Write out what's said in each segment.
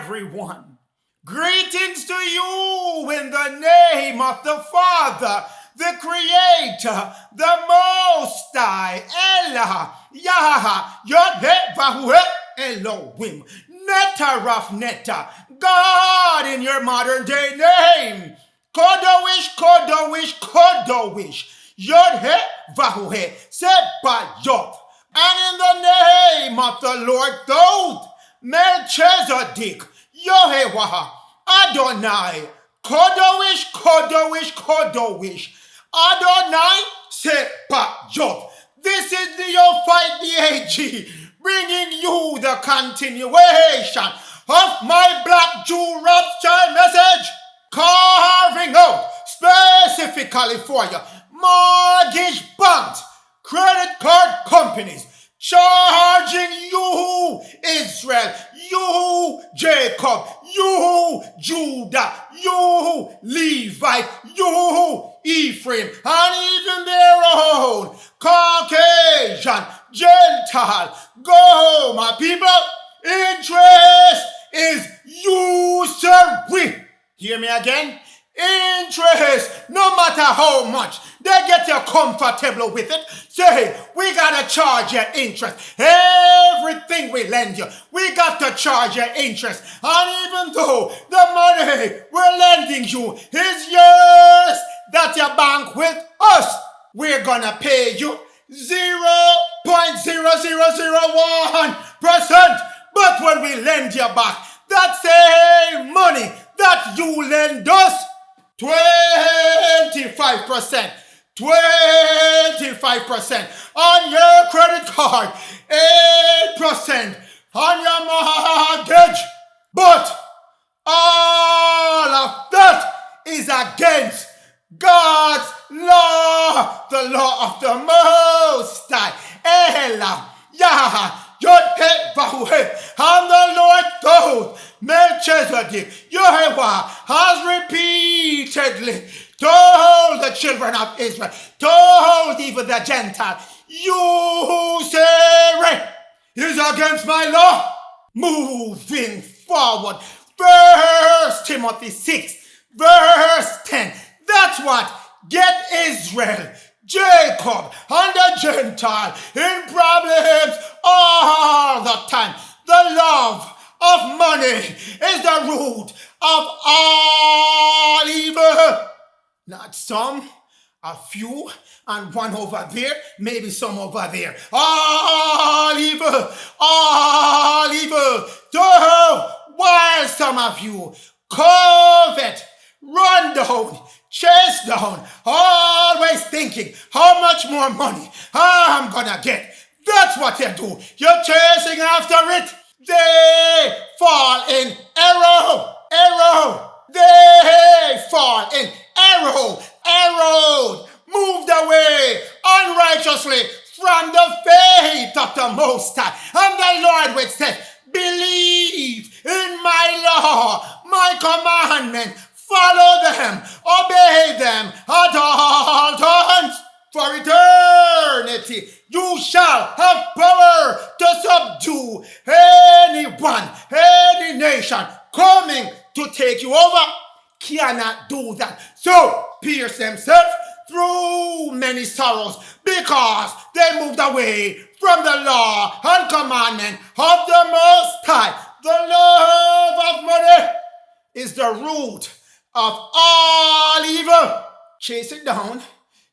everyone. Greetings to you in the name of the Father, the Creator, the Most High, Elah, Yah, Yod-Heh, Elohim, Netter of Netter, God in your modern day name. Kodowish, Kodowish, Kodowish, Yod-Heh, Sebayot. And in the name of the Lord Thoth, Melchizedek, Yehovah, Adonai, Kodowish, Kodowish, Kodowish, Adonai, Sebayot. This is the Fight DAG, bringing you the continuation of my Black Jew Rothschild message, carving out specifically for you mortgage banks, credit card companies, charging you, Israel, you, Jacob, you, Judah, you, Levite, you, Ephraim, and even their own Caucasian, Gentile. Go, my people, interest is USURY. Hear me again? Interest, no matter how much they get you comfortable with it, say, we gotta charge your interest. Everything we lend you, we got to charge your interest. And even though the money we're lending you is yours that you bank with us, we're gonna pay you 0.0001%. But when we lend you back that same money that you lend us, 25%, 25% on your credit card, 8% on your mortgage. But all of that is against God's law, the law of the Most High, Elah, Yah, Yod-Heh, and the Lord Thoth, Melchizedek, Yehovah, has repeatedly told the children of Israel, told even the Gentile, USURY is against my law. Moving forward, 1 Timothy 6, verse 10, that's what get Israel, Jacob, and the Gentile in problems all the time. The love of money is the root of all evil. Not some, a few, and one over there, maybe some over there. All evil, all evil. So, while some of you covet, run down, chase down, always thinking how much more money I'm gonna get. That's what you do. You're chasing after it. They fall in error. They fall in error, moved away unrighteously from the faith of the Most High. And the Lord would say, believe in my law, my commandment, follow them, obey them at all times. For eternity, you shall have power to subdue anyone, any nation coming to take you over. Cannot do that. So pierce themselves through many sorrows because they moved away from the law and commandment of the Most High. The love of money is the root of all evil. Chase it down.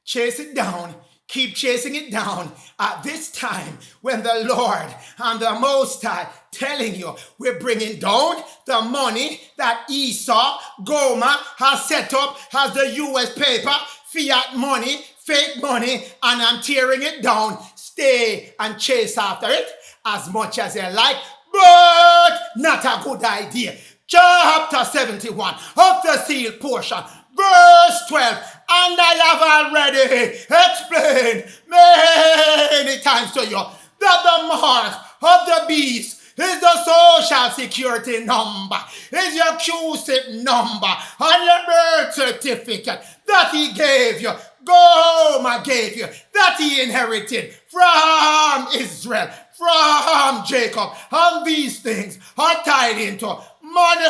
Chase it down. Keep chasing it down. At this time, when the Lord and the Most High telling you we're bringing down the money that Esau, Gomer has set up as the US paper, fiat money, fake money, and I'm tearing it down. Stay and chase after it as much as you like, but not a good idea. Chapter 71 of the sealed portion, verse 12. And I have already explained many times to you that the mark of the beast is the social security number, is your QSIP number, and your birth certificate that he gave you, Gomer gave you, that he inherited from Israel, from Jacob. And these things are tied into money,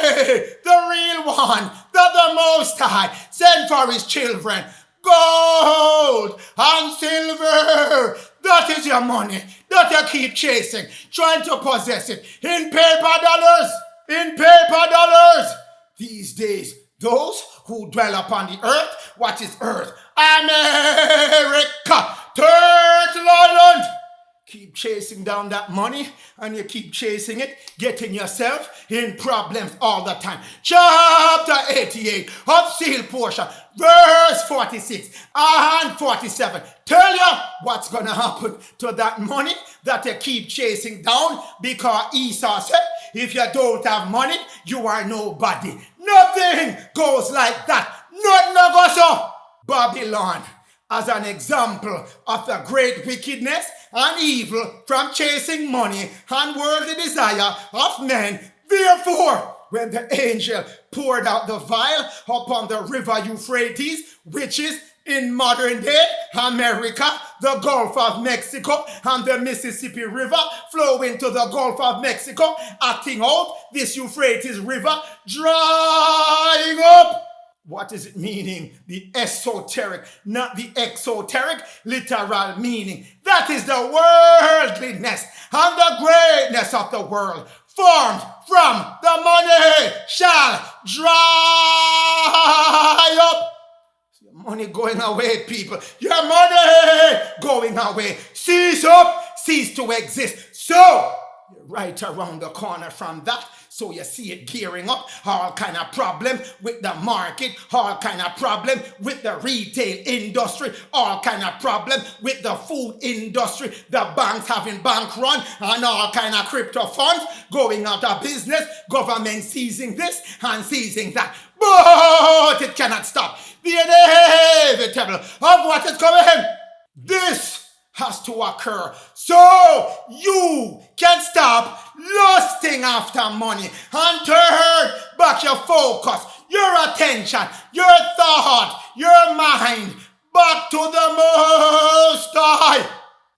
the real one that the Most High sent for his children. Gold and silver, that is your money that you keep chasing, trying to possess it in paper dollars, These days, those who dwell upon the earth, what is earth? America, Turtle Island. Keep chasing down that money and you keep chasing it, getting yourself in problems all the time. Chapter 88 of Seal Portion, verse 46 and 47. Tell you what's going to happen to that money that you keep chasing down, because Esau said, if you don't have money, you are nobody. Nothing goes like that. Nothing goes so. Babylon, as an example of the great wickedness and evil from chasing money and worldly desire of men. Therefore, when the angel poured out the vial upon the river Euphrates, which is in modern day America, the Gulf of Mexico, and the Mississippi River flow into the Gulf of Mexico, acting out this Euphrates River, drying up. What is it meaning? The esoteric, not the exoteric, literal meaning. That is the worldliness and the greatness of the world, formed from the money shall dry up. Your money going away, people. Your money going away. Cease up, cease to exist. So, you're right around the corner from that. So you see it gearing up, all kind of problem with the market, all kind of problem with the retail industry, all kind of problem with the food industry, the banks having bank run, and all kind of crypto funds going out of business, government seizing this and seizing that. But it cannot stop the inevitable of what is coming. This has to occur so you can stop lusting after money and turn back your focus, your attention, your thought, your mind back to the Most High.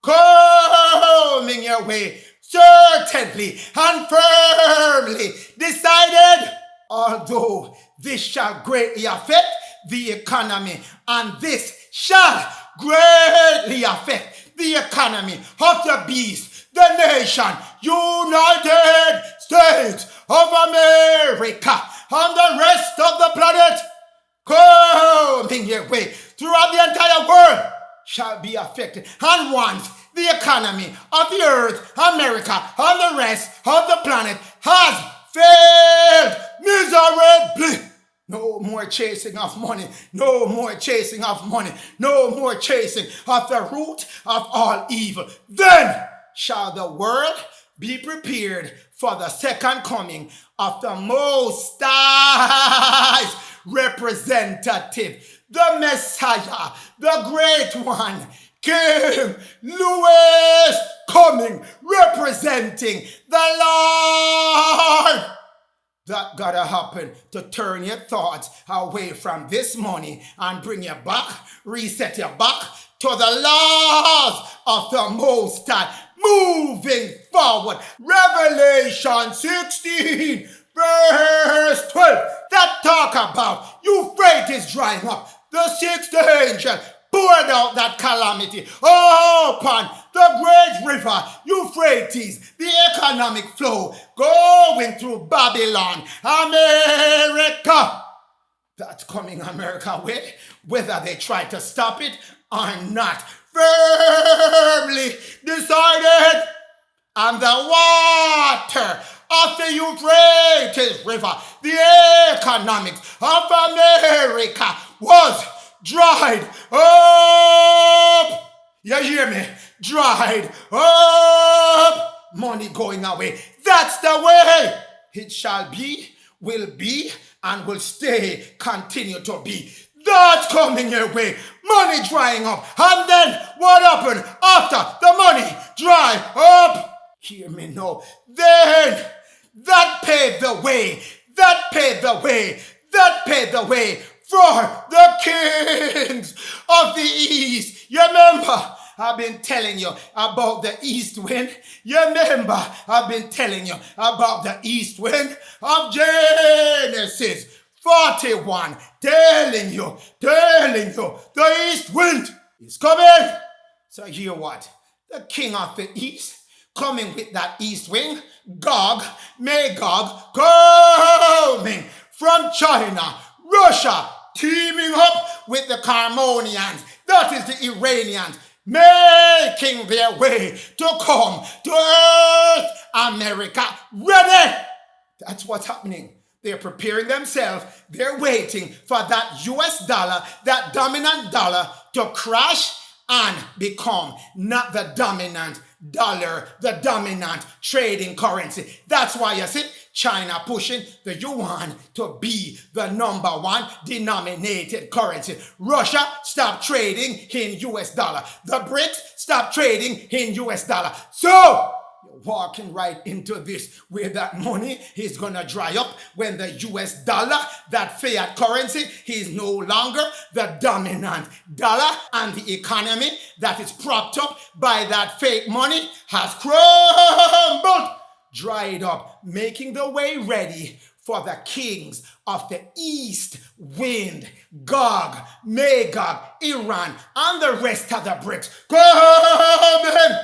Coming your way, certainly and firmly decided, although this shall greatly affect the economy, and this shall greatly affect the economy of the beast, the nation, United States of America, and the rest of the planet, coming your way throughout the entire world, shall be affected. And once the economy of the earth, America, and the rest of the planet has failed miserably, no more chasing of money. No more chasing of money. No more chasing of the root of all evil. Then shall the world be prepared for the second coming of the Most High's representative, the Messiah, the Great One, King Louis, coming, representing the Lord. That gotta happen to turn your thoughts away from this money and bring you back, reset you back to the laws of the Most High. Moving forward, Revelation 16, verse 12, that talk about Euphrates drying up. The sixth angel poured out that calamity upon the great river Euphrates, the economic flow going through Babylon, America. That's coming America way, whether they try to stop it or not. Firmly decided, and the water of the Euphrates River, the economics of America was dried up. You hear me? Dried up. Money going away. That's the way it shall be, will be, and will stay, continue to be. That's coming your way. Money drying up. And then what happened after the money dried up? Hear me now. Then that paved the way. That paved the way. That paved the way for the kings of the east. You remember I've been telling you about the east wind. You remember, I've been telling you about the east wind of Genesis 41. Telling you, the east wind is coming. So hear what? The king of the east coming with that east wind, Gog, Magog, coming from China, Russia, teaming up with the Carmonians, that is the Iranians, making their way to come to Earth, America, ready. That's what's happening. They're preparing themselves. They're waiting for that US dollar, that dominant dollar, to crash and become not the dominant dollar, the dominant trading currency. That's why you see China pushing the yuan to be the #1 denominated currency. Russia stopped trading in US dollar. The BRICS stopped trading in US dollar. So you're walking right into this where that money is going to dry up when the US dollar, that fiat currency, is no longer the dominant dollar, and the economy that is propped up by that fake money has crumbled, dried up, making the way ready for the kings of the east wind, Gog, Magog, Iran, and the rest of the BRICS coming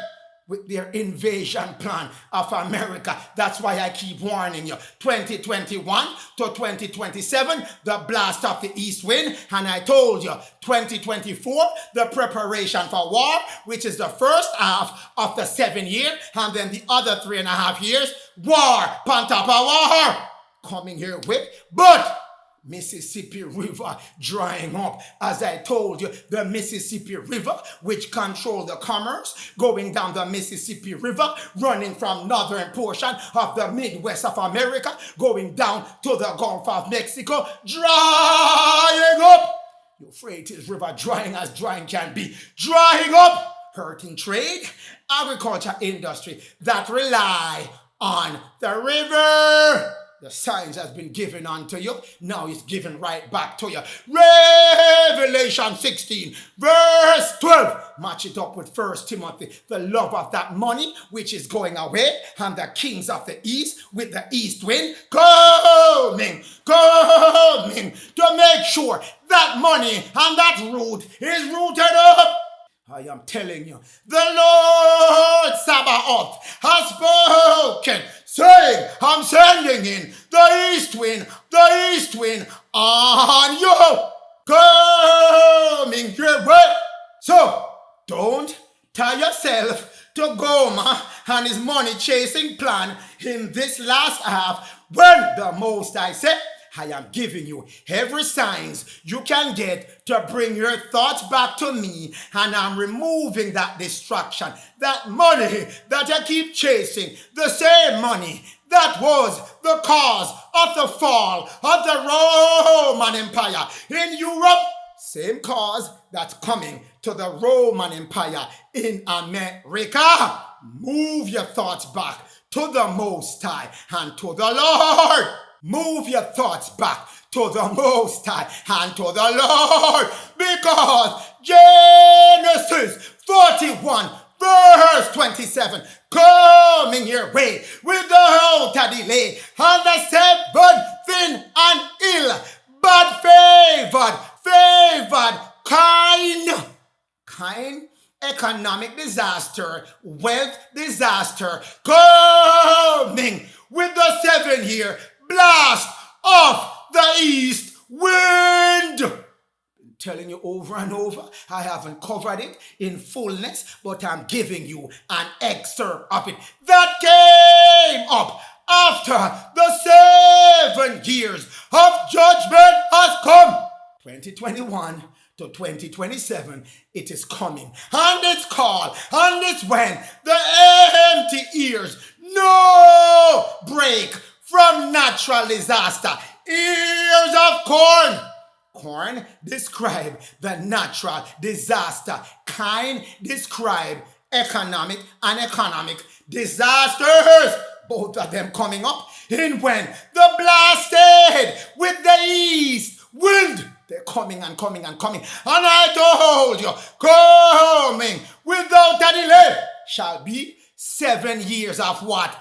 with their invasion plan of America. That's why I keep warning you. 2021 to 2027, the blast of the east wind. And I told you, 2024, the preparation for war, which is the first half of the 7 year, and then the other 3.5 years, war, Pantapa war, coming here with. But Mississippi River drying up. As I told you, the Mississippi River, which controls the commerce, going down the Mississippi River, running from northern portion of the Midwest of America, going down to the Gulf of Mexico, drying up. Euphrates River drying as drying can be, drying up, hurting trade, agriculture industry that rely on the river. The signs has been given unto you. Now it's given right back to you. Revelation 16, verse 12. Match it up with 1 Timothy. The love of that money, which is going away, and the kings of the east with the east wind coming to make sure that money and that root is rooted up. I am telling you, the Lord Sabaoth has spoken, saying, I'm sending in the east wind on you, coming your way. So, don't tie yourself to Gomer and his money-chasing plan in this last half, when the Most I say, I am giving you every signs you can get to bring your thoughts back to me, and I'm removing that distraction, that money that you keep chasing, the same money that was the cause of the fall of the Roman Empire in Europe, same cause that's coming to the Roman Empire in America. Move your thoughts back to the Most High and to the Lord. Move your thoughts back to the Most High and to the Lord, because Genesis 41 verse 27 coming your way without a delay, and the seven thin and ill, but favored, kind, economic disaster, wealth disaster, coming with the 7-year blast of the east wind. I'm telling you over and over, I haven't covered it in fullness, but I'm giving you an excerpt of it that came up after the 7 years of judgment has come. 2021 to 2027, it is coming, and it's called, and it's when the empty ears, no break from natural disaster. Ears of corn. Corn describe the natural disaster. Kind describe economic disasters. Both of them coming up in when the blasted with the east wind. They're coming and coming and coming. And I told you, coming with shall be 7 years of what?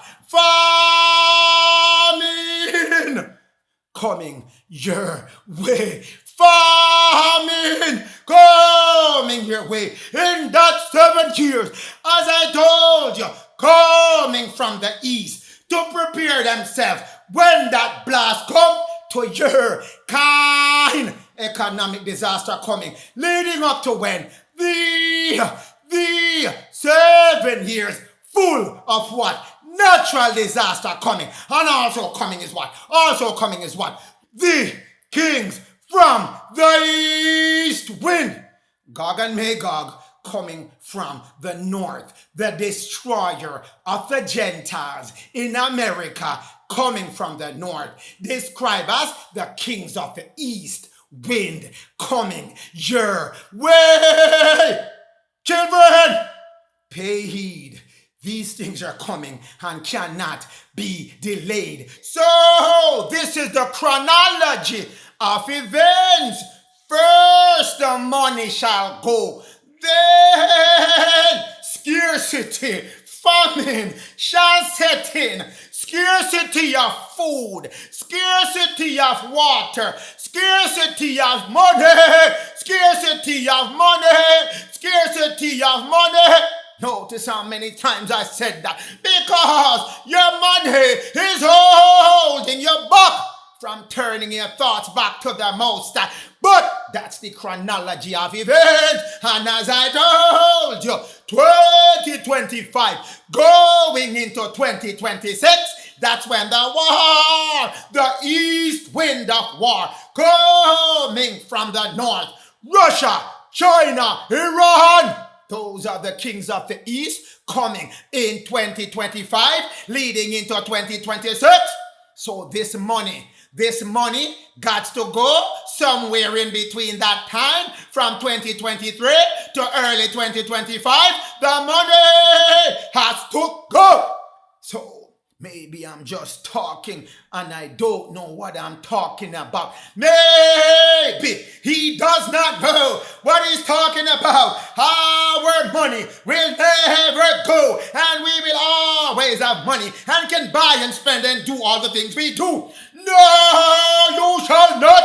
Famine coming your way. Famine coming your way in that 7 years, as I told you, coming from the east to prepare themselves when that blast come to your kind. Economic disaster coming, leading up to when the 7 years full of what? Natural disaster coming. And also coming is what? Also coming is what? The kings from the east wind. Gog and Magog coming from the north. The destroyer of the Gentiles in America coming from the north. Described as the kings of the east wind coming your way. Children, pay heed. These things are coming and cannot be delayed. So, this is the chronology of events. First, the money shall go. Then, scarcity, famine shall set in. Scarcity of food, scarcity of water, scarcity of money, scarcity of money, scarcity of money. Notice how many times I said that. Because your money is holding you back from turning your thoughts back to the Most High. But that's the chronology of events. And as I told you, 2025 going into 2026, that's when the war, the east wind of war, coming from the north, Russia, China, Iran. Those are the kings of the east coming in 2025, leading into 2026. So this money got to go somewhere in between that time from 2023 to early 2025. The money has to go. So maybe I'm just talking and I don't know what I'm talking about. Maybe he does not know what he's talking about. Our money will never go, and we will always have money and can buy and spend and do all the things we do. No, you shall not.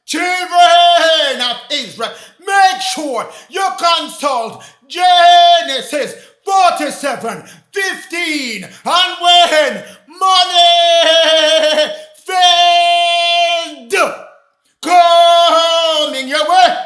Children of Israel, make sure you consult Genesis 47:15, and when money failed coming your way.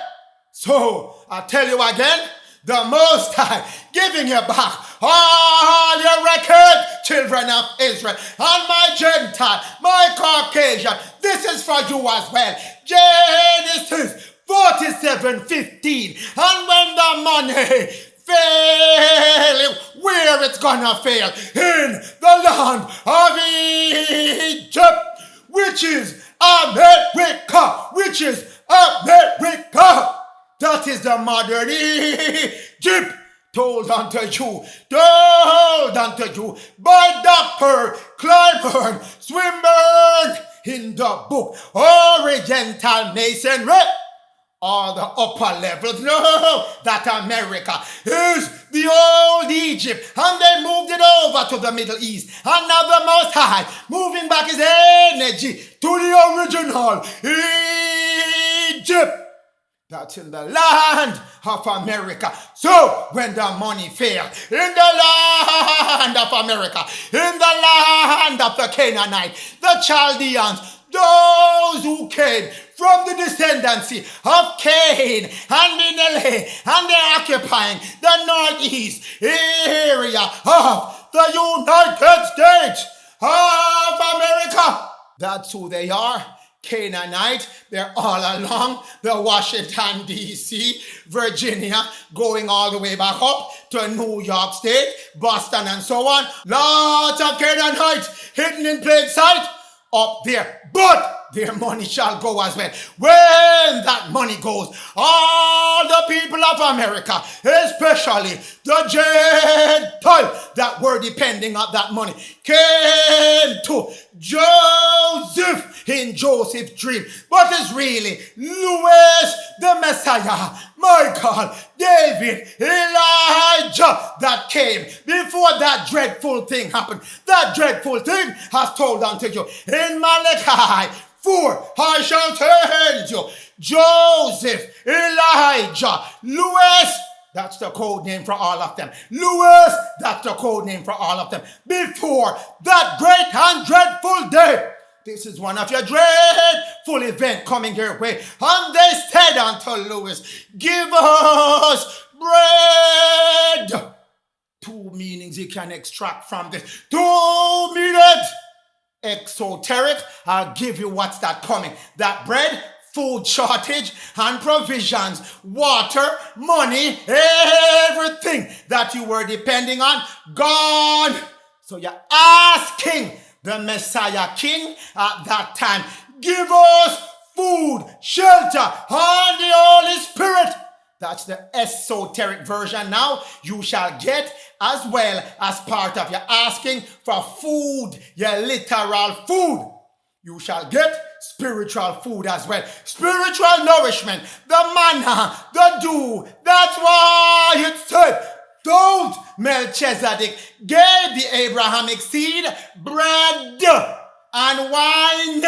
So I tell you again, the Most High giving you back all your record, children of Israel, and my Gentile, my Caucasian. This is for you as well. Genesis 47:15, and when the money fail, where it's gonna fail? In the land of Egypt, which is America, That is the modern Egypt. Told unto you by Dr. Clyburn Swinburne in the book Oriental Masonry. All the upper levels know that America is the old Egypt, and they moved it over to the Middle East. And now the Most High moving back his energy to the original Egypt. That's in the land of America. So when the money failed in the land of America, in the land of the Canaanites, the Chaldeans, those who came from the descendancy of Cain and Nineveh, and they're occupying the northeast area of the United States of America. That's who they are. Canaanite, they're all along the Washington, D.C., Virginia, going all the way back up to New York State, Boston, and so on. Lots of Canaanites hidden in plain sight up there. But their money shall go as well. When that money goes, all the people of America, especially the Gentiles that were depending on that money, came to Joseph in Joseph's dream, but it's really Louis the Messiah, Michael, David, Elijah that came before that dreadful thing happened. That dreadful thing has told unto you in Malachi 4, I shall send you Joseph, Elijah, Louis. That's the code name for all of them. Louis, that's the code name for all of them. Before that great and dreadful day. This is one of your dreadful events coming your way. And they said unto Louis, give us bread. Two meanings you can extract from this. 2 minutes. Exoteric, I'll give you what's that coming. That bread, food shortage and provisions, water, money, everything that you were depending on, gone. So you're asking the Messiah King at that time, give us food, shelter, and the Holy Spirit. That's the esoteric version now. You shall get as well as part of your asking for food, your literal food. You shall get spiritual food as well. Spiritual nourishment, the manna, the dew. That's why it said, don't Melchizedek gave the Abrahamic seed bread and wine.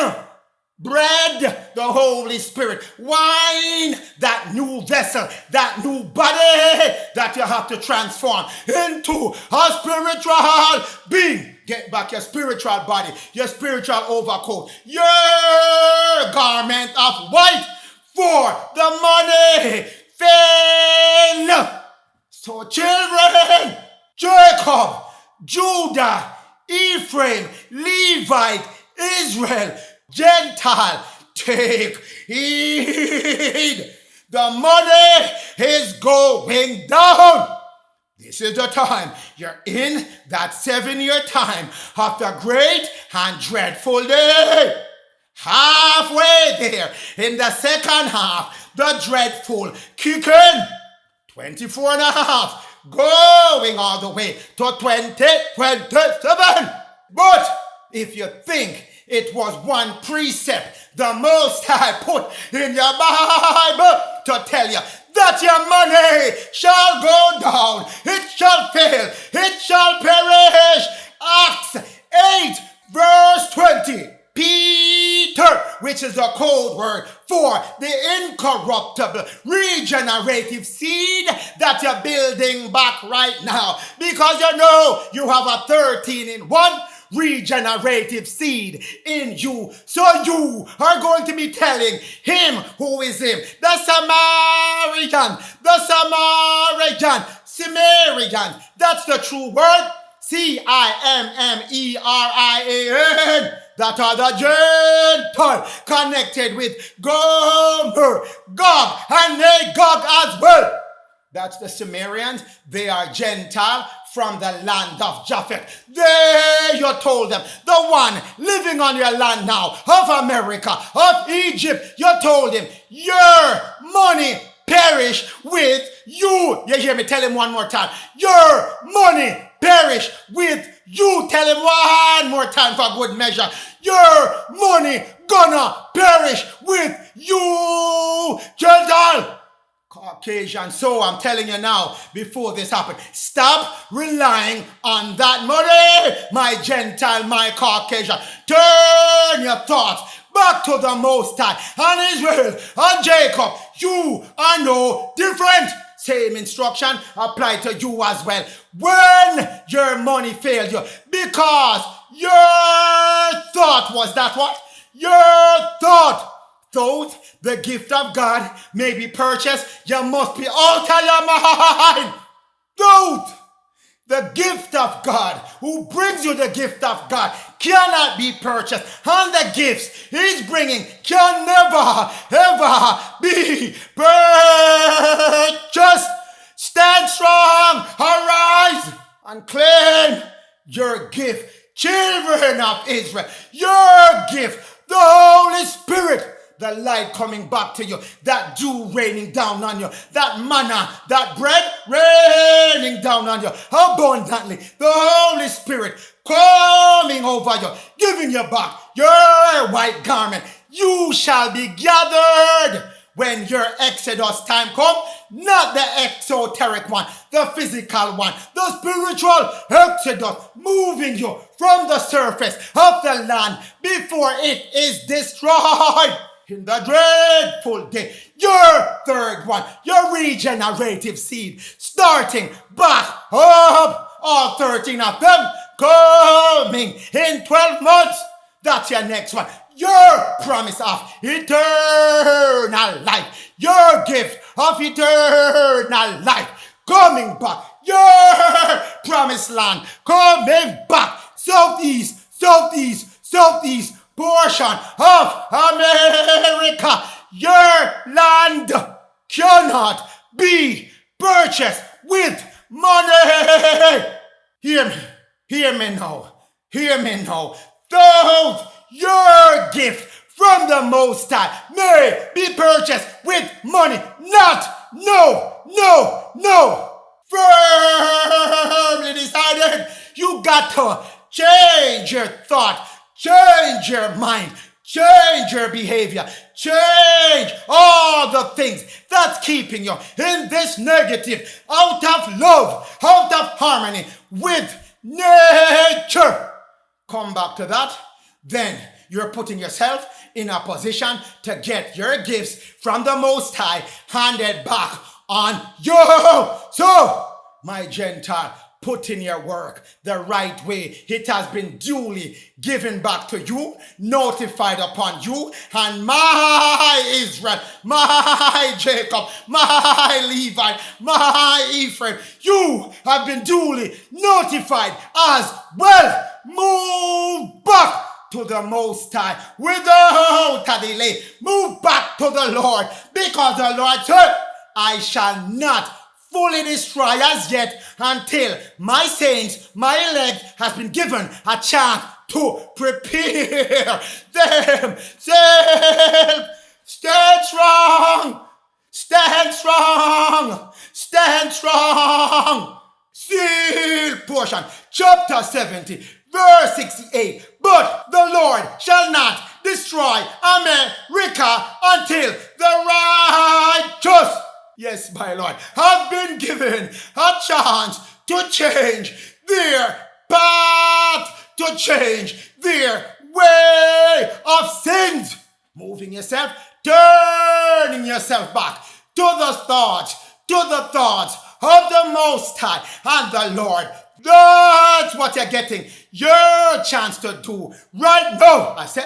Bread, the Holy Spirit. Wine, that new vessel, that new body that you have to transform into a spiritual being. Get back your spiritual body, your spiritual overcoat, your garment of white for the money fail. So children, Jacob, Judah, Ephraim, Levite, Israel, Gentile, take heed. The money is going down. This is the time. You're in that 7-year time of the great and dreadful day. Halfway there in the second half, the dreadful kicking. 24 and a half, going all the way to 2027. But if you think it was one precept the Most High put in your Bible to tell you that your money shall go down, it shall fail, it shall perish. Acts 8 verse 20. Peter, which is the code word for the incorruptible, regenerative seed that you're building back right now. Because you know you have a 13-in-1 regenerative seed in you. So you are going to be telling him who is him. The Samaritan, that's the true word. Cimmerian. That are the Gentile connected with Gomer, Gog, and Magog as well. That's the Sumerians. They are Gentile from the land of Japheth. There you told them, the one living on your land now, of America, of Egypt, you told him, your money perish with you. You hear me? Tell him one more time. Your money perish with you. Tell him one more time for good measure. Your money gonna perish with you, Gentile. Caucasian. So I'm telling you now, before this happened, stop relying on that money, my Gentile, my Caucasian. Turn your thoughts back to the Most High and Israel and Jacob. You are no different. Same instruction apply to you as well. When your money failed you, because your thought was that what? Your thought. Though the gift of God may be purchased, you must be out of your mind. Though the gift of God, who brings you the gift of God, cannot be purchased. And the gifts he's bringing can never, ever be purchased. Stand strong, arise, and claim your gift. Children of Israel, your gift, the Holy Spirit, the light coming back to you, that dew raining down on you, that manna, that bread raining down on you abundantly, the Holy Spirit coming over you, giving you back your white garment. You shall be gathered when your Exodus time come, not the exoteric one, the physical one, the spiritual Exodus, moving you from the surface of the land before it is destroyed. In the dreadful day, your third one, your regenerative seed, starting back up, all 13 of them coming in 12 months. That's your next one. Your promise of eternal life, your gift of eternal life, coming back, your promised land, coming back, southeast portion of America. Your land cannot be purchased with money. Hear me now. Though your gift from the Most High may be purchased with money, no. Firmly decided, you got to change your thought, change your mind, change your behavior, change all the things that's keeping you in this negative, out of love, out of harmony with nature. Come back to that, then you're putting yourself in a position to get your gifts from the Most High handed back on you. So, my Gentile, put in your work the right way. It has been duly given back to you, notified upon you, and my Israel, my Jacob, my Levi, my Ephraim, you have been duly notified as well. Move back to the Most High without a delay. Move back to the Lord, because the Lord said, I shall not fully destroy as yet until my saints, my elect, has been given a chance to prepare themselves. Stand strong. Seal portion, chapter 70, verse 68. But the Lord shall not destroy America until the righteous, yes, my Lord, have been given a chance to change their path, to change their way of sins. Moving yourself, turning yourself back to the thoughts of the Most High and the Lord. That's what you're getting your chance to do right now. I say,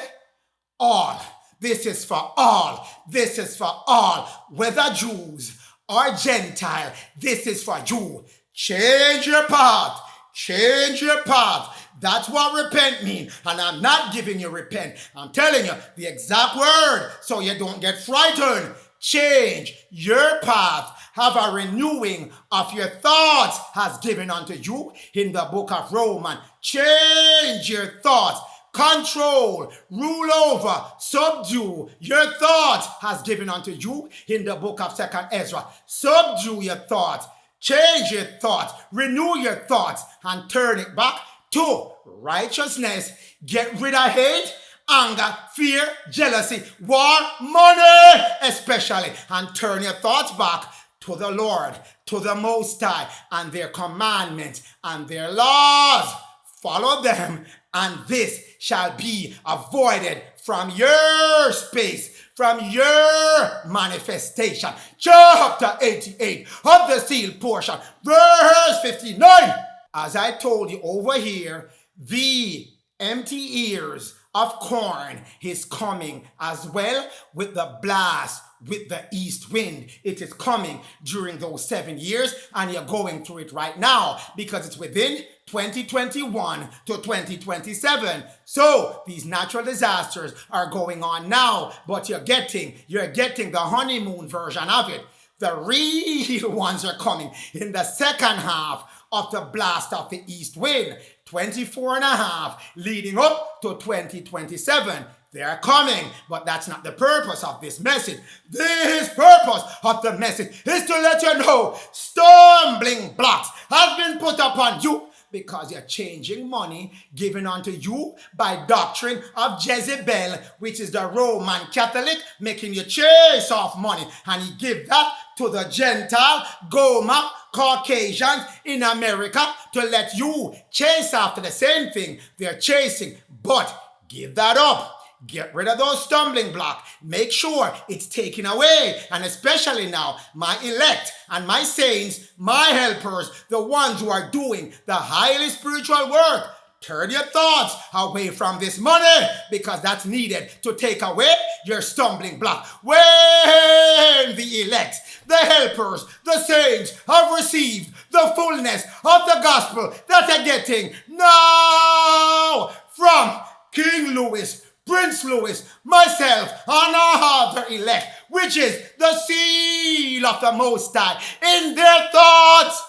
all. This is for all. This is for all. Whether Jews or Gentile, this is for you. Change your path. Change your path. That's what repent means. And I'm not giving you repent. I'm telling you the exact word so you don't get frightened. Change your path. Have a renewing of your thoughts has given unto you in the book of Romans. Change your thoughts. Control, rule over, subdue your thoughts has given unto you in the book of 2nd Ezra. Subdue your thoughts. Change your thoughts. Renew your thoughts and turn it back to righteousness. Get rid of hate, anger, fear, jealousy, war, money especially, and turn your thoughts back to the Lord, to the Most High, and their commandments and their laws. Follow them, and this shall be avoided from your space, from your manifestation. Chapter 88 of the sealed portion, verse 59. As I told you over here, the empty ears of corn is coming as well with the blast, with the east wind. It is coming during those 7 years, and you're going through it right now because it's within 2021 to 2027. So these natural disasters are going on now, but you're getting the honeymoon version of it. The real ones are coming in the second half of the blast of the east wind, 24 and a half, leading up to 2027. They are coming, but that's not the purpose of this message. This purpose of the message is to let you know stumbling blocks have been put upon you. Because you're changing money given unto you by doctrine of Jezebel, which is the Roman Catholic, making you chase off money. And he give that to the Gentile, Goma, Caucasians in America to let you chase after the same thing they're chasing. But give that up. Get rid of those stumbling blocks. Make sure it's taken away. And especially now, my elect and my saints, my helpers, the ones who are doing the highly spiritual work, turn your thoughts away from this money, because that's needed to take away your stumbling block. When the elect, the helpers, the saints have received the fullness of the gospel that they're getting now from King Louis, Prince Louis, myself, and our other elect, which is the seal of the Most High, in their thoughts.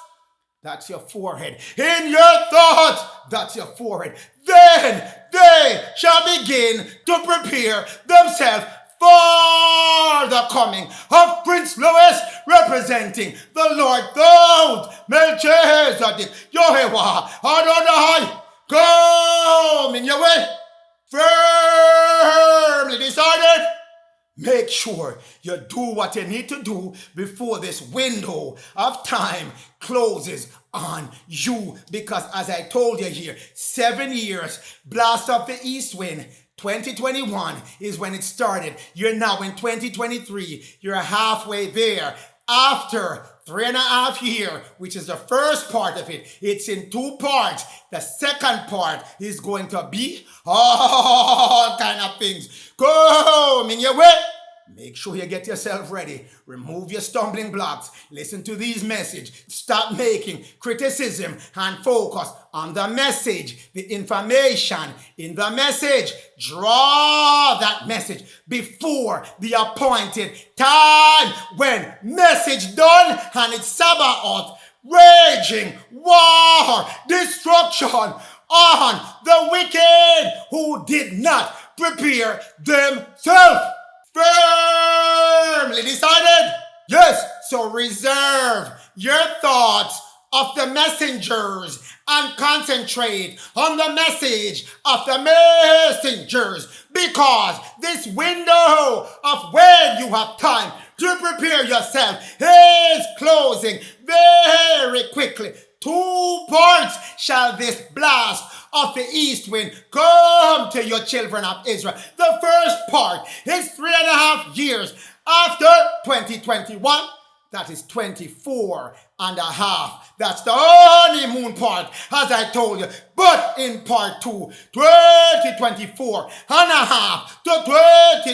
That's your forehead. In your thoughts, that's your forehead. Then they shall begin to prepare themselves for the coming of Prince Louis, representing the Lord God, Melchizedek, Yehovah, Adonai, come in your way. Firmly decided. Make sure you do what you need to do before this window of time closes on you. Because as I told you here, 7 years, blast of the east wind, 2021 is when it started. You're now in 2023. You're halfway there. After 3.5 years, which is the first part of it, it's in 2 parts. The second part is going to be all kind of things. Come in your way. Make sure you get yourself ready. Remove your stumbling blocks. Listen to these messages. Stop making criticism and focus on the message, the information in the message. Draw that message before the appointed time, when message done and it's Sabbath, raging war, destruction on the wicked who did not prepare themselves. Firmly decided? Yes, so reserve your thoughts of the messengers and concentrate on the message of the messengers, because this window of when you have time to prepare yourself is closing very quickly. 2 parts shall this blast of the east wind come to your children of Israel. The first part is 3.5 years after 2021. That is 24.5. That's the honeymoon part, as I told you. But in part 2, 2024.5 to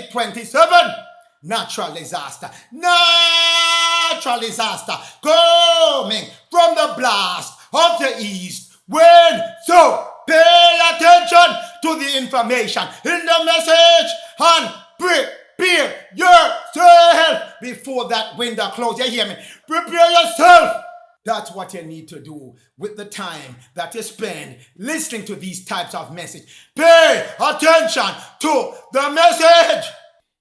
2027, natural disaster. Natural disaster coming from the blast of the east wind. So pay attention to the information in the message and prepare yourself before that window closes. You hear me? Prepare yourself. That's what you need to do with the time that you spend listening to these types of messages. Pay attention to the message.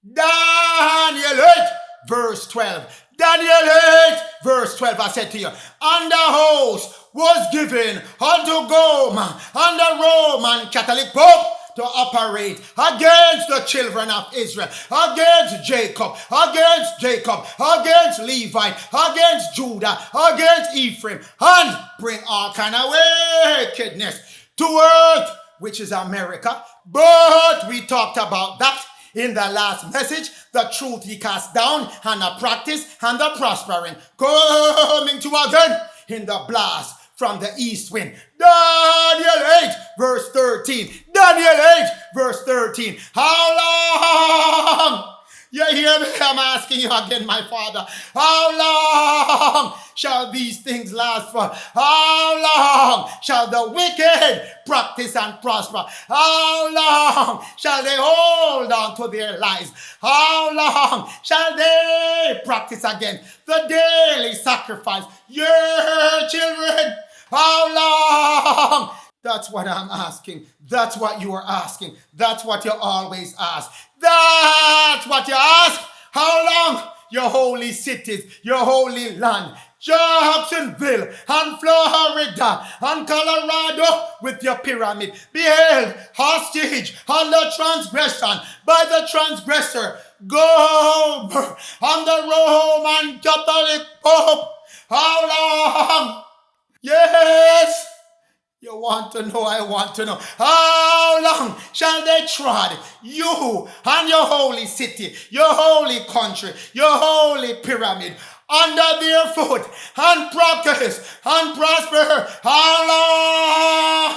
Daniel 8, verse 12. Daniel 8, verse 12, I said to you, and the host was given unto Goma and the Roman Catholic Pope to operate against the children of Israel, against Jacob, against Levi, against Judah, against Ephraim, and bring all kind of wickedness to earth, which is America. But we talked about that in the last message. The truth he cast down, and the practice, and the prospering coming to again in the blast from the east wind. Daniel 8, verse 13. Daniel 8, verse 13. How long? You hear me? I'm asking you again, my Father. How long shall these things last for? How long shall the wicked practice and prosper? How long shall they hold on to their lies? How long shall they practice again the daily sacrifice? Your children, how long? That's what I'm asking. That's what you are asking. That's what you always ask. That's what you ask. How long? Your holy cities, your holy land Jacksonville and Florida and Colorado with your pyramid be held hostage under transgression by the transgressor, Gomer and the Roman Catholic Pope. How long? Yes. You want to know, I want to know. How long shall they trod you and your holy city, your holy country, your holy pyramid under their foot and practice and prosper? How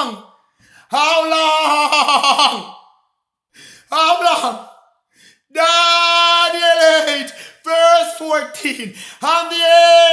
long? How long? How long? Daniel 8, verse 14. And the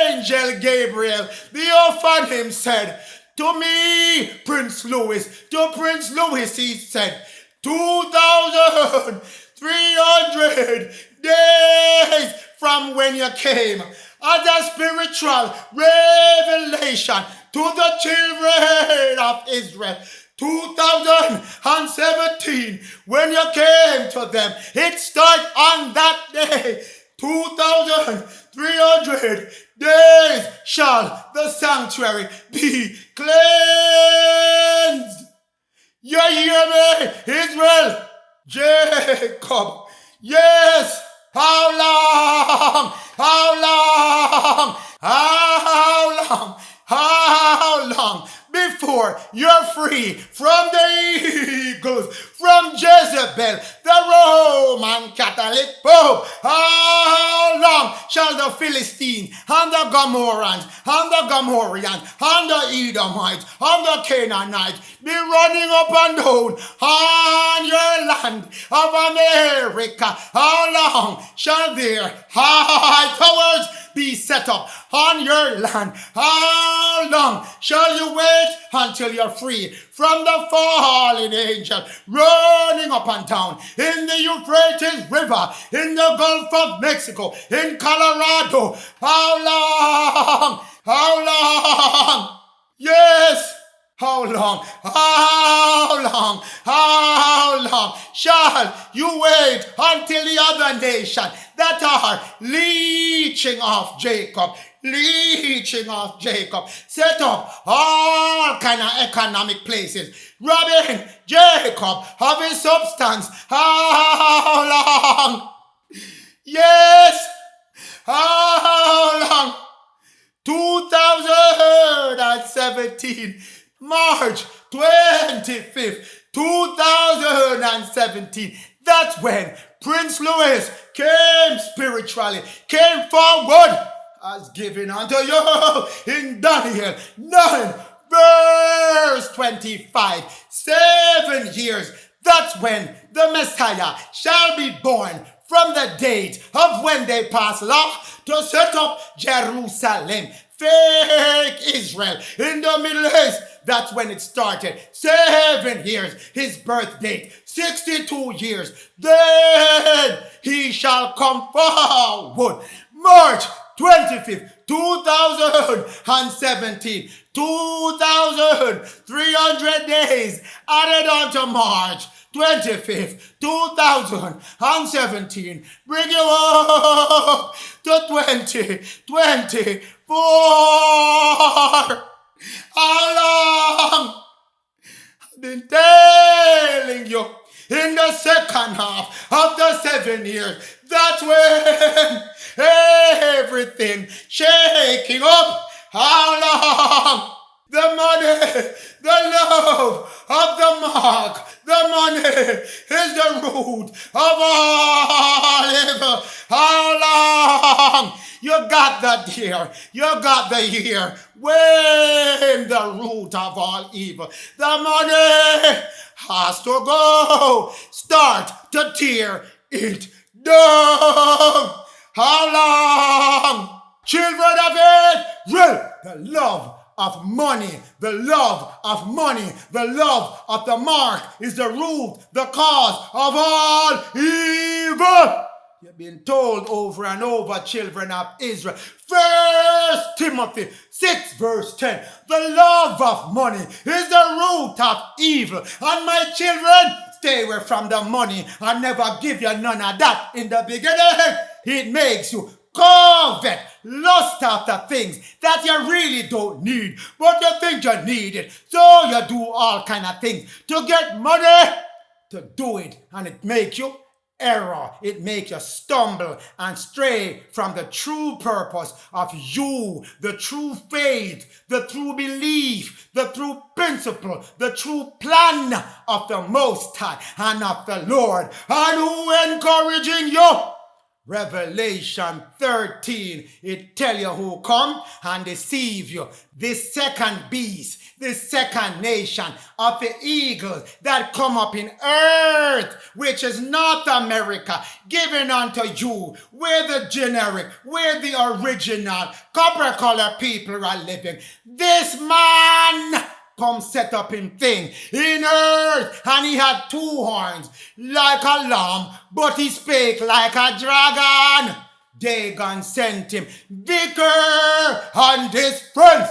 angel Gabriel, theophany him, said, to me, Prince Louis, to Prince Louis, he said, 2,300 days from when you came as a spiritual revelation to the children of Israel. 2017, when you came to them, it started on that day. 2,300 days shall the sanctuary be cleansed. You hear me, Israel? Jacob. Yes. How long? How long? How long? How long before you're free from the eagles, from Jezebel, the Roman Catholic Pope? How long shall the Philistines and the Gomorrans and the Gomorrians and the Edomites and the Canaanites be running up and down on your land of America? How long shall their high towers be set up on your land? How long shall you wait until you're free from the fallen angel running up and down in the Euphrates River, in the Gulf of Mexico, in Colorado? How long? How long? Yes. How long? How long? How long shall you wait until the other nation that are leeching off Jacob, set up all kind of economic places, robbing Jacob of his substance? How long? Yes. How long? 2017. March 25th, 2017. That's when Prince Louis came spiritually, came forward as given unto you in Daniel 9, verse 25. 7 years. That's when the Messiah shall be born, from the date of when they passed law to set up Jerusalem. Fake Israel in the Middle East. That's when it started. 7 years. His birth date, 62 years. Then he shall come forward. March 25th, 2017. 2,300 days added on to March 25th, 2017. Bring you up to 2024. How long? I've been telling you, in the second half of the 7 years, that's when everything shaking up. How long? The money, the love of the mark, the money is the root of all evil. How long? You got the year, you got the year when the root of all evil, the money has to go. Start to tear it down. How long? Children of Israel, the love of money, the love of money, the love of the mark is the root, the cause of all evil. You've been told over and over, children of Israel. 1 Timothy 6 verse 10. The love of money is the root of evil. And my children, stay away from the money. I never give you none of that in the beginning. It makes you covet lust after things that you really don't need, but you think you need it. So you do all kind of things to get money to do it, and it make you error. It make you stumble and stray from the true purpose of you, the true faith, the true belief, the true principle, the true plan of the Most High and of the Lord, and who encouraging you. Revelation 13, it tell you who come and deceive you. This second beast, this second nation of the eagles that come up in earth, which is North America, given unto you, where the generic, where the original copper color people are living. This man come set up him thing in earth, and he had 2 horns like a lamb, but he spake like a dragon. Dagon sent him Vicar and his friends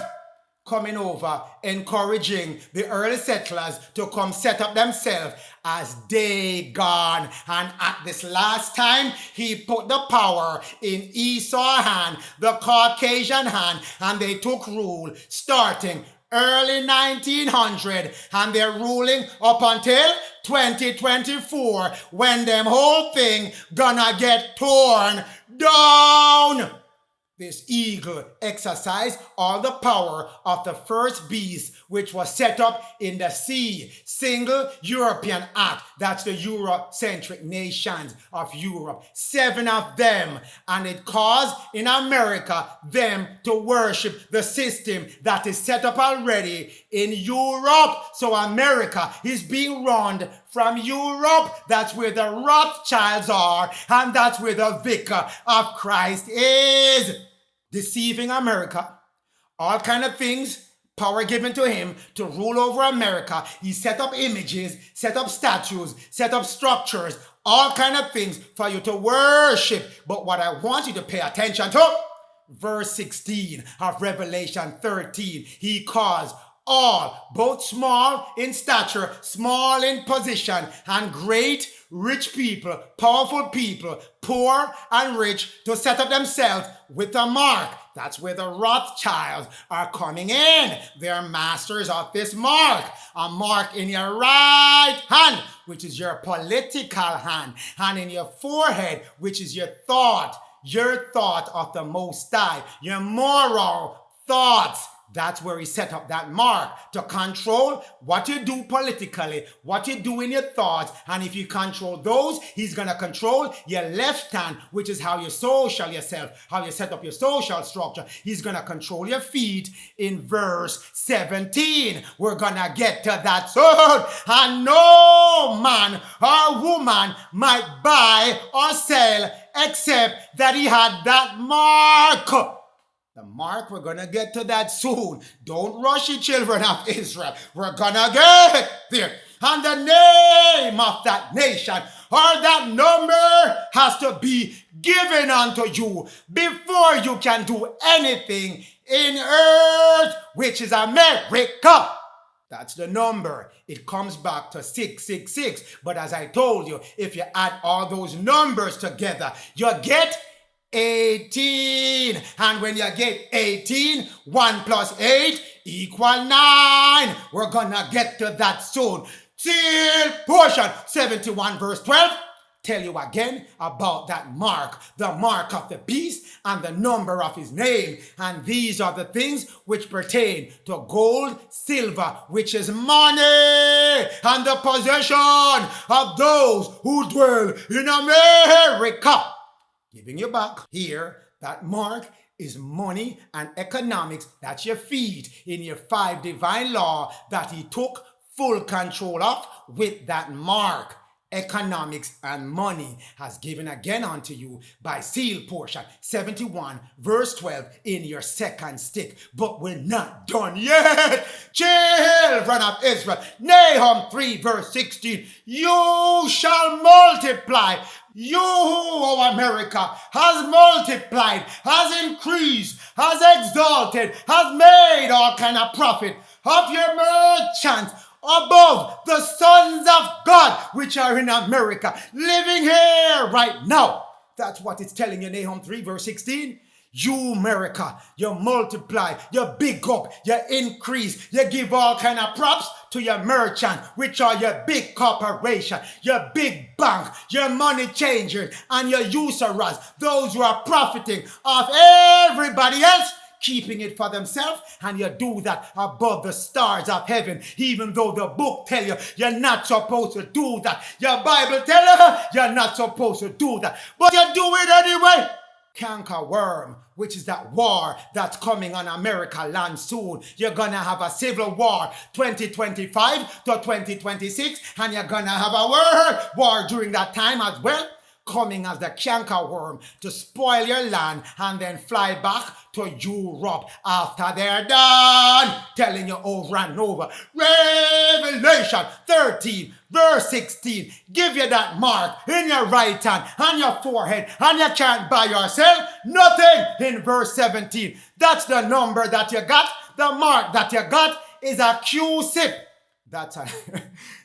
coming over, encouraging the early settlers to come set up themselves as Dagon. And at this last time, he put the power in Esau's hand, the Caucasian hand, and they took rule starting early 1900, and they're ruling up until 2024, when them whole thing gonna get torn down. This eagle exercised all the power of the first beast, which was set up in the sea. Single European act. That's the Eurocentric nations of Europe. 7 of them. And it caused in America them to worship the system that is set up already in Europe. So America is being run from Europe. That's where the Rothschilds are. And that's where the vicar of Christ is. Deceiving America, all kind of things, power given to him to rule over America. He set up images, set up statues, set up structures, all kind of things for you to worship. But what I want you to pay attention to, verse 16 of Revelation 13, he caused all, both small in stature, small in position, and great, rich people, powerful people, poor and rich, to set up themselves with a mark. That's where the Rothschilds are coming in. They're masters of this mark. A mark in your right hand, which is your political hand, and in your forehead, which is your thought of the Most High, your moral thoughts. That's where he set up that mark to control what you do politically, what you do in your thoughts. And if you control those, he's going to control your left hand, which is how you social yourself, how you set up your social structure. He's going to control your feet in verse 17. We're going to get to that soon. And no man or woman might buy or sell except that he had that mark. The mark, we're going to get to that soon. Don't rush it, children of Israel. We're going to get there. And the name of that nation or that number has to be given unto you before you can do anything in earth, which is America. That's the number. It comes back to 666. But as I told you, if you add all those numbers together, you get 18. And when you get 18, 1 plus 8 equal 9. We're gonna get to that soon. Seal portion 71 verse 12 tell you again about that mark, the mark of the beast and the number of his name. And these are the things which pertain to gold, silver, which is money, and the possession of those who dwell in America. Giving you back here, that mark is money and economics. That's your feet in your 5 divine law that he took full control of with that mark. Economics and money has given again unto you by seal portion 71 verse 12 in your second stick. But we're not done yet. Children of Israel, Nahum 3 verse 16, you shall multiply. You, O America, has multiplied, has increased, has exalted, has made all kind of profit of your merchants above the sons of God which are in America, living here right now. That's what it's telling you, Nahum 3 verse 16. You, America, you multiply, you big up, you increase, you give all kind of props to your merchant, which are your big corporation, your big bank, your money changers, and your usurers, those who are profiting off everybody else, keeping it for themselves, and you do that above the stars of heaven, even though the book tell you you're not supposed to do that. Your Bible tell you you're not supposed to do that, but you do it anyway. Canker worm, which is that war that's coming on America land soon. You're gonna have a civil war 2025 to 2026, and you're gonna have a world war during that time as well, coming as the canker worm to spoil your land and then fly back to Europe after they're done, telling you over and over. Revelation 13 verse 16 give you that mark in your right hand and your forehead, and you can't buy yourself nothing. In verse 17, that's the number that you got. The mark that you got is a Q-sip. That's a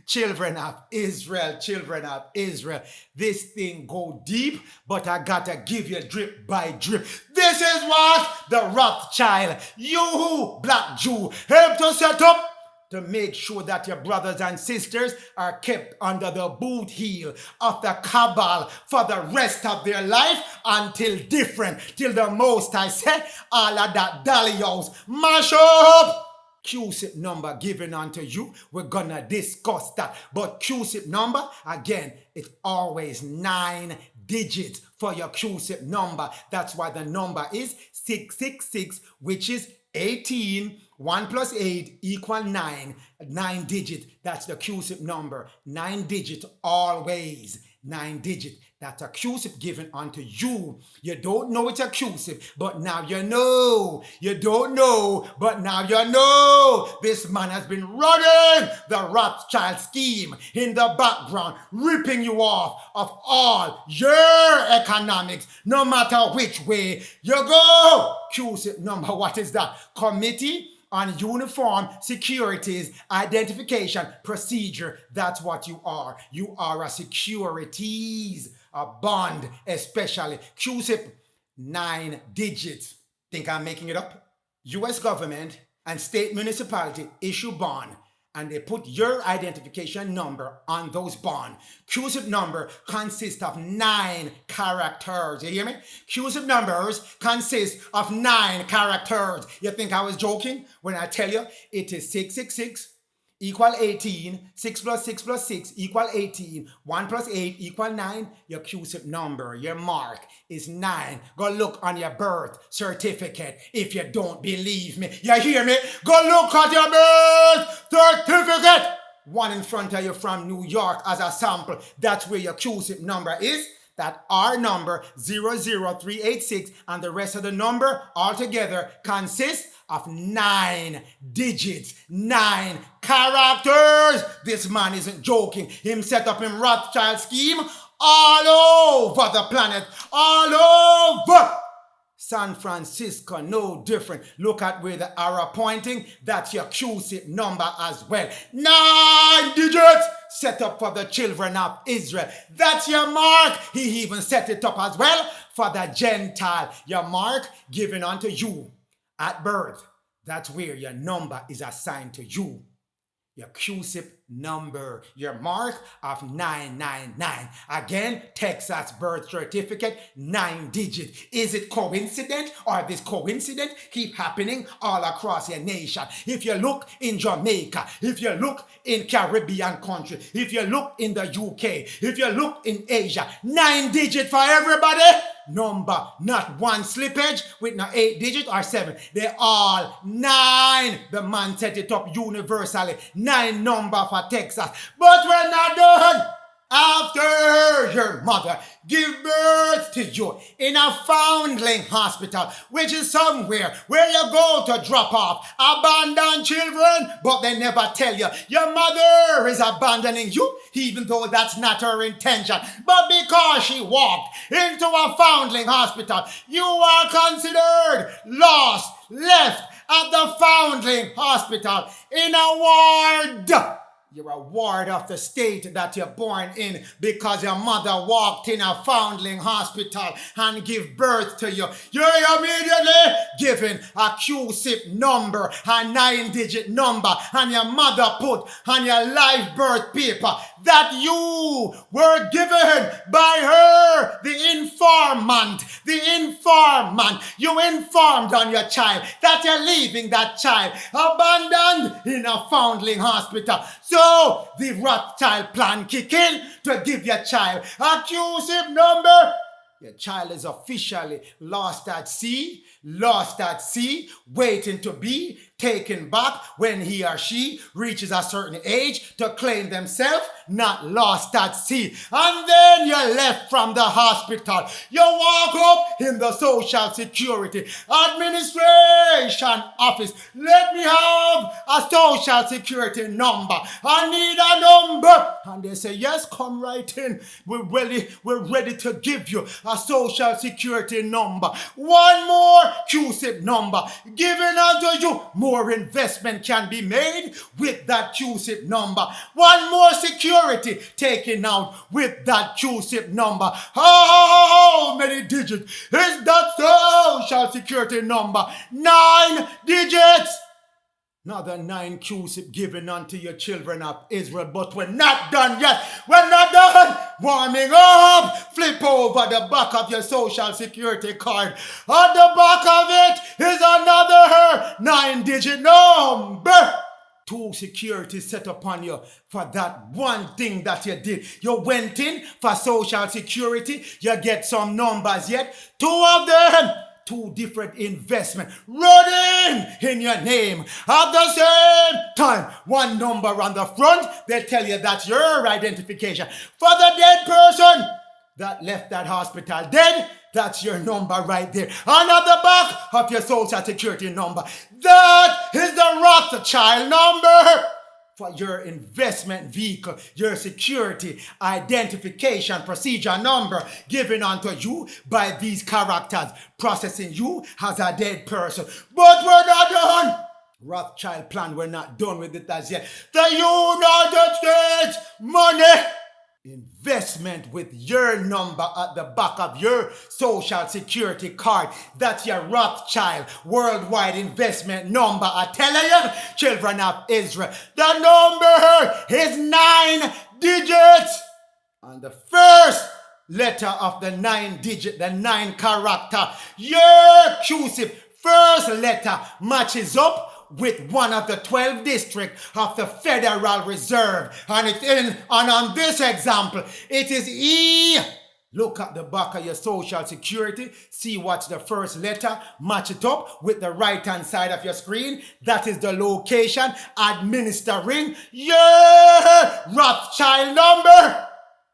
children of Israel, children of Israel. This thing go deep, but I gotta give you drip by drip. This is what the Rothschild, you black Jew, helped to set up to make sure that your brothers and sisters are kept under the boot heel of the cabal for the rest of their life until till the Most I said, all of that dalios mash up. Q-sip number given unto you. We're gonna discuss that. But Q-sip number, again, it's always 9 digits for your Q-sip number. That's why the number is 666, which is 18. 1 plus 8 equal 9. 9 digits. That's the Q-sip number. 9 digits always. 9 digits. That's a Q-sip given unto you. You don't know it's a Q-sip, but now you know. You don't know, but now you know. This man has been running the Rothschild scheme in the background, ripping you off of all your economics, no matter which way you go. Q-sip number, what is that? Committee on Uniform Securities Identification Procedure. That's what you are. You are a securities, a bond especially. Q-sip, 9 digits. Think I'm making it up? U.S. government and state municipality issue bond, and they put your identification number on those bonds. Q-sip number consists of 9 characters. You hear me? Q-sip numbers consist of 9 characters. You think I was joking when I tell you it is 666 equal 18, 6 plus 6 plus 6 equal 18, 1 plus 8 equal 9. Your Q-sip number, your mark is 9. Go look on your birth certificate if you don't believe me. You hear me? Go look at your birth certificate. One in front of you from New York as a sample. That's where your Q-sip number is. That R number 00386, and the rest of the number altogether consists of 9 digits, 9 characters. This man isn't joking. Him set up in Rothschild scheme all over the planet, all over. San Francisco, no different. Look at where the arrow pointing. That's your Q-sip number as well. 9 digits set up for the children of Israel. That's your mark. He even set it up as well for the Gentile. Your mark given unto you at birth. That's where your number is assigned to you. Your Q-sip number, your mark of 999. Again, Texas birth certificate, 9 digits. Is it coincident, or this coincidence keep happening all across your nation? If you look in Jamaica, if you look in Caribbean country, if you look in the UK, if you look in Asia, 9 digits for everybody. Number, not one slippage with no 8 digits or 7. They're all 9. The man set it up universally. 9 number for Texas. But we're not done. After your mother give birth to you in a foundling hospital, which is somewhere where you go to drop off abandoned children, but they never tell you your mother is abandoning you, even though that's not her intention. But because she walked into a foundling hospital, you are considered lost, left at the foundling hospital in a ward. You're a ward of the state that you're born in because your mother walked in a foundling hospital and gave birth to you. You're immediately given a QSIP number, a 9-digit number, and your mother put on your live birth paper that you were given by her, the informant. You informed on your child that you're leaving that child abandoned in a foundling hospital. So the Rothschild plan kick in to give your child a QSIP number. Your child is officially lost at sea, waiting to be taken back when he or she reaches a certain age to claim themselves not lost at sea. And then you're left from the hospital. You walk up in the Social Security Administration office. Let me have a Social Security number. I need a number. And they say, yes, come right in. We're ready to give you a Social Security number. One more QSIP number given unto you. More investment can be made with that QSIP number. One more security taken out with that QSIP number. How many digits is that Social Security number? 9 digits. Another 9 QSIP given unto your children of Israel. But we're not done yet. We're not done. Warming up. Flip over the back of your Social Security card. On the back of it is another 9-digit number. 2 security set upon you for that one thing that you did. You went in for Social Security. You get some numbers yet. 2 of them. 2 different investments running in your name at the same time. One number on the front, they tell you that's your identification. For the dead person that left that hospital dead, that's your number right there. And at the back of your Social Security number, that is the Rothschild number for your investment vehicle, your security identification procedure number given unto you by these characters, processing you as a dead person. But we're not done. Rothschild plan, we're not done with it as yet. The United States money investment with your number at the back of your Social Security card. That's your Rothschild worldwide investment number. I tell you, children of Israel, the number is 9 digits. And the first letter of the 9-digit, the 9 character, your QSIP first letter matches up with one of the 12 districts of the Federal Reserve. And on this example, it is E. Look at the back of your Social Security. See what's the first letter. Match it up with the right-hand side of your screen. That is the location administering your Rothschild number,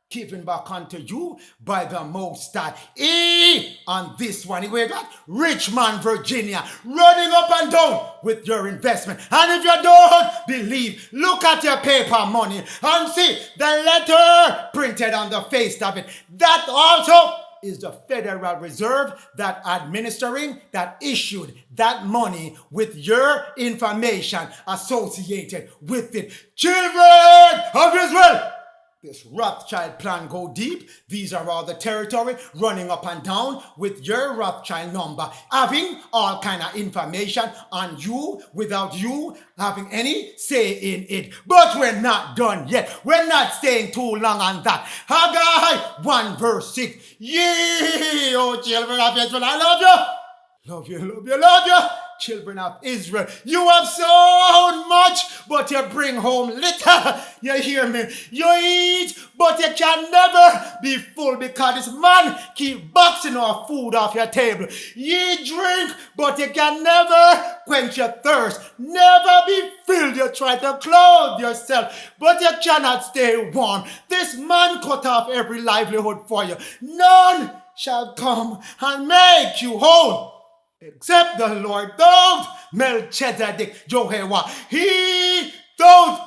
given back unto you by the Most High. E on this one, where that Richmond, Virginia, running up and down with your investment. And if you don't believe, look at your paper money and see the letter printed on the face of it. That also is the Federal Reserve that administering, that issued that money with your information associated with it. Children of Israel, this Rothschild plan go deep. These are all the territory running up and down with your Rothschild number, having all kind of information on you without you having any say in it. But we're not done yet. We're not staying too long on that. Haggai 1 verse 6. Yea, oh children of Israel, I love you. Love you, love you, love you. Children of Israel, you have sown much, but you bring home little. You hear me? You eat, but you can never be full because this man keep boxing our food off your table. You drink, but you can never quench your thirst. Never be filled. You try to clothe yourself, but you cannot stay warm. This man cut off every livelihood for you. None shall come and make you whole, except the Lord God, Melchizedek, Jehovah. He those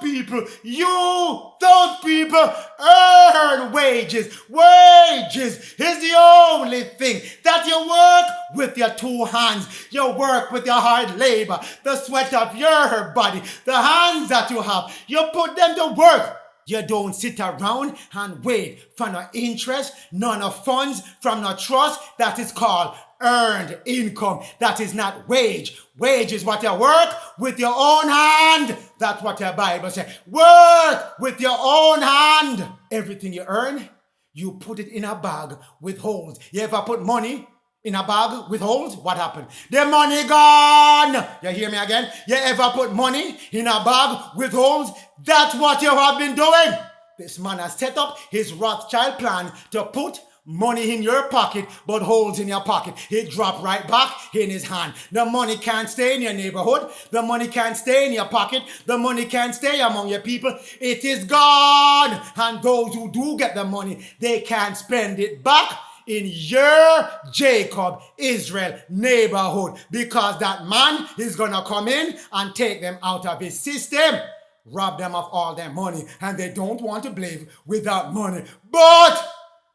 people earn wages. Wages is the only thing that you work with your two hands. You work with your hard labor, the sweat of your body, the hands that you have. You put them to work. You don't sit around and wait for no interest, none of funds from no trust. That is called earned income. That is not wage. Wage is what you work with your own hand. That's what your Bible says. Work with your own hand. Everything you earn, you put it in a bag with holes. You ever put money in a bag with holes? What happened? The money gone. You hear me again? You ever put money in a bag with holes? That's what you have been doing. This man has set up his Rothschild plan to put money in your pocket, but holes in your pocket. It dropped right back in his hand. The money can't stay in your neighborhood. The money can't stay in your pocket. The money can't stay among your people. It is gone. And those who do get the money, they can't spend it back in your Jacob, Israel neighborhood, because that man is going to come in and take them out of his system, rob them of all their money, and they don't want to live without money. But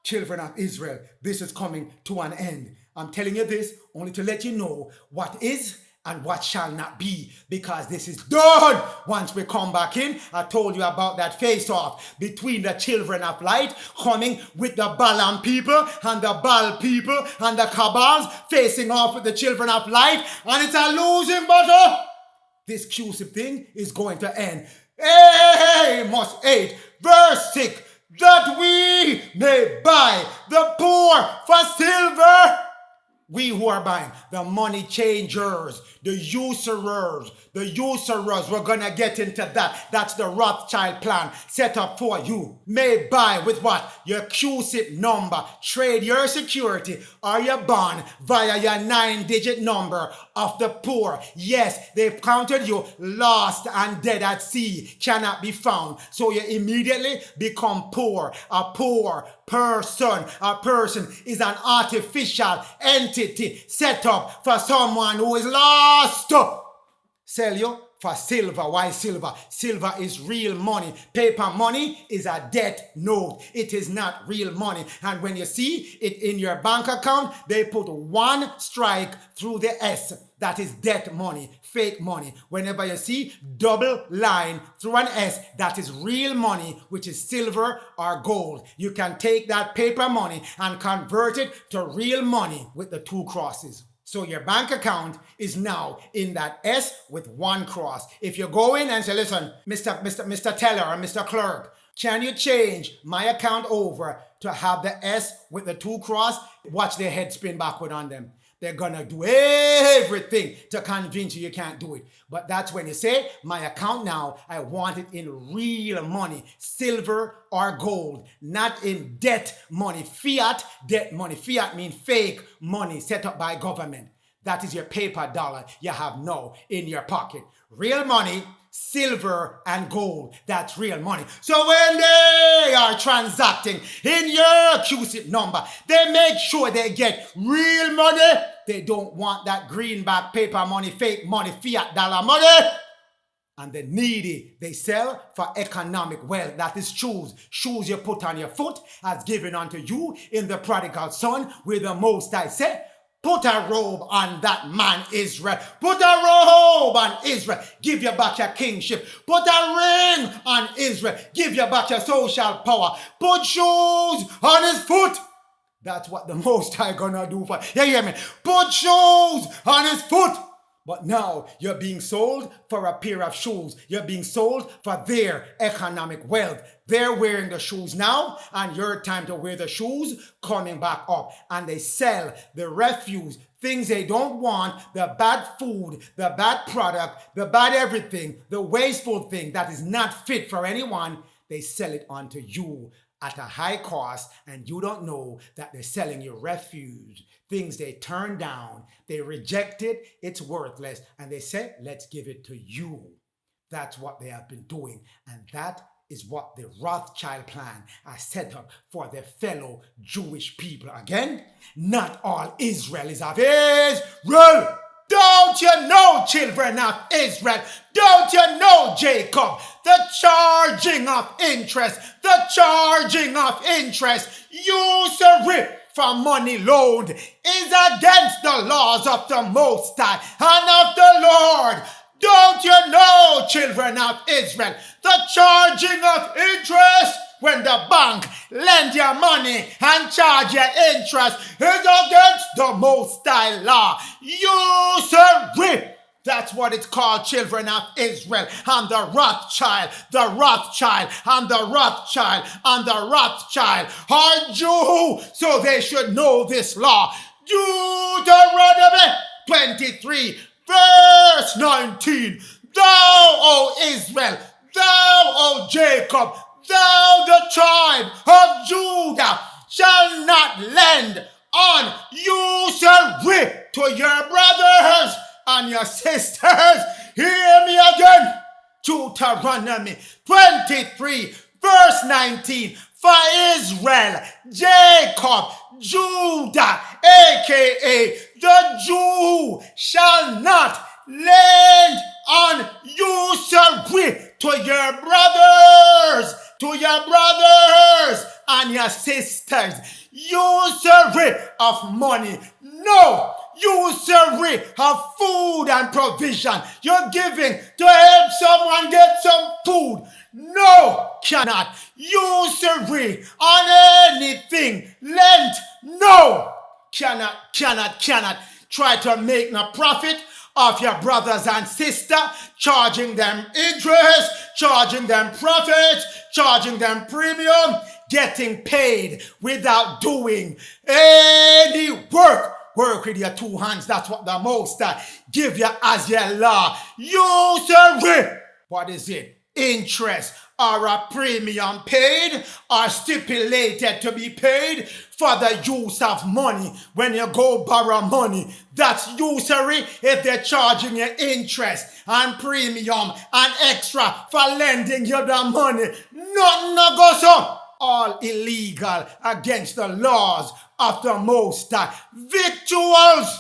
children of Israel, this is coming to an end. I'm telling you this only to let you know what is and what shall not be, because this is done. Once we come back in, I told you about that face-off between the children of light coming with the Balaam people and the Baal people and the Cabals facing off with the children of light, and it's a losing battle. This Q-sip thing is going to end. Amos 8 verse 6, that we may buy the poor for silver. We who are buying, the money changers, the usurers, we're going to get into that. That's the Rothschild plan set up for you. May buy with what? Your Q-sip number. Trade your security or your bond via your 9-digit number of the poor. Yes, they've counted you lost and dead at sea, cannot be found. So you immediately become poor. A poor person. A person is an artificial entity set up for someone who is lost. Sell you for silver. Why silver? Silver is real money. Paper money is a debt note. It is not real money. And when you see it in your bank account, they put one strike through the S. That is debt money, fake money. Whenever you see double line through an S, that is real money, which is silver or gold. You can take that paper money and convert it to real money with the 2 crosses. So your bank account is now in that S with 1 cross. If you go in and say, listen, Mr. Teller or Mr. Clerk, can you change my account over to have the S with the 2 cross? Watch their head spin backward on them. They're going to do everything to convince you can't do it. But that's when you say, my account now, I want it in real money, silver or gold, not in debt money, fiat debt money. Fiat means fake money set up by government. That is your paper dollar you have now in your pocket. Real money, silver and gold, that's real money. So when they are transacting in your Q-sip number, they make sure they get real money. They don't want that greenback paper money, fake money, fiat dollar money. And the needy, they sell for economic wealth. That is shoes. Shoes you put on your foot as given unto you in the prodigal son, where the Most High said, put a robe on that man Israel. Put a robe on Israel. Give you back your kingship. Put a ring on Israel. Give you back your social power. Put shoes on his foot. That's what the Most High gonna do for you. Hear me? Put shoes on his foot. But now you're being sold for a pair of shoes. You're being sold for their economic wealth. They're wearing the shoes now, and your time to wear the shoes coming back up. And they sell the refuse, things they don't want, the bad food, the bad product, the bad everything, the wasteful thing that is not fit for anyone. They sell it onto you at a high cost, and you don't know that they're selling you refuge, things they turn down, they reject it, it's worthless, and they say, let's give it to you. That's what they have been doing, and that is what the Rothschild plan has set up for their fellow Jewish people. Again, not all Israel is of Israel. Don't you know, children of Israel? Don't you know, Jacob? The charging of interest, usury for money loaned is against the laws of the Most High and of the Lord. Don't you know, children of Israel? The charging of interest, when the bank lend you money and charge you interest, is against the Most High law. Usury. That's what it's called, children of Israel. And the Rothschild, are Jew, so they should know this law. Deuteronomy 23, verse 19. Thou, O Israel, thou, O Jacob, thou, the tribe of Judah, shall not lend on usury to your brothers and your sisters. Hear me again. Deuteronomy 23, verse 19. For Israel, Jacob, Judah, aka the Jew, shall not lend on usury to your brothers and your sisters. Usury of money. No. Usury of food and provision. You're giving to help someone get some food. No, cannot. Usury on anything. Lent. No, cannot. Try to make a profit of your brothers and sisters, charging them interest, charging them profits, charging them premium, getting paid without doing any work. Work with your two hands. That's what the Most High give you as your law. Usury. What is it? Interest or a premium paid or stipulated to be paid for the use of money. When you go borrow money, that's usury. If they're charging you interest and premium and extra for lending you the money, nothing no goes on. All illegal against the laws of the Most High. Victuals.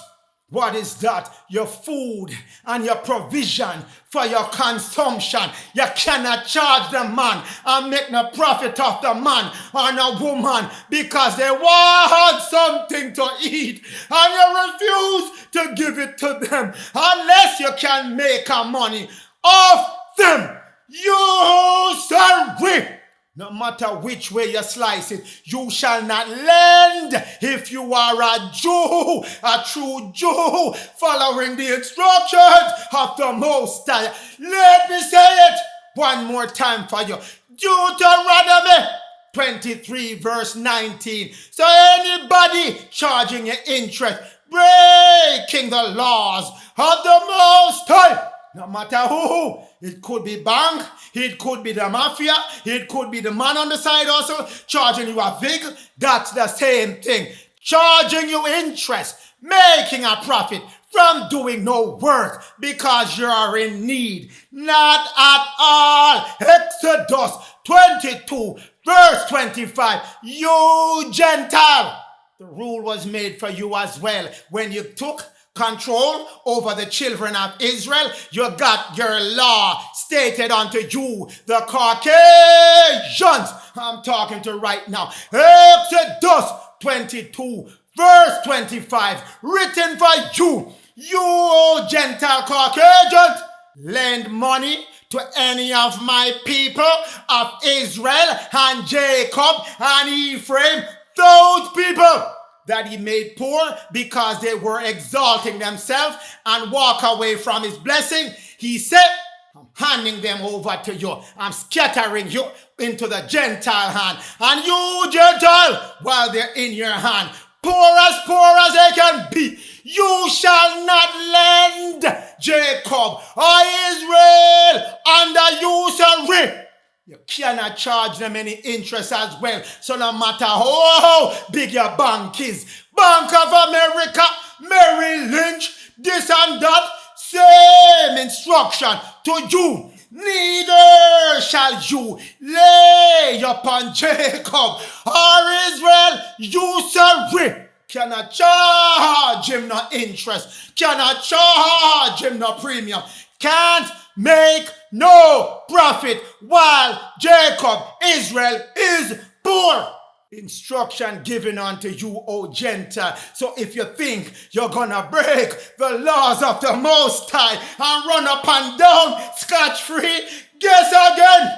What is that? Your food and your provision for your consumption. You cannot charge the man and make no profit of the man or the woman because they want something to eat and you refuse to give it to them unless you can make a money off them. Usury. No matter which way you slice it, you shall not lend if you are a Jew, a true Jew, following the instructions of the Most High. Let me say it one more time for you. Deuteronomy 23, verse 19. So anybody charging you interest, breaking the laws of the Most High, no matter who, it could be bank, it could be the mafia, it could be the man on the side also, charging you a vig, that's the same thing. Charging you interest, making a profit from doing no work because you are in need. Not at all. Exodus 22, verse 25. You Gentile, the rule was made for you as well. When you took control over the children of Israel, you got your law stated unto you, the Caucasians I'm talking to right now. Exodus 22, verse 25, written for you, you Gentile Caucasians, lend money to any of my people of Israel and Jacob and Ephraim, those people that he made poor because they were exalting themselves and walk away from his blessing. He said, I'm handing them over to you. I'm scattering you into the Gentile hand. And you Gentile, while they're in your hand, poor as they can be, you shall not lend Jacob or Israel under usury. You cannot charge them any interest as well. So no matter how big your bank is, Bank of America, Merrill Lynch, this and that, same instruction to you. Neither shall you lay upon Jacob or Israel usury. cannot charge him no interest, cannot charge him no premium, can't make no profit while Jacob, Israel, is poor. Instruction given unto you, O Gentile. So if you think you're gonna break the laws of the Most High and run up and down scotch-free, guess again.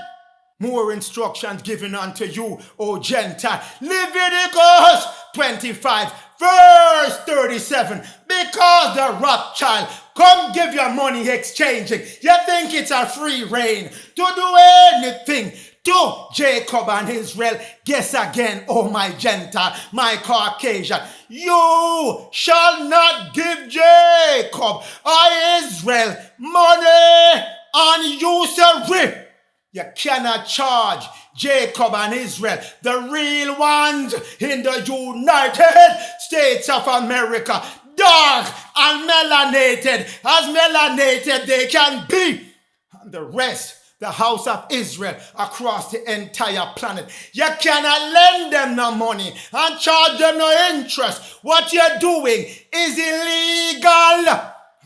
More instructions given unto you, O Gentile. Leviticus 25, verse 37. Because the Rothschild come give your money exchanging, you think it's a free reign to do anything to Jacob and Israel. Guess again, oh my Gentile, my Caucasian, you shall not give Jacob or Israel money on usury. You cannot charge Jacob and Israel, the real ones in the United States of America, dark and melanated, as melanated they can be, and the rest, the house of Israel across the entire planet. You cannot lend them no money and charge them no interest. What you're doing is illegal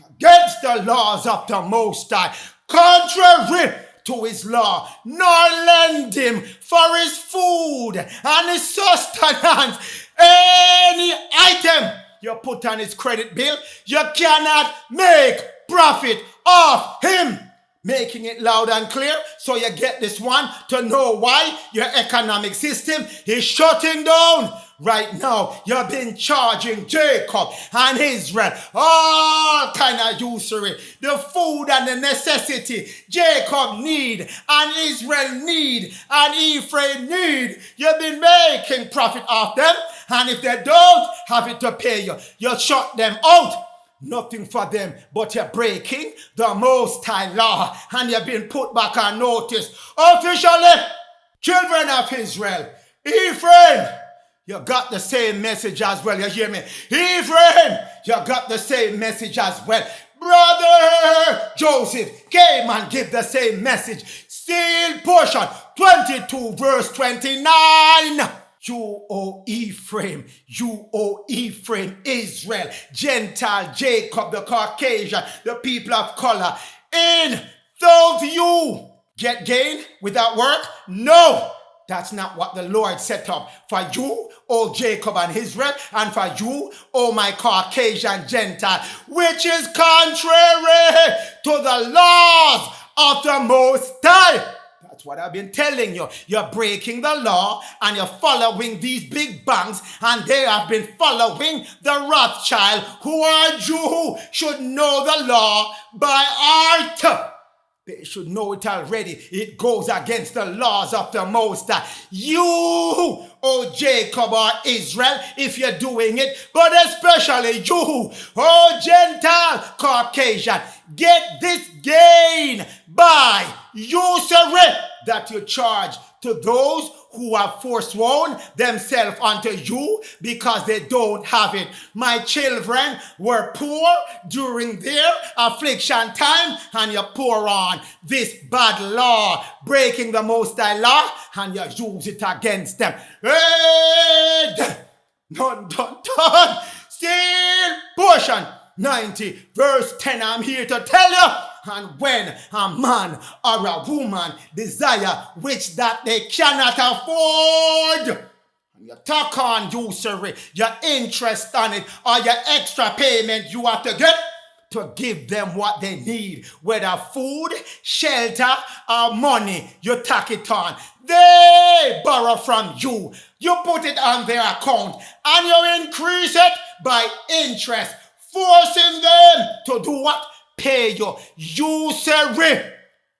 against the laws of the Most High, contrary to his law, nor lend him for his food and his sustenance. Any item you put on his credit bill, you cannot make profit off him. Making it loud and clear so you get this one to know why your economic system is shutting down. Right now, you've been charging Jacob and Israel all kind of usury. The food and the necessity Jacob need and Israel need and Ephraim need. You've been making profit off them, and if they don't have it to pay you, you shut them out. Nothing for them, but you're breaking the Most High law, and you've been put back on notice officially. Children of Israel, Ephraim, you got the same message as well. You hear me? Ephraim, you got the same message as well. Brother Joseph came and give the same message. Seal portion 22 verse 29. You, O Ephraim, Israel, Gentile, Jacob, the Caucasian, the people of color. In those you get gain without work? No, that's not what the Lord set up for you, O Jacob and Israel, and for you, O my Caucasian Gentile, which is contrary to the laws of the Most High. That's what I've been telling you. You're breaking the law and you're following these big banks, and they have been following the Rothschild, who are Jew, should know the law by heart. They should know it already. It goes against the laws of the Most High. You, O Jacob or Israel, if you're doing it, but especially you, O Gentile Caucasian, get this gain by usury that you charge to those who have forsworn themselves unto you because they don't have it. My children were poor during their affliction time, and you pour on this bad law, breaking the Most High law, and you use it against them. Done. Still portion 90 verse 10. I'm here to tell you. And when a man or a woman desire which that they cannot afford, and you talk on usury, your interest on it, or your extra payment you have to get to give them what they need, whether food, shelter, or money, you tack it on. They borrow from you. You put it on their account, and you increase it by interest, forcing them to do what? Pay your usury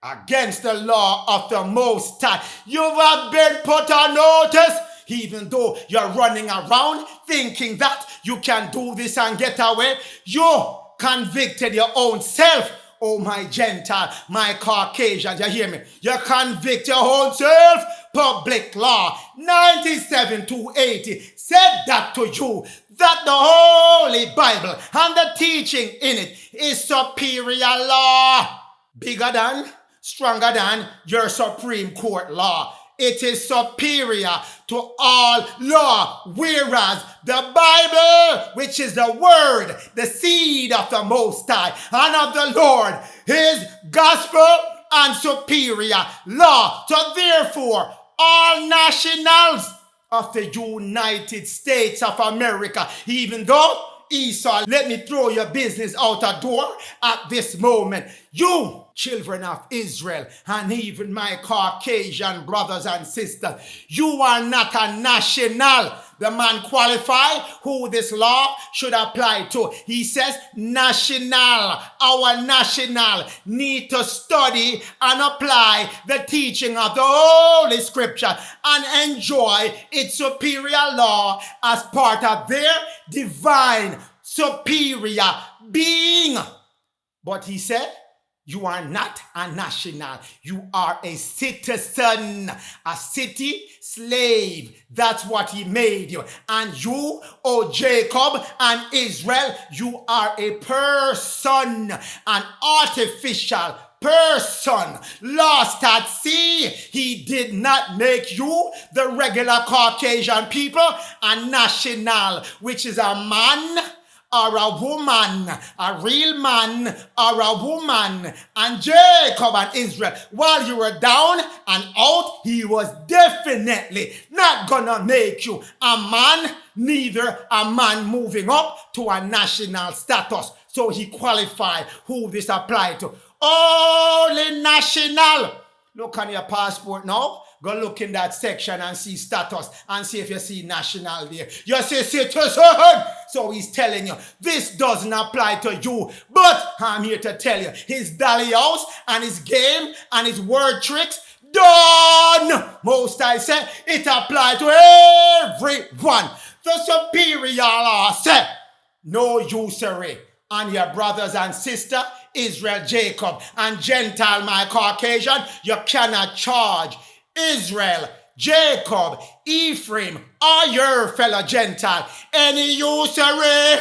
against the law of the Most High. You have been put on notice, even though you're running around thinking that you can do this and get away. You convicted your own self, oh my Gentile, my Caucasian, you hear me? You convict your own self. Public law 97-80 said that to you, that the Holy Bible and the teaching in it is superior law, bigger than, stronger than your Supreme Court law. it is superior to all law, whereas the Bible, which is the word, the seed of the Most High and of the Lord, is gospel and superior law. So therefore, all nationals of the United States of America, even though Esau, let me throw your business out a door at this moment. You, children of Israel, and even my Caucasian brothers and sisters, you are not a national. The man qualified who this law should apply to. He says national, our national need to study and apply the teaching of the Holy Scripture and enjoy its superior law as part of their divine superior being. But he said, you are not a national. You are a citizen, a city slave. That's what he made you. And you, O Jacob and Israel, you are a person, an artificial person, lost at sea. He did not make you, the regular Caucasian people, a national, which is a man or a woman, a real man or a woman. And Jacob and Israel, while you were down and out, he was definitely not gonna make you a man, neither a man moving up to a national status. So he qualified who this applied to. Only national. Look on your passport now. Go look in that section and see status and see if you see national there. You see citizen. So he's telling you, this doesn't apply to you. But I'm here to tell you, his dolly house and his game and his word tricks, done. Most I say, it applies to everyone. The superior law said, no usury on your brothers and sisters, Israel, Jacob, and Gentile, my Caucasian. You cannot charge Israel, Jacob, Ephraim, or your fellow Gentile any usury.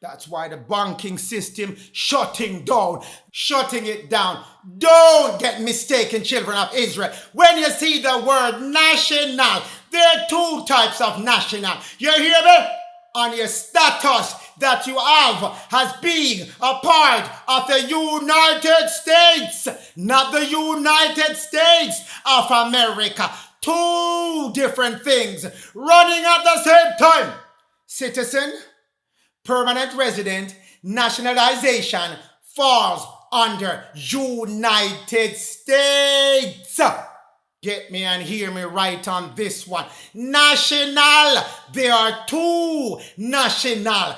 That's why the banking system shutting it down. Don't get mistaken, children of Israel. When you see the word national, there are two types of national. You hear me? On your status that you have as being a part of the United States, not the United States of America. Two different things running at the same time. Citizen, permanent resident, nationalization falls under United States. Get me and hear me right on this one. National. There are two national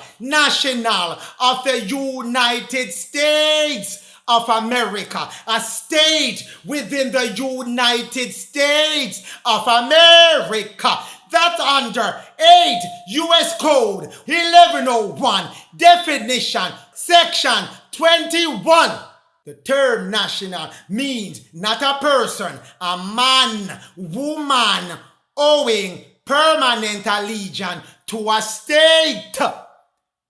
of the United States of America. A state within the United States of America. That's under 8 U.S. Code 1101. Definition. Section 21. The term national means not a person, a man, woman, owing permanent allegiance to a state.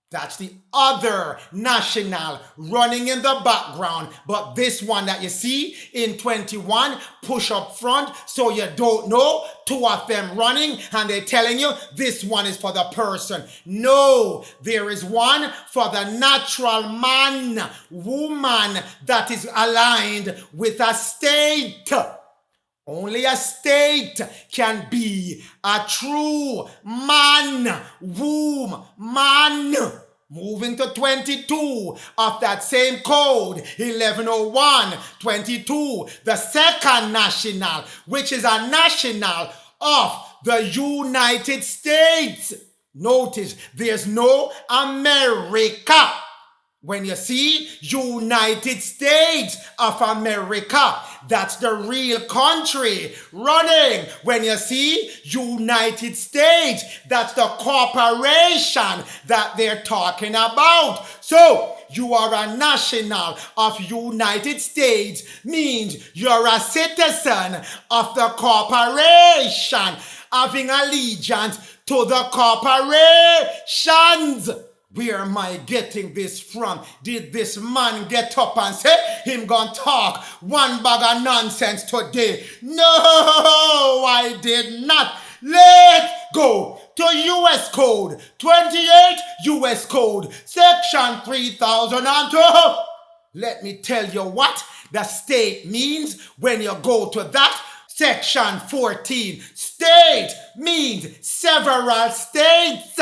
That's the other national running in the background. But this one that you see in 21, push up front so you don't know. Two of them running and they're telling you this one is for the person. No, there is one for the natural man, woman that is aligned with a state. Only a state can be a true man, woman. Moving to 22 of that same code, 1101, 22, the second national, which is a national of the United States. Notice, there's no America. When you see United States of America, that's the real country running. When you see United States, that's the corporation that they're talking about. So, you are a national of United States means you're a citizen of the corporation, having allegiance to the corporations. Where am I getting this from? Did this man get up and say him gonna talk one bag of nonsense today? No, I did not. Let's go to US Code 28, US Code, Section 3002. Let me tell you what the state means when you go to that. Section 14, state means several states.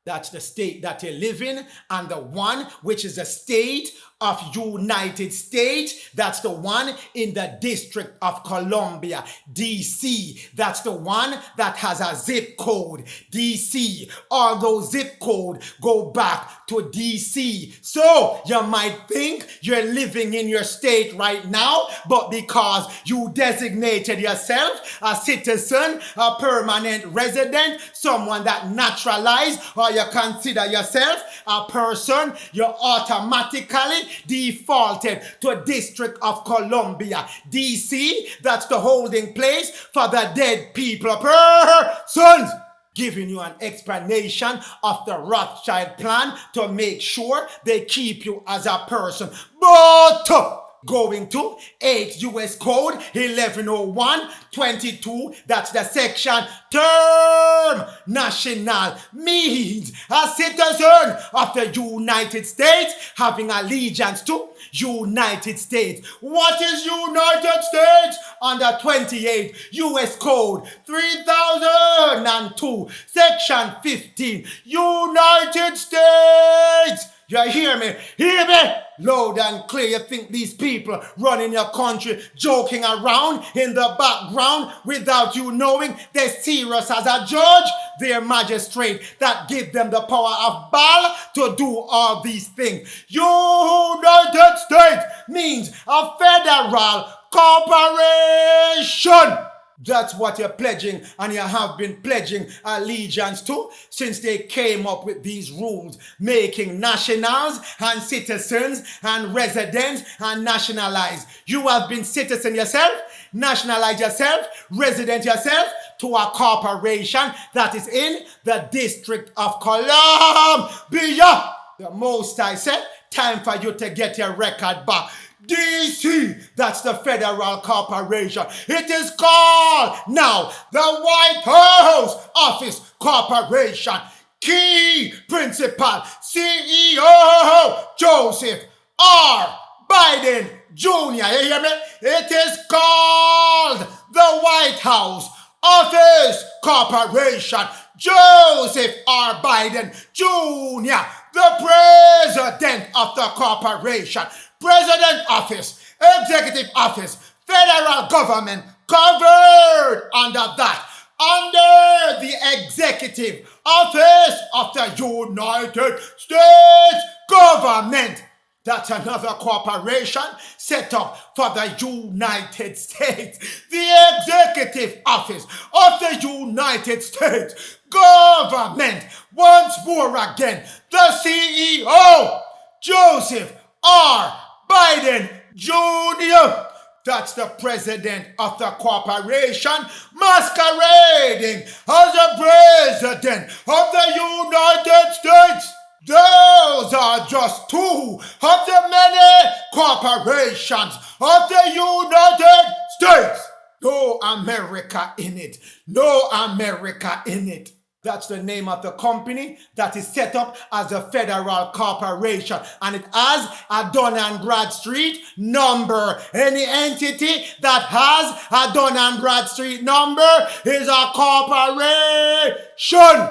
That's the state that you live in, and the one which is the state of United States, that's the one in the District of Columbia, DC. That's the one that has a zip code, DC. Although zip code go back to DC. So you might think you're living in your state right now, but because you designated yourself a citizen, a permanent resident, someone that naturalized, or you consider yourself a person, you automatically defaulted to District of Columbia, DC. That's the holding place for the dead people persons. Giving you an explanation of the Rothschild plan to make sure they keep you as a person. But going to 8 US Code 1101-22, that's the section, term national means a citizen of the United States having allegiance to United States. What is United States? Under 28 US Code 3002, section 15, United States. You hear me? Hear me? Loud and clear. You think these people running your country joking around in the background without you knowing they're serious as a judge? They're magistrate that give them the power of Baal to do all these things. United States means a federal corporation. That's what you're pledging, and you have been pledging allegiance to since they came up with these rules, making nationals and citizens and residents and nationalized. You have been citizen yourself, nationalize yourself, resident yourself to a corporation that is in the District of Columbia. The most I said, time for you to get your record back. DC, that's the federal corporation. It is called now the White House Office Corporation. Key principal CEO Joseph R. Biden Jr. You hear me? It is called the White House Office Corporation. Joseph R. Biden Jr., the president of the corporation. President office, executive office, federal government covered under that. Under the executive office of the United States government. That's another corporation set up for the United States. The executive office of the United States government. Once more again, the CEO, Joseph R. Biden Jr. That's the president of the corporation masquerading as the president of the United States. Those are just two of the many corporations of the United States. No America in it. No America in it. That's the name of the company that is set up as a federal corporation. And it has a Dun & Bradstreet number. Any entity that has a Dun & Bradstreet number is a corporation.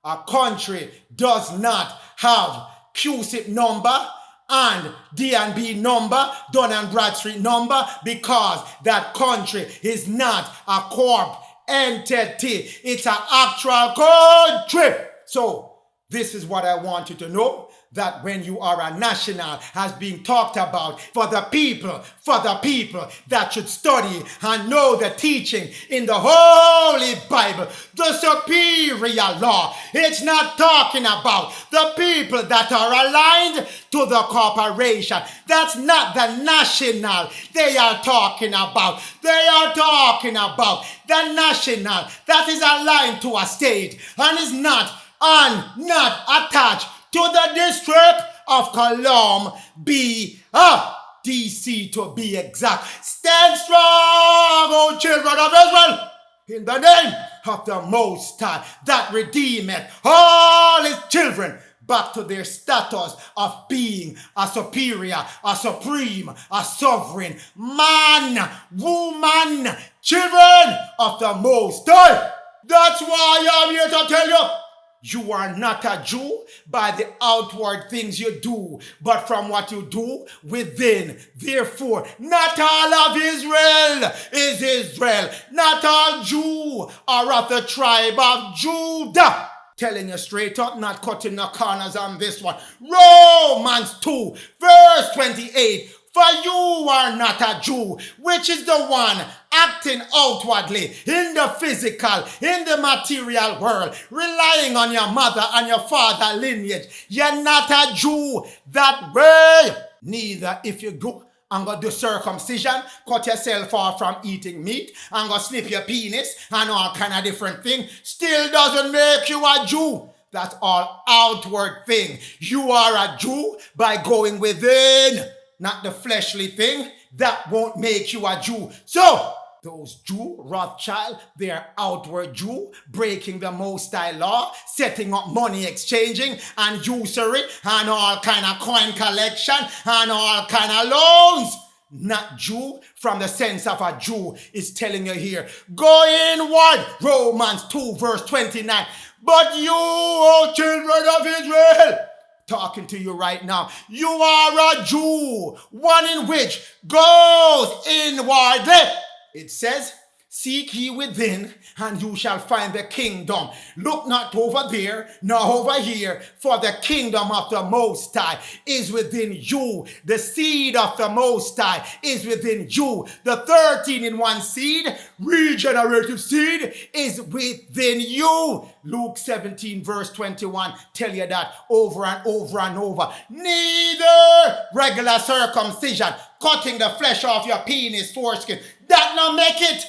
A country does not have QSIP number and D&B number, Dun & Bradstreet number, because that country is not a corp entity. It's an actual country. So this is what I want you to know, that when you are a national has been talked about for the people that should study and know the teaching in the Holy Bible, the superior law. It's not talking about the people that are aligned to the corporation. That's not the national they are talking about. They are talking about the national that is aligned to a state and is not attached to the district of Colum, DC to be exact. Stand strong, O children of Israel, in the name of the Most High, that redeemeth all his children back to their status of being a superior, a supreme, a sovereign man, woman, children of the Most High. That's why I'm here to tell you, you are not a Jew by the outward things you do, but from what you do within. Therefore, not all of Israel is Israel. Not all Jew are of the tribe of Judah. Telling you straight up, not cutting no corners on this one. Romans 2, verse 28. For you are not a Jew, which is the one acting outwardly in the physical, in the material world, relying on your mother and your father lineage. You're not a Jew that way. Neither if you go and go do circumcision, cut yourself off from eating meat, and go snip your penis, and all kind of different things, still doesn't make you a Jew. That's all outward thing. You are a Jew by going within. Not the fleshly thing. That won't make you a Jew. So, those Jew, Rothschild, they're outward Jew, breaking the Most High law, setting up money exchanging and usury and all kind of coin collection and all kind of loans. Not Jew from the sense of a Jew is telling you here. Go inward, Romans 2 verse 29. But you, O children of Israel, talking to you right now, you are a Jew, one in which goes inwardly. It says, seek ye within, and you shall find the kingdom. Look not over there, nor over here, for the kingdom of the Most High is within you. The seed of the Most High is within you. The 13-in-1 seed, regenerative seed, is within you. Luke 17 verse 21 tell you that over and over and over. Neither regular circumcision, cutting the flesh off your penis, foreskin, that not make it.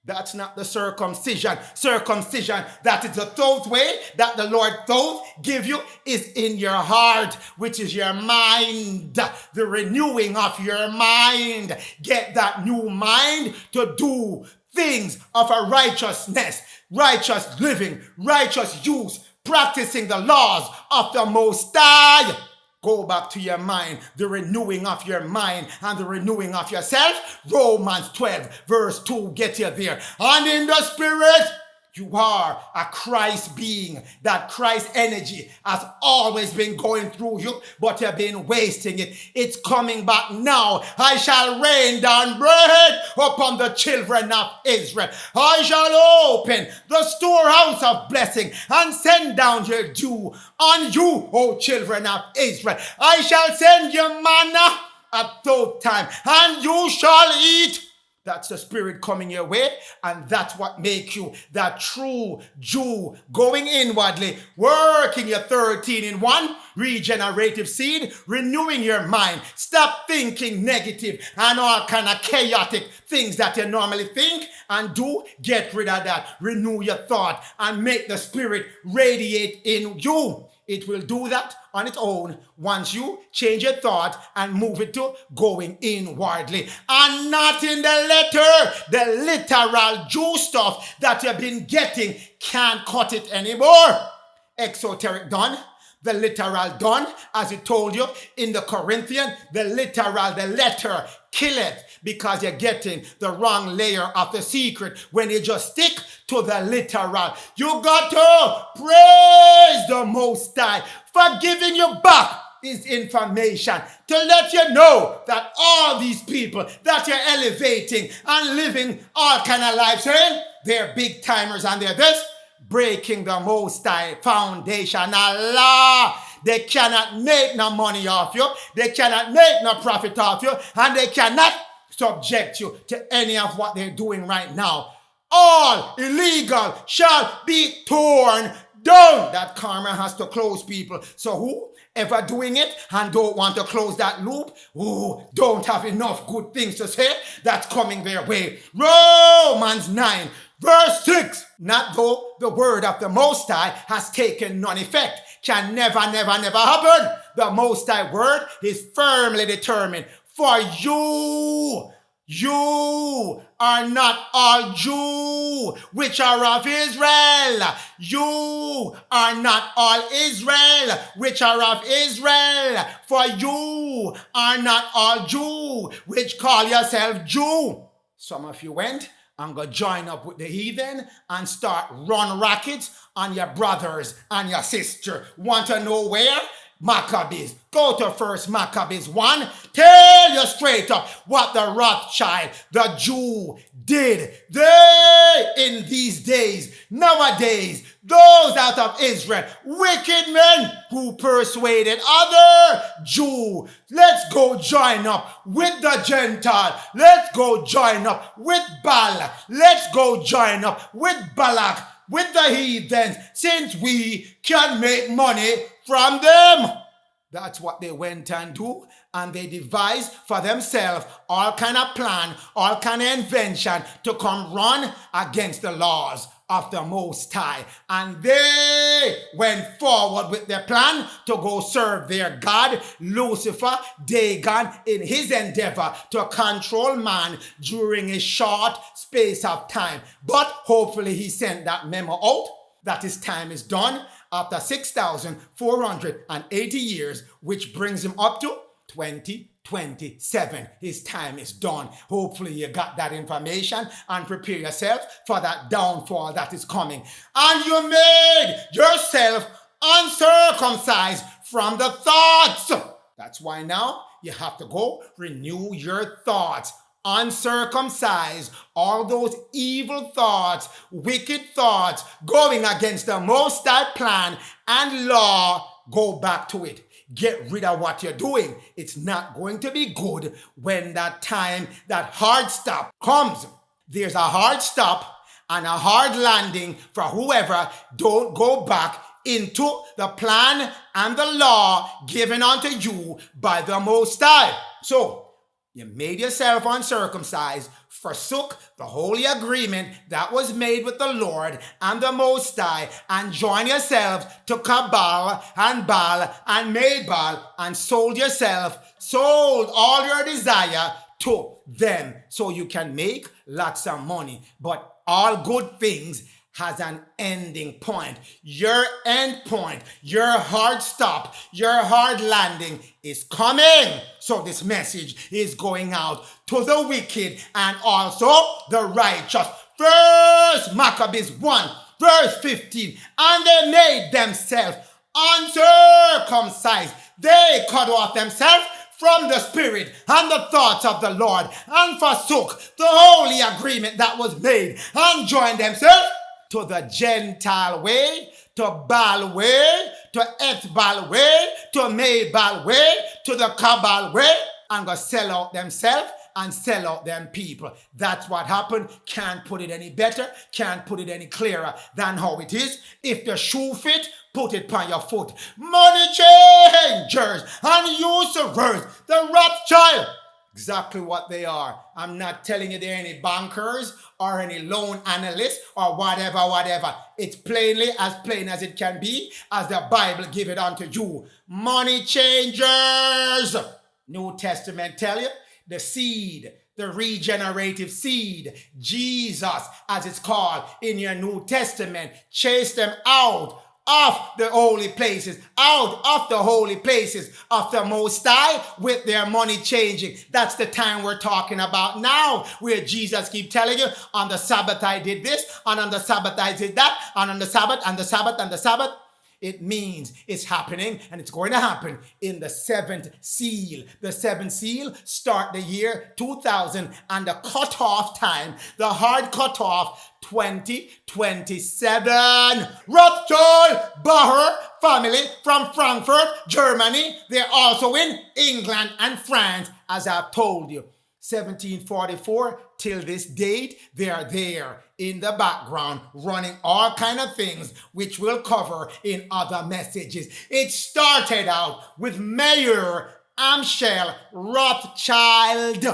That's not the circumcision. Circumcision, that is the thought way that the Lord thought give you, is in your heart, which is your mind. The renewing of your mind. Get that new mind to do things of a righteousness, righteous living, righteous use, practicing the laws of the Most High. Go back to your mind, the renewing of your mind and the renewing of yourself. Romans 12 verse 2 get you there. And in the spirit, you are a Christ being. That Christ energy has always been going through you, but you've been wasting it. It's coming back now. I shall rain down bread upon the children of Israel. I shall open the storehouse of blessing and send down your dew on you, O children of Israel. I shall send you manna at that time, and you shall eat. That's the Spirit coming your way, and that's what makes you that true Jew, going inwardly, working your 13-in-1, regenerative seed, renewing your mind. Stop thinking negative and all kind of chaotic things that you normally think and do. Get rid of that. Renew your thought and make the Spirit radiate in you. It will do that on its own once you change your thought and move it to going inwardly and not in the letter. The literal Jew stuff that you've been getting can't cut it anymore. Exoteric done. The literal done, as it told you in the Corinthian, the literal, the letter killeth, because you're getting the wrong layer of the secret when you just stick to the literal. You got to praise the Most High for giving you back his information to let you know that all these people that you're elevating and living all kind of lives in, they're big timers and they're this. Breaking the Most High foundational law. They cannot make no money off you. They cannot make no profit off you. And they cannot subject you to any of what they're doing right now. All illegal shall be torn down. That karma has to close, people. So whoever doing it and don't want to close that loop, don't have enough good things to say, that's coming their way. Romans 9 verse 6. Not though the word of the Most High has taken none effect, can never happen. The Most High word is firmly determined. For you are not all Jew which are of Israel. You are not all Israel which are of Israel. For you are not all Jew which call yourself Jew. Some of you went and go join up with the heathen and start run rackets on your brothers and your sister. Want to know where? Maccabees. Go to First Maccabees 1. Tell you straight up what the Rothschild, the Jew, did. They, in these days, nowadays, those out of Israel, wicked men who persuaded other Jew. Let's go join up with the Gentile. Let's go join up with Baal. Let's go join up with Balak, with the heathens, since we can make money from them. That's what they went and do, and they devised for themselves all kind of plan, all kind of invention to come run against the laws of the Most High. And they went forward with their plan to go serve their God, Lucifer, Dagon, in his endeavor to control man during a short space of time. But hopefully he sent that memo out that his time is done after 6,480 years, which brings him up to 2027. His time is done. Hopefully you got that information and prepare yourself for that downfall that is coming. And you made yourself uncircumcised from the thoughts. That's why now you have to go renew your thoughts. Uncircumcised, all those evil thoughts, wicked thoughts, going against the Most High plan and law, go back to it. Get rid of what you're doing. It's not going to be good when that time, that hard stop comes. There's a hard stop and a hard landing for whoever don't go back into the plan and the law given unto you by the Most High. So, you made yourself uncircumcised, forsook the holy agreement that was made with the Lord and the Most High, and joined yourselves to Cabal and Baal and made Baal, and sold all your desire to them so you can make lots of money. But all good things has an ending point. Your end point, your hard stop, your hard landing is coming. So this message is going out to the wicked and also the righteous. First Maccabees 1, verse 15. And they made themselves uncircumcised. They cut off themselves from the spirit and the thoughts of the Lord, and forsook the holy agreement that was made, and joined themselves to the Gentile way, to Baal way, to Ethbal way, to Maybal way, to the Cabal way, and go sell out themselves and sell out them people. That's what happened. Can't put it any better, can't put it any clearer than how it is. If the shoe fit, put it on your foot. Money changers and usurers, the Rothschild. Exactly what they are. I'm not telling you they're any bankers or any loan analysts or whatever. It's plainly as plain as it can be, as the Bible give it unto you. Money changers. New Testament tell you the seed, the regenerative seed, Jesus as it's called in your New Testament, chase them out of the holy places, out of the holy places of the Most High with their money changing. That's the time we're talking about now, where Jesus keep telling you, on the Sabbath I did this, and on the Sabbath I did that, and on the Sabbath, and the Sabbath, and the Sabbath. It means it's happening, and it's going to happen in the seventh seal. The seventh seal start the year 2000, and the cutoff time, the hard cutoff, 2027. Rothschild Baher family from Frankfurt, Germany. They're also in England and France, as I've told you. 1744 till this date, they are there in the background running all kind of things which we'll cover in other messages. It started out with Mayor Amschel Rothschild.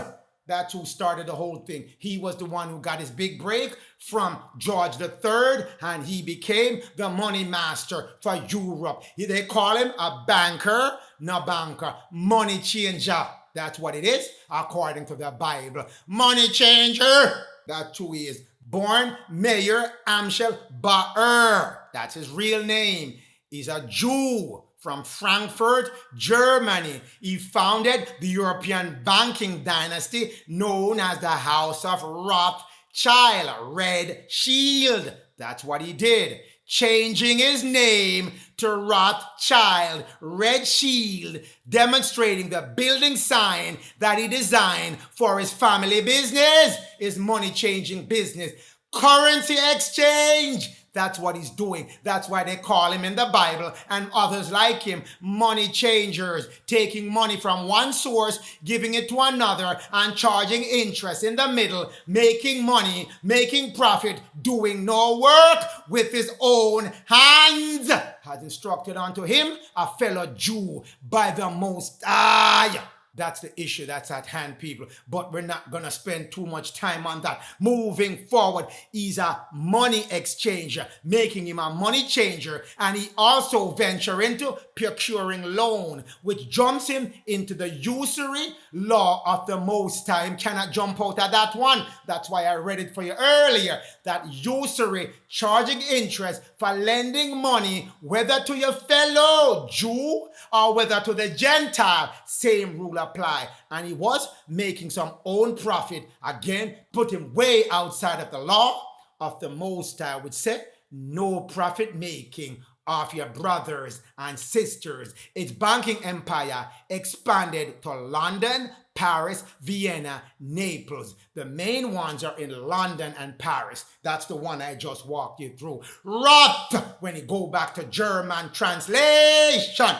That's who started the whole thing. He was the one who got his big break from George III, and he became the money master for Europe. They call him a banker, no banker, money changer. That's what it is, according to the Bible. Money changer. That's who he is. Born Mayor Amschel Bauer. That's his real name. He's a Jew from Frankfurt, Germany. He founded the European banking dynasty known as the House of Rothschild, Red Shield. That's what he did, changing his name to Rothschild, Red Shield, demonstrating the building sign that he designed for his family business, his money-changing business. Currency exchange. That's what he's doing. That's why they call him in the Bible and others like him money changers, taking money from one source, giving it to another, and charging interest in the middle, making money, making profit, doing no work with his own hands, has instructed unto him a fellow Jew by the Most High. That's the issue that's at hand, people. But we're not going to spend too much time on that. Moving forward, he's a money exchanger, making him a money changer. And he also venture into procuring loan, which jumps him into the usury law of the Most High. Him cannot jump out of that one. That's why I read it for you earlier. That usury, charging interest for lending money, whether to your fellow Jew or whether to the Gentile, same rule apply. And he was making some own profit. Again, put him way outside of the law of the Most High, which said no profit making of your brothers and sisters. Its banking empire expanded to London, Paris, Vienna, Naples. The main ones are in London and Paris. That's the one I just walked you through. Roth, when you go back to German translation,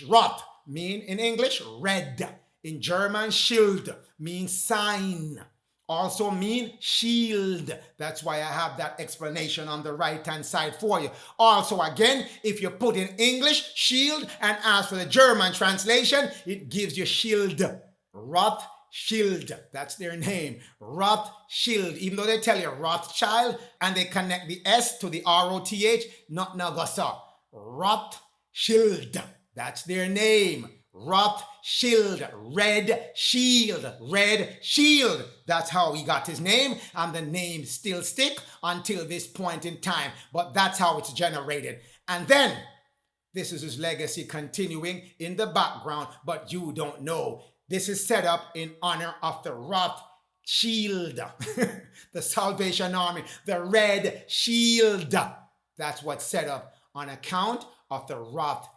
Roth mean in English red. In German, Schild means sign. Also mean shield. That's why I have that explanation on the right-hand side for you. Also, again, if you put in English, shield, and ask for the German translation, it gives you shield. Rothschild. That's their name. Rothschild. Even though they tell you Rothschild, and they connect the S to the R-O-T-H, not Nagasa. Rothschild. That's their name. Rothschild, red shield, red shield. That's how he got his name, and the name still stick until this point in time. But that's how it's generated. And then, this is his legacy continuing in the background, but you don't know. This is set up in honor of the Rothschild, the Salvation Army, the Red Shield. That's what's set up on account of the Rothschild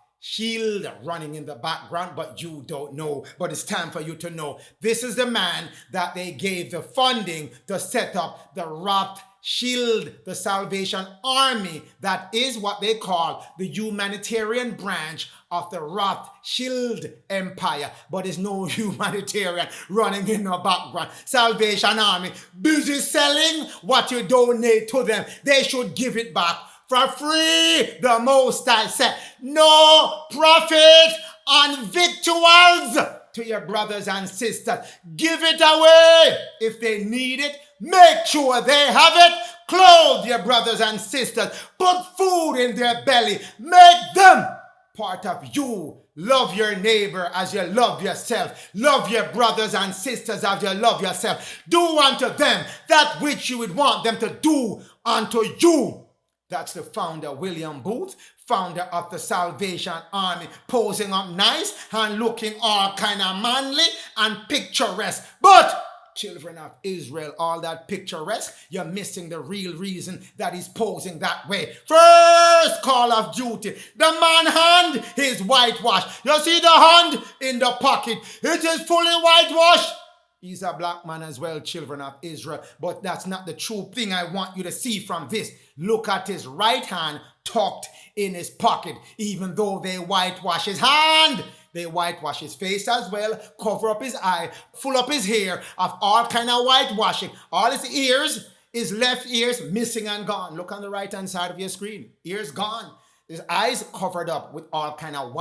running in the background, but you don't know. But it's time for you to know. This is the man that they gave the funding to set up the Rothschild, the Salvation Army. That is what they call the humanitarian branch of the Rothschild Empire. But there's no humanitarian running in the background. Salvation Army busy selling what you donate to them. They should give it back for free. The Most High said, no profit on victuals to your brothers and sisters. Give it away. If they need it, make sure they have it. Clothe your brothers and sisters. Put food in their belly. Make them part of you. Love your neighbor as you love yourself. Love your brothers and sisters as you love yourself. Do unto them that which you would want them to do unto you. That's the founder, William Booth, founder of the Salvation Army, posing up nice and looking all kind of manly and picturesque. But, children of Israel, all that picturesque, you're missing the real reason that he's posing that way. First call of duty, the man hand is whitewashed. You see the hand in the pocket, it is fully whitewashed. He's a black man as well, children of Israel. But that's not the true thing I want you to see from this. Look at his right hand tucked in his pocket. Even though they whitewash his hand, they whitewash his face as well, cover up his eye, full up his hair of all kind of whitewashing. All his ears, his left ears missing and gone. Look on the right-hand side of your screen. Ears gone. His eyes covered up with all kind of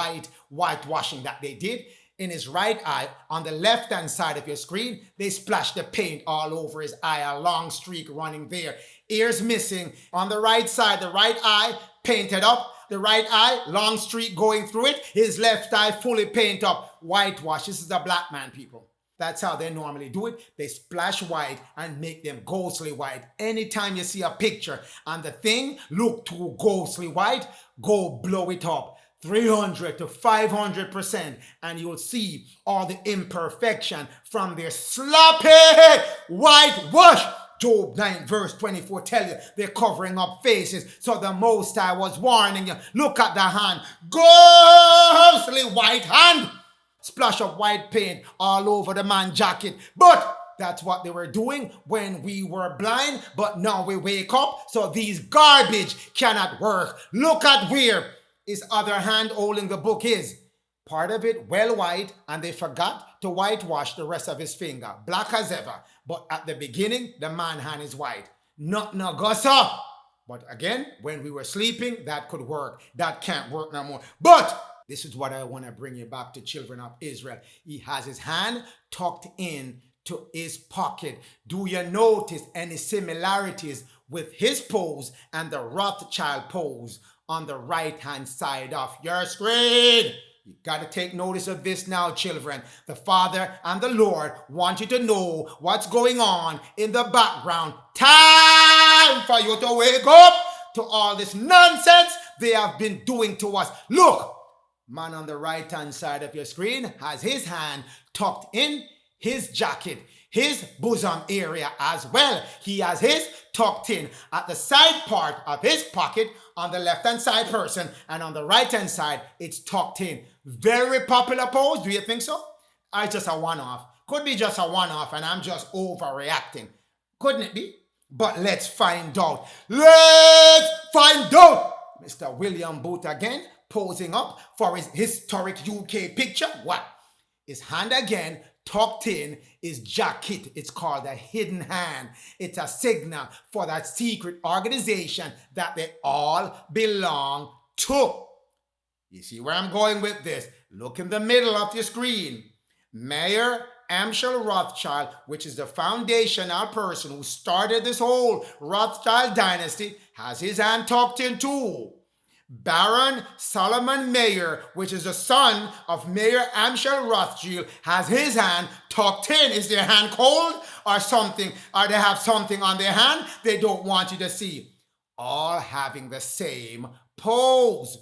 whitewashing that they did. In his right eye, on the left-hand side of your screen, they splash the paint all over his eye, a long streak running there. Ears missing. On the right side, the right eye painted up. The right eye, long streak going through it. His left eye fully painted up. Whitewash. This is a black man, people. That's how they normally do it. They splash white and make them ghostly white. Anytime you see a picture and the thing look too ghostly white, go blow it up. 300 to 500%, and you'll see all the imperfection from their sloppy whitewash. Job 9 verse 24 tell you they're covering up faces. So the Most High was warning you. Look at the hand. Ghostly white hand. Splash of white paint all over the man's jacket. But that's what they were doing when we were blind. But now we wake up. So these garbage cannot work. Look at where his other hand holding the book is. Part of it well white, and they forgot to whitewash the rest of his finger. Black as ever. But at the beginning, the man hand is white. Not no gossa. But again, when we were sleeping, that could work. That can't work no more. But this is what I want to bring you back to, children of Israel. He has his hand tucked in to his pocket. Do you notice any similarities with his pose and the Rothschild pose on the right-hand side of your screen? You got to take notice of this now, children. The Father and the Lord want you to know what's going on in the background. Time for you to wake up to all this nonsense they have been doing to us. Look, man on the right-hand side of your screen has his hand tucked in his jacket, his bosom area as well. He has his tucked in at the side part of his pocket on the left-hand side person, and on the right-hand side, it's tucked in. Very popular pose. Do you think so? It's just a one-off. Could be just a one-off, and I'm just overreacting. Couldn't it be? But let's find out. Let's find out. Mr. William Booth again, posing up for his historic UK picture. What? His hand again tucked in his jacket. It's called a hidden hand. It's a signal for that secret organization that they all belong to. You see where I'm going with this? Look in the middle of your screen. Mayor Amschel Rothschild, which is the foundational person who started this whole Rothschild dynasty, has his hand tucked in too. Baron Solomon Mayer, which is the son of Mayor Amschel Rothschild, has his hand tucked in. Is their hand cold or something? Or they have something on their hand they don't want you to see? All having the same pose.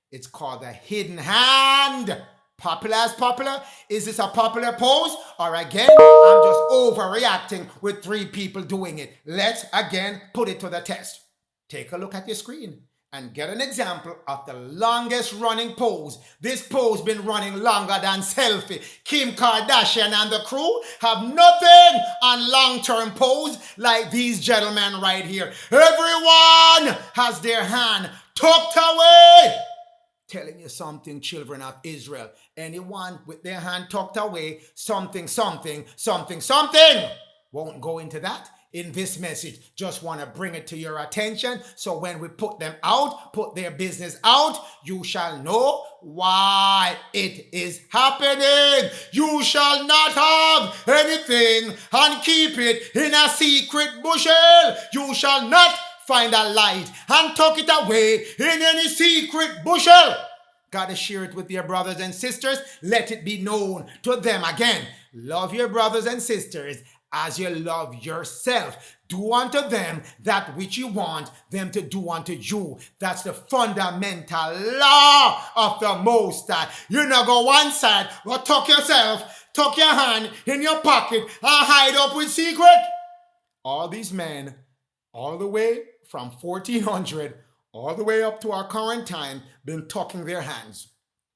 It's called the hidden hand. Popular as popular? Is this a popular pose? Or again, I'm just overreacting with 3 people doing it. Let's again put it to the test. Take a look at your screen and get an example of the longest running pose. This pose been running longer than selfie. Kim Kardashian and the crew have nothing on long-term pose like these gentlemen right here. Everyone has their hand tucked away. Telling you something, children of Israel. Anyone with their hand tucked away, something won't go into that in this message. Just want to bring it to your attention, so when we put them out, put their business out, you shall know why it is happening. You shall not have anything and keep it in a secret bushel. You shall not find a light and tuck it away in any secret bushel. Gotta share it with your brothers and sisters. Let it be known to them again. Love your brothers and sisters as you love yourself. Do unto them that which you want them to do unto you. That's the fundamental law of the Most High. You not go one side, but tuck yourself, tuck your hand in your pocket and hide up with secret. All these men, all the way from 1400 all the way up to our current time, been tucking their hands.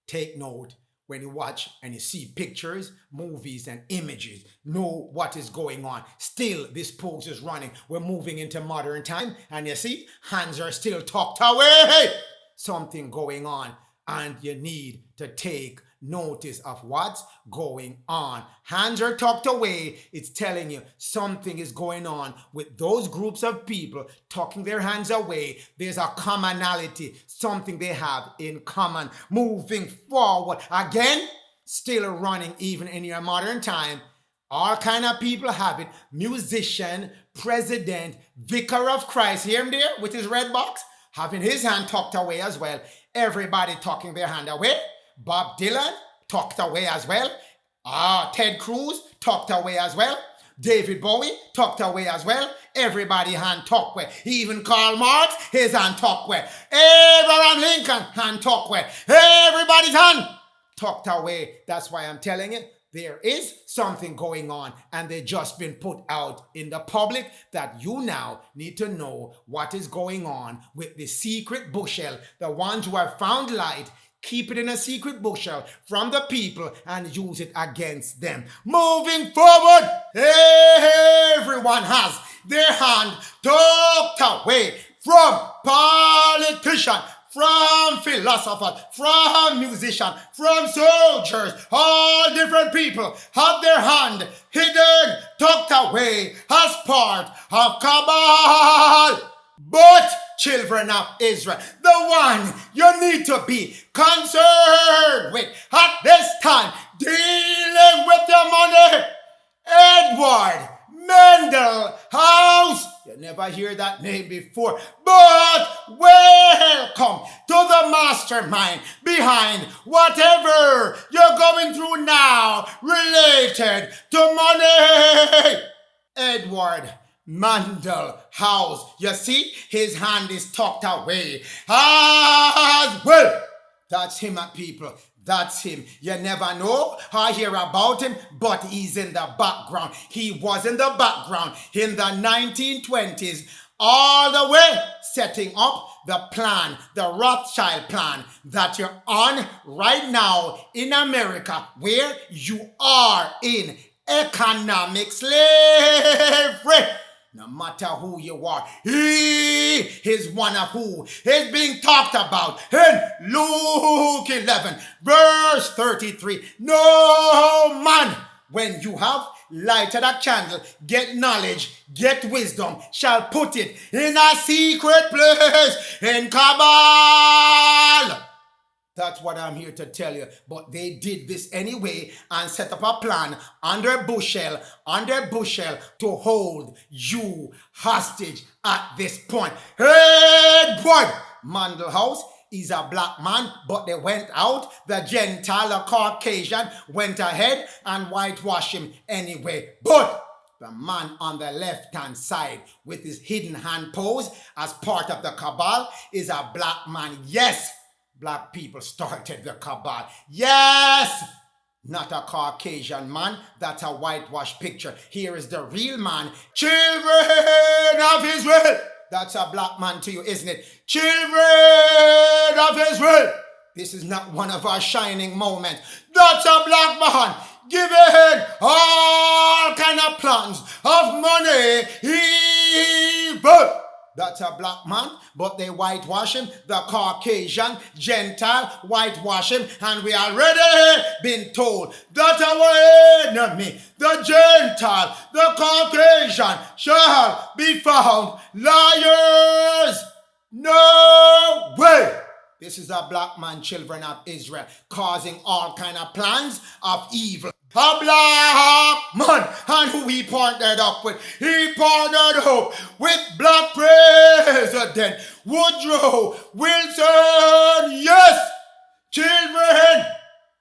Take note when you watch and you see pictures, movies, and images. Know what is going on. Still, this pose is running. We're moving into modern time, and you see, hands are still tucked away. Something going on, and you need to take notice of what's going on. Hands are tucked away. It's telling you something is going on with those groups of people tucking their hands away. There's a commonality, something they have in common. Moving forward again, still running even in your modern time. All kind of people have it. Musician, president, vicar of Christ, hear him there with his red box, having his hand tucked away as well. Everybody tucking their hand away. Bob Dylan tucked away as well. Ted Cruz tucked away as well. David Bowie tucked away as well. Everybody hand tucked away. Even Karl Marx, his hand tucked away. Abraham Lincoln, hand tucked away. Everybody's hand tucked away. That's why I'm telling you, there is something going on, and they just been put out in the public that you now need to know what is going on with the secret bushel. The ones who have found light, keep it in a secret bushel from the people and use it against them. Moving forward, everyone has their hand tucked away from politicians, from philosophers, from musicians, from soldiers. All different people have their hand hidden, tucked away as part of cabal. But children of Israel, the one you need to be concerned with at this time, dealing with your money, Edward Mendel House. You never hear that name before, but welcome to the mastermind behind whatever you're going through now related to money. Edward Mandel House. You see, his hand is tucked away as well. That's him, people. That's him. You never know. I hear about him, but he's in the background. He was in the background in the 1920s, all the way setting up the plan, the Rothschild plan that you're on right now in America, where you are in economic slavery. No matter who you are, he is one of who is being talked about in Luke 11, verse 33. No man, when you have lighted a candle, get knowledge, get wisdom, shall put it in a secret place in cabal. That's what I'm here to tell you. But they did this anyway and set up a plan under bushel to hold you hostage at this point. Edward Mandel House is a black man, but they went out. The Gentile, the Caucasian, went ahead and whitewashed him anyway. But the man on the left-hand side with his hidden hand pose as part of the cabal is a black man. Yes, black people started the cabal. Yes! Not a Caucasian man. That's a whitewashed picture. Here is the real man. Children of Israel. That's a black man to you, isn't it? Children of Israel. This is not one of our shining moments. That's a black man giving all kind of plans of money, evil. That's a black man, but they whitewash him. The Caucasian, Gentile, whitewash him. And we already been told that our enemy, the Gentile, the Caucasian, shall be found liars. No way. This is a black man, children of Israel, causing all kind of plans of evil. A black man, and who he partnered up with? He partnered up with Black President Woodrow Wilson. Yes, children.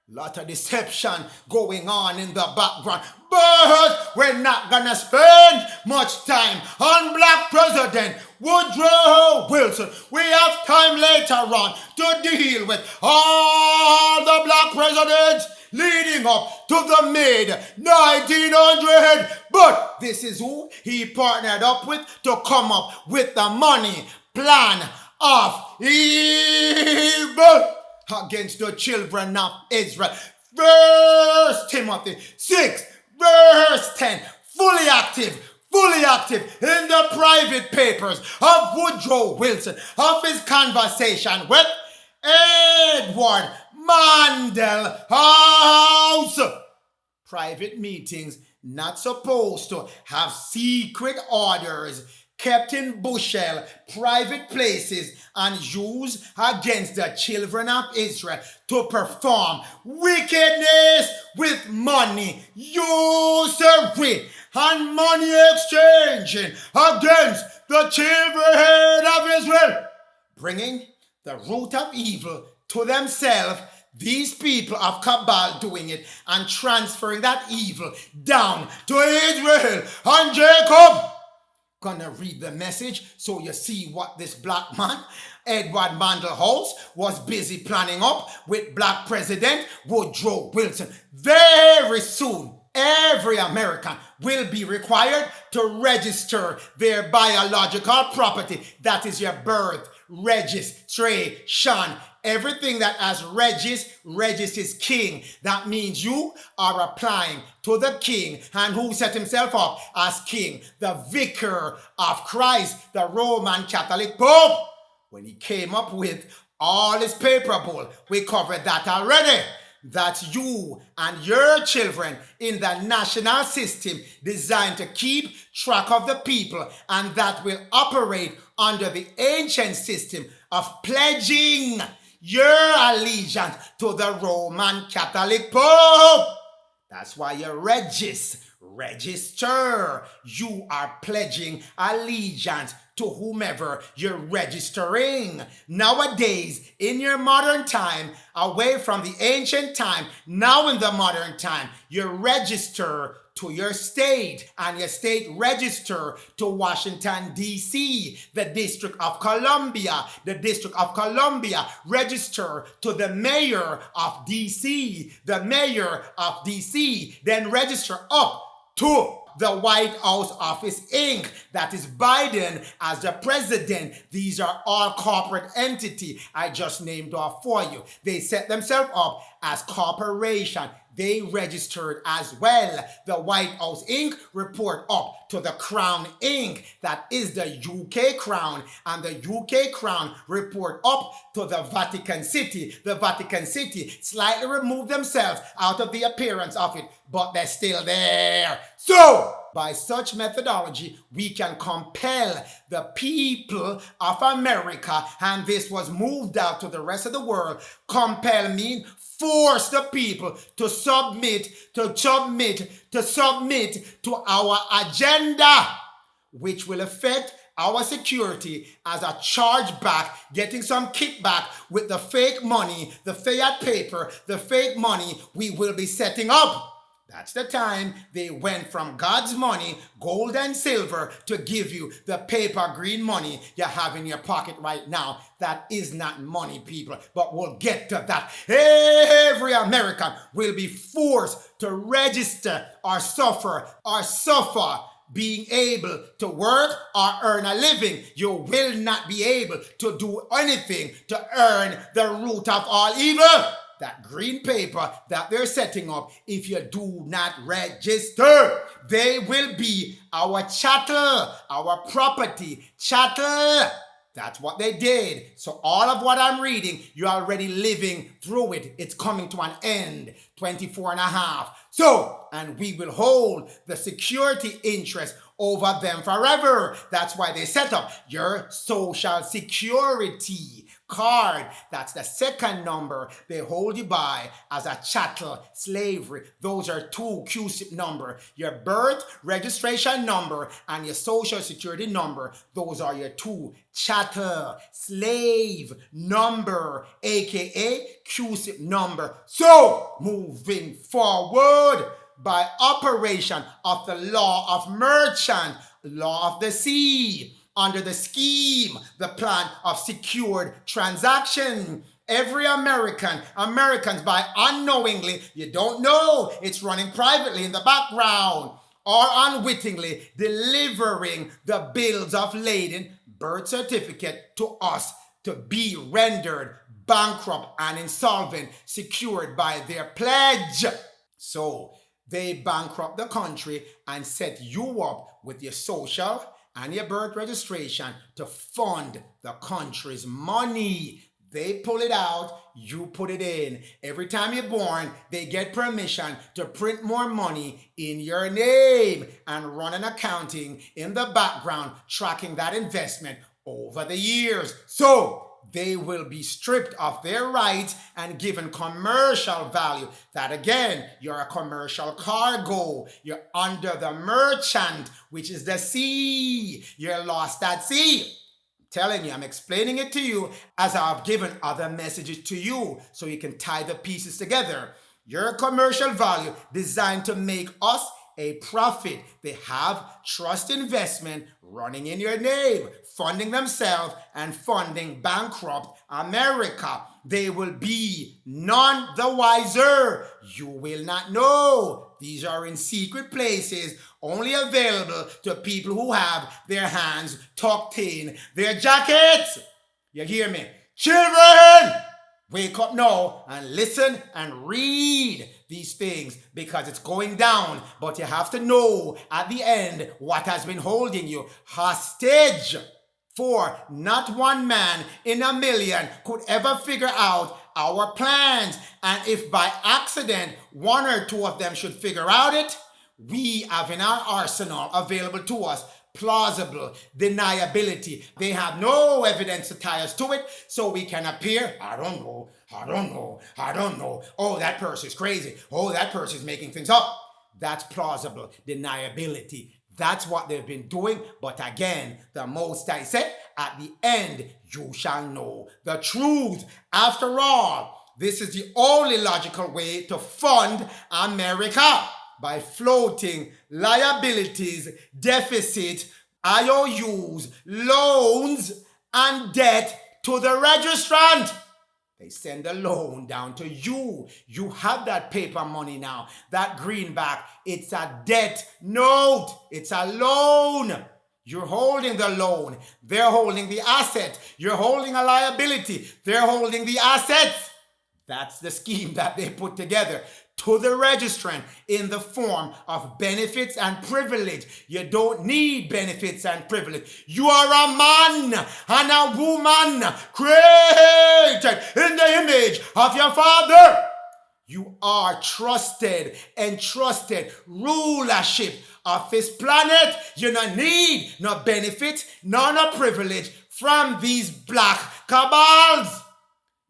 Lot of deception going on in the background, but we're not gonna spend much time on Black President Woodrow Wilson. We have time later on to deal with all the black presidents leading up to the mid-1900s. But this is who he partnered up with to come up with the money plan of evil against the children of Israel. 1 Timothy 6, verse 10, fully active in the private papers of Woodrow Wilson, of his conversation with Edward Mandel House. Private meetings not supposed to have secret orders kept in bushel, private places, and used against the children of Israel to perform wickedness with money, usury, and money exchanging against the children of Israel, bringing the root of evil to themselves. These people of Cabal doing it and transferring that evil down to Israel and Jacob. Gonna read the message so you see what this black man, Edward Mandel House, was busy planning up with black president Woodrow Wilson. Very soon, every American will be required to register their biological property. That is your birth registration. Everything that has Regis is king. That means you are applying to the king, and who set himself up as king, the vicar of Christ, the Roman Catholic Pope. When he came up with all his paper bull, we covered that already. That you and your children in the national system designed to keep track of the people, and that will operate under the ancient system of pledging your allegiance to the Roman Catholic Pope. That's why you register. You are pledging allegiance to whomever you're registering. Nowadays, in your modern time, away from the ancient time, now in the modern time, you register to your state, and your state register to Washington, D.C., the District of Columbia. The District of Columbia register to the mayor of D.C. The mayor of D.C. then register up to the White House Office, Inc. That is Biden as the president. These are all corporate entity I just named off for you. They set themselves up as corporation. They registered as well. The White House Inc. report up to the Crown Inc. That is the UK Crown. And the UK Crown report up to the Vatican City. The Vatican City slightly removed themselves out of the appearance of it, but they're still there. So, by such methodology, we can compel the people of America, and this was moved out to the rest of the world. Compel means force the people to submit to our agenda, which will affect our security as a chargeback, getting some kickback with the fake money, the fiat paper, the fake money we will be setting up. That's the time they went from God's money, gold and silver, to give you the paper green money you have in your pocket right now. That is not money, people, but we'll get to that. Every American will be forced to register or suffer being able to work or earn a living. You will not be able to do anything to earn the root of all evil. That green paper that they're setting up, if you do not register, they will be our chattel, our property, chattel. That's what they did. So all of what I'm reading, you're already living through it. It's coming to an end, 24 and a half. So, and we will hold the security interest over them forever. That's why they set up your social security card. That's the second number they hold you by as a chattel, slavery. Those are two QSIP number. Your birth registration number and your social security number. Those are your two chattel, slave number, aka QSIP number. So, moving forward, by operation of the law of merchant, law of the sea, under the scheme, the plan of secured transaction, every Americans by unknowingly, you don't know, it's running privately in the background, or unwittingly delivering the bills of lading, birth certificate to us to be rendered bankrupt and insolvent, secured by their pledge. So they bankrupt the country and set you up with your social and your birth registration to fund the country's money. They pull it out, you put it in. Every time you're born, they get permission to print more money in your name and run an accounting in the background, tracking that investment over the years. So they will be stripped of their rights and given commercial value. That again, you're a commercial cargo. You're under the merchant, which is the sea. You're lost at sea. Telling you, I'm explaining it to you as I've given other messages to you so you can tie the pieces together. Your commercial value designed to make us a profit. They have trust investment running in your name, funding themselves and funding bankrupt America. They will be none the wiser. You will not know. These are in secret places, only available to people who have their hands tucked in their jackets. You hear me? Children, wake up now and listen and read these things because it's going down. But you have to know at the end what has been holding you hostage. For not one man in a million could ever figure out our plans. And if by accident one or two of them should figure out it, we have in our arsenal available to us plausible deniability. They have no evidence to tie us to it, so we can appear, I don't know. Oh, that person's crazy. Oh, that person's making things up. That's plausible deniability. That's what they've been doing. But again, the Most High said, at the end, you shall know the truth. After all, this is the only logical way to fund America, by floating liabilities, deficit, IOUs, loans, and debt to the registrant. They send a loan down to you. You have that paper money now, that greenback. It's a debt note. It's a loan. You're holding the loan. They're holding the asset. You're holding a liability. They're holding the assets. That's the scheme that they put together to the registrant in the form of benefits and privilege. You don't need benefits and privilege. You are a man and a woman created in the image of your Father. You are trusted, entrusted rulership of this planet. You don't need no benefit, nor no privilege from these black cabals.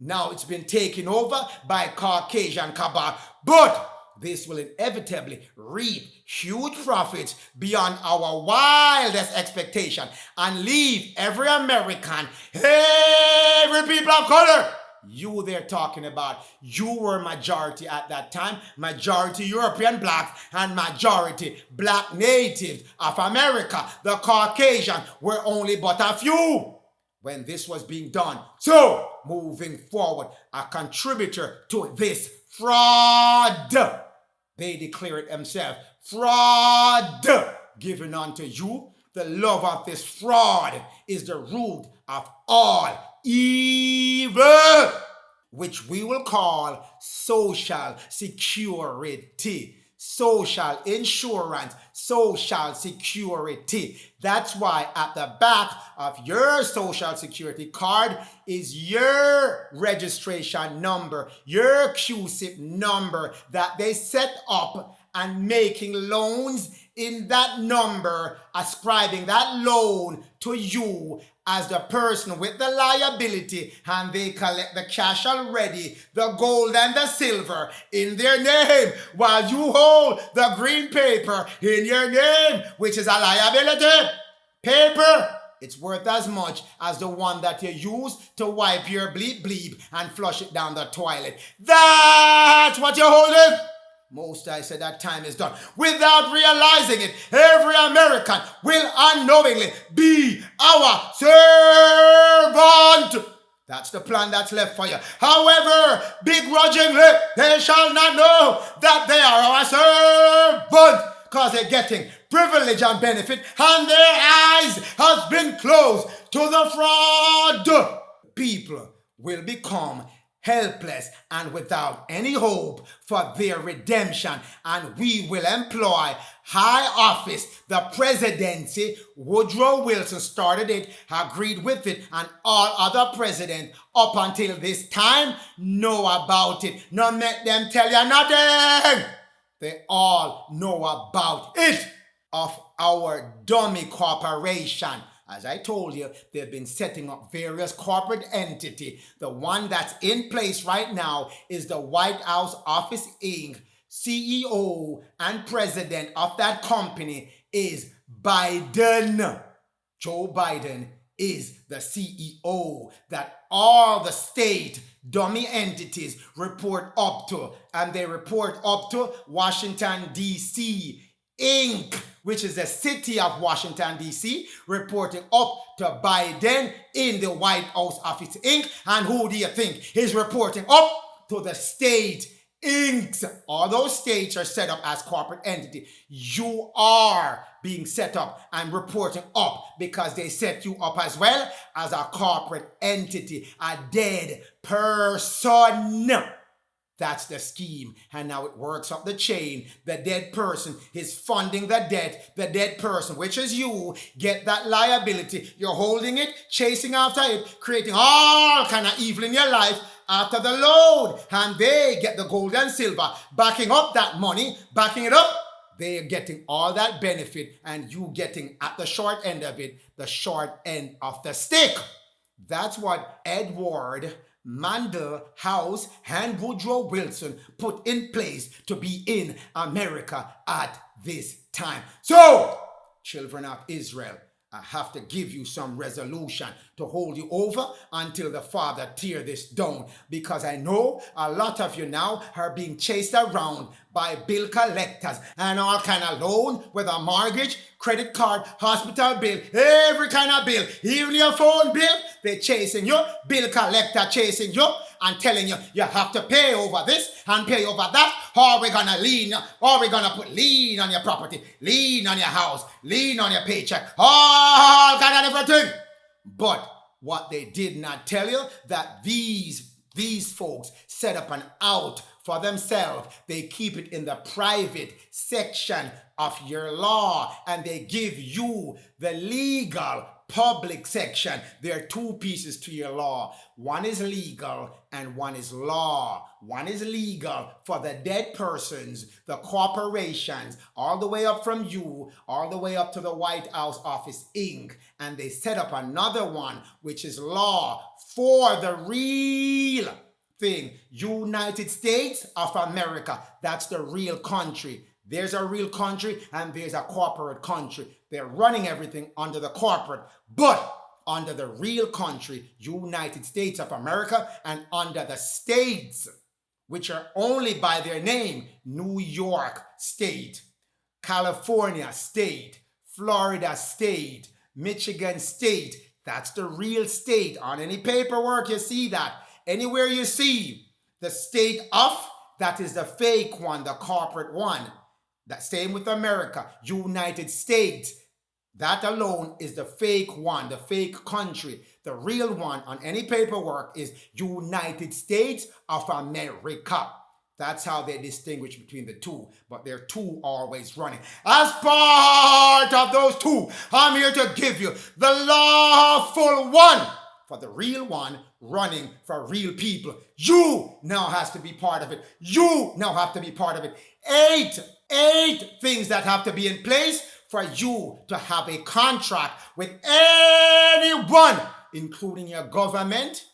Now it's been taken over by Caucasian cabal, but this will inevitably reap huge profits beyond our wildest expectation and leave every American, every people of color. You they're talking about, you were majority at that time, majority European black and majority black natives of America. The Caucasian were only but a few when this was being done. So, moving forward, a contributor to this fraud, they declare it themselves, fraud given unto you. The love of this fraud is the root of all evil, which we will call social security. Social insurance, social security. That's why at the back of your social security card is your registration number, your QSIP number that they set up and making loans in that number, ascribing that loan to you as the person with the liability, and they collect the cash already, the gold and the silver in their name, while you hold the green paper in your name, which is a liability. Paper, it's worth as much as the one that you use to wipe your bleep bleep and flush it down the toilet. That's what you're holding. Most I said that time is done. Without realizing it, every American will unknowingly be our servant. That's the plan that's left for you. However, begrudgingly, they shall not know that they are our servant, because they're getting privilege and benefit, and their eyes have been closed to the fraud. People will become helpless, and without any hope for their redemption. And we will employ high office, the presidency. Woodrow Wilson started it, agreed with it, and all other presidents up until this time know about it. Not make them tell you nothing. They all know about it. Of our dummy corporation. As I told you, they've been setting up various corporate entities. The one that's in place right now is the White House Office Inc. CEO and president of that company is Biden. Joe Biden is the CEO that all the state dummy entities report up to. And they report up to Washington, D.C. Inc., which is the city of Washington, D.C., reporting up to Biden in the White House Office Inc. And who do you think is reporting up to the state Inc.? All those states are set up as corporate entity. You are being set up and reporting up because they set you up as well as a corporate entity, a dead person. That's the scheme. And now it works up the chain. The dead person is funding the debt. The dead person, which is you, get that liability. You're holding it, chasing after it, creating all kind of evil in your life after the load. And they get the gold and silver, backing up that money, backing it up. They're getting all that benefit and you getting at the short end of it, the short end of the stick. That's what Edward Mandel House and Woodrow Wilson put in place to be in America at this time. So, children of Israel, I have to give you some resolution to hold you over until the Father tear this down, because I know a lot of you now are being chased around by bill collectors and all kind of loan, whether mortgage, credit card, hospital bill, every kind of bill, even your phone bill. They're chasing you, bill collector chasing you and telling you you have to pay over this and pay over that, or we're gonna put lien on your property, lien on your house, lien on your paycheck, all kind of everything. But what they did not tell you, that these folks set up an out for themselves. They keep it in the private section of your law, and they give you the legal public section. There are two pieces to your law. One is legal and one is law. One is legal for the dead persons, the corporations, all the way up from you, all the way up to the White House Office Inc. And they set up another one, which is law for the real thing. United States of America. That's the real country. There's a real country and there's a corporate country. They're running everything under the corporate, but under the real country, United States of America, and under the states, which are only by their name: New York State, California State, Florida State, Michigan State. That's the real state. On any paperwork, you see that. Anywhere you see the state of, that is the fake one, the corporate one. That same with America, United States. That alone is the fake one, the fake country. The real one on any paperwork is United States of America. That's how they distinguish between the two. But there are two always running. As part of those two, I'm here to give you the lawful one for the real one running for real people. You now has to be part of it. You now have to be part of it. Eight things that have to be in place for you to have a contract with anyone, including your government,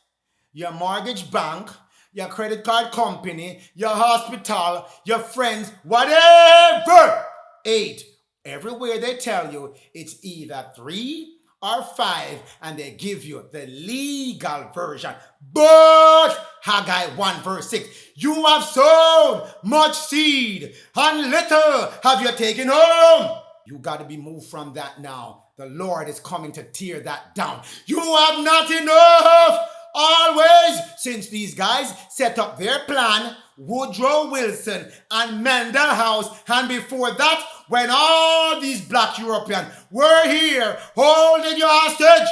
your mortgage bank, your credit card company, your hospital, your friends, whatever. 8. Everywhere they tell you it's either 3 or 5, and they give you the legal version. But Haggai 1 verse 6, you have sown much seed, and little have you taken home. You got to be moved from that now. The Lord is coming to tear that down. You have not enough. Always, since these guys set up their plan, Woodrow Wilson and Mandel House, and before that, when all these black Europeans were here holding you hostage,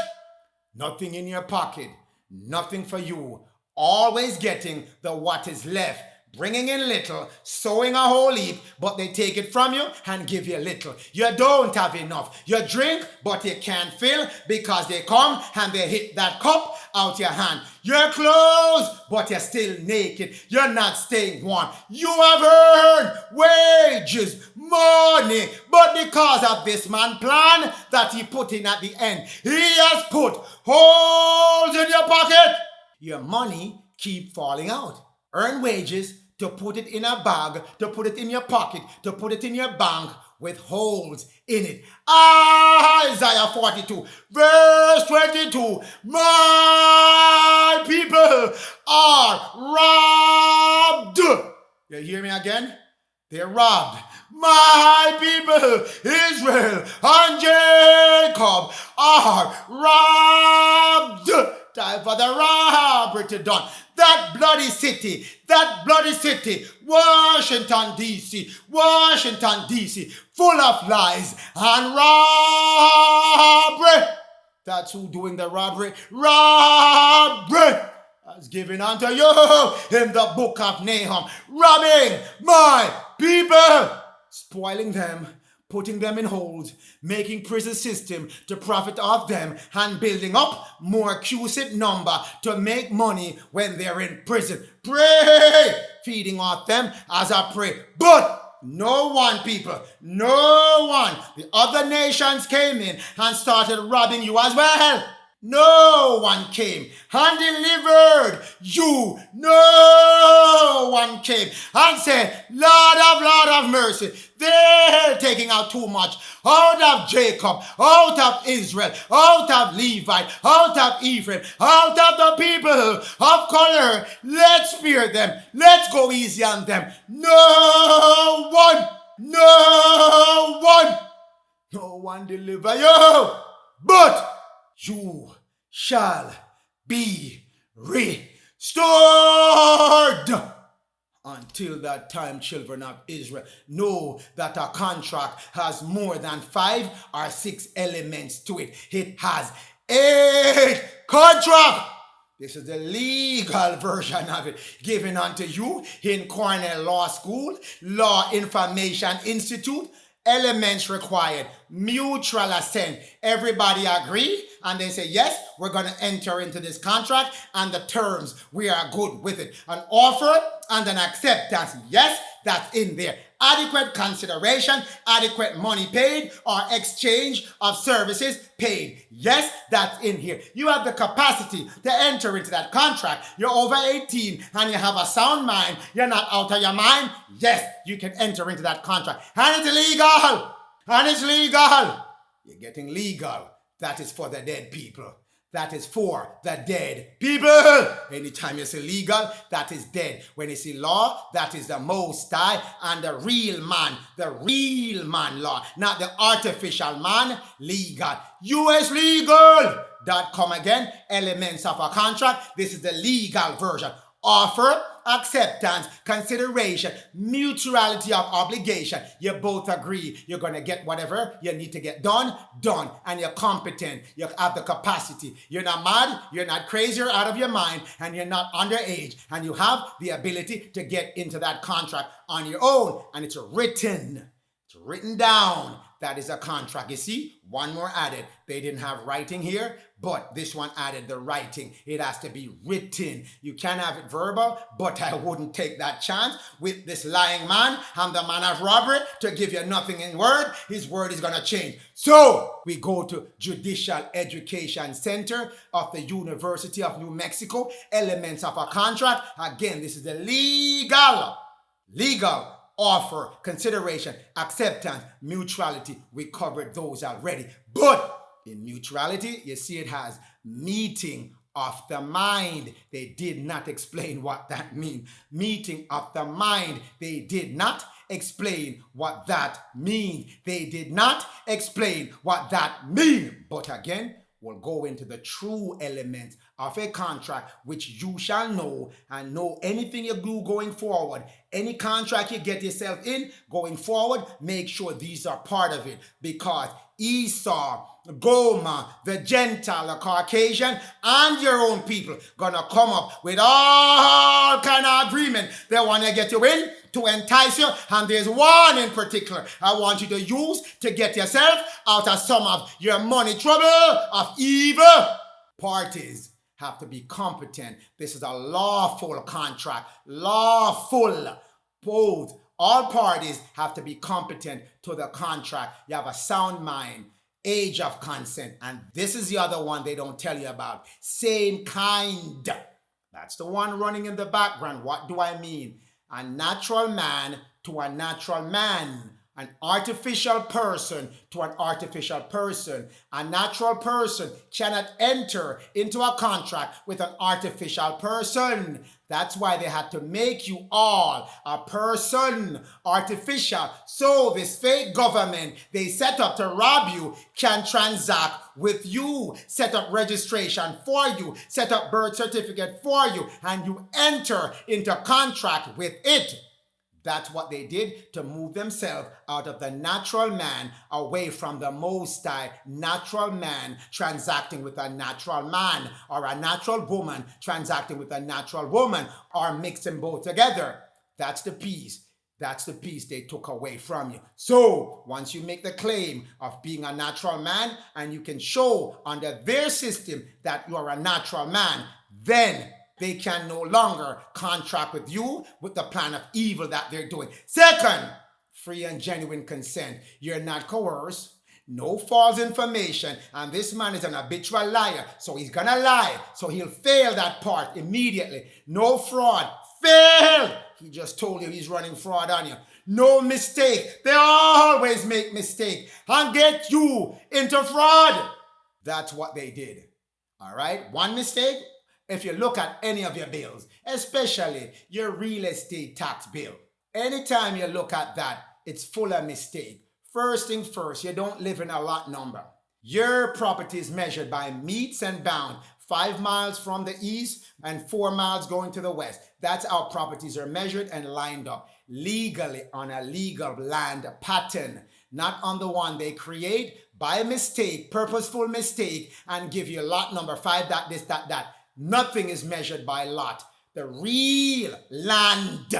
nothing in your pocket, nothing for you, always getting the what is left, bringing in little, sowing a whole heap, but they take it from you and give you little. You don't have enough. You drink, but you can't fill because they come and they hit that cup out your hand. You're clothes, but you're still naked. You're not staying warm. You have earned wages, money, but because of this man plan that he put in at the end, he has put holes in your pocket. Your money keep falling out. Earn wages to put it in a bag, to put it in your pocket, to put it in your bank with holes in it. Isaiah 42, verse 22. My people are robbed. You hear me again? They're robbed. My people, Israel and Jacob, are robbed. Time for the robbery to done. That bloody city, Washington, D.C., full of lies and robbery. That's who doing the robbery. Robbery has given unto you in the book of Nahum. Robbing my people, spoiling them, putting them in hold, making prison system to profit off them, and building up more QSIP number to make money when they're in prison. Pray, feeding off them as I pray. But no one, people, no one. The other nations came in and started robbing you as well. No one came and delivered you. No one came and said, Lord of mercy, they're taking out too much out of Jacob, out of Israel, out of Levi, out of Ephraim, out of the people of color. Let's spare them. Let's go easy on them. No one deliver you, but you shall be restored. Until that time, children of Israel, know that a contract has more than 5 or 6 elements to it. It has 8 contracts. This is the legal version of it given unto you in Cornell Law School, Law Information Institute. Elements required, mutual assent. Everybody agree and they say, yes, we're going to enter into this contract and the terms, we are good with it. An offer and an acceptance, yes, that's in there. Adequate consideration, adequate money paid, or exchange of services paid. Yes, that's in here. You have the capacity to enter into that contract. You're over 18 and you have a sound mind. You're not out of your mind. Yes, you can enter into that contract. And it's legal. You're getting legal. That is for the dead people. That is for the dead people. Anytime you say legal, that is dead. When you see law, that is the Most High and the real man law, not the artificial man, legal. USLegal.com again, elements of a contract. This is the legal version. Offer, acceptance, consideration, mutuality of obligation. You both agree you're going to get whatever you need to get done, and you're competent. You have the capacity. You're not mad, you're not crazy or out of your mind, and you're not underage, and you have the ability to get into that contract on your own, and it's written down. That is a contract. You see, one more added. They didn't have writing here, but this one added the writing. It has to be written. You can have it verbal, but I wouldn't take that chance with this lying man. I'm the man of robbery to give you nothing in word. His word is going to change. So we go to Judicial Education Center of the University of New Mexico. Elements of a contract. Again, this is the legal offer, consideration, acceptance, mutuality. We covered those already. But in mutuality, you see it has meeting of the mind. They did not explain what that means. Meeting of the mind. They did not explain what that means. But again, we'll go into the true elements of a contract, which you shall know, and know anything you do going forward. Any contract you get yourself in going forward, make sure these are part of it, because Esau, Gomer, the Gentile, the Caucasian, and your own people gonna come up with all kind of agreement. They want to get you in to entice you, and there's one in particular I want you to use to get yourself out of some of your money trouble of evil. Parties have to be competent. This is a lawful contract. Lawful. Both. All parties have to be competent to the contract. You have a sound mind. Age of consent. And this is the other one they don't tell you about. Same kind. That's the one running in the background. What do I mean? A natural man to a natural man. An artificial person to an artificial person. A natural person cannot enter into a contract with an artificial person. That's why they had to make you all a person, artificial. So this fake government they set up to rob you can transact with you, set up registration for you, set up birth certificate for you, and you enter into contract with it. That's what they did to move themselves out of the natural man away from the Most High natural man transacting with a natural man, or a natural woman transacting with a natural woman, or mixing both together. That's the piece. That's the piece they took away from you. So once you make the claim of being a natural man and you can show under their system that you are a natural man, then they can no longer contract with you with the plan of evil that they're doing. Second, free and genuine consent. You're not coerced. No false information. And this man is an habitual liar. So he's gonna lie. So he'll fail that part immediately. No fraud. Fail! He just told you he's running fraud on you. No mistake. They always make mistake and get you into fraud. That's what they did. All right? One mistake. If you look at any of your bills, especially your real estate tax bill, anytime you look at that, it's full of mistake. First thing first, you don't live in a lot number. Your property is measured by meets and bounds, 5 miles from the east and 4 miles going to the west. That's how properties are measured and lined up legally on a legal land pattern, not on the one they create by mistake, purposeful mistake, and give you lot number 5, that, this, that. Nothing is measured by lot. The real land,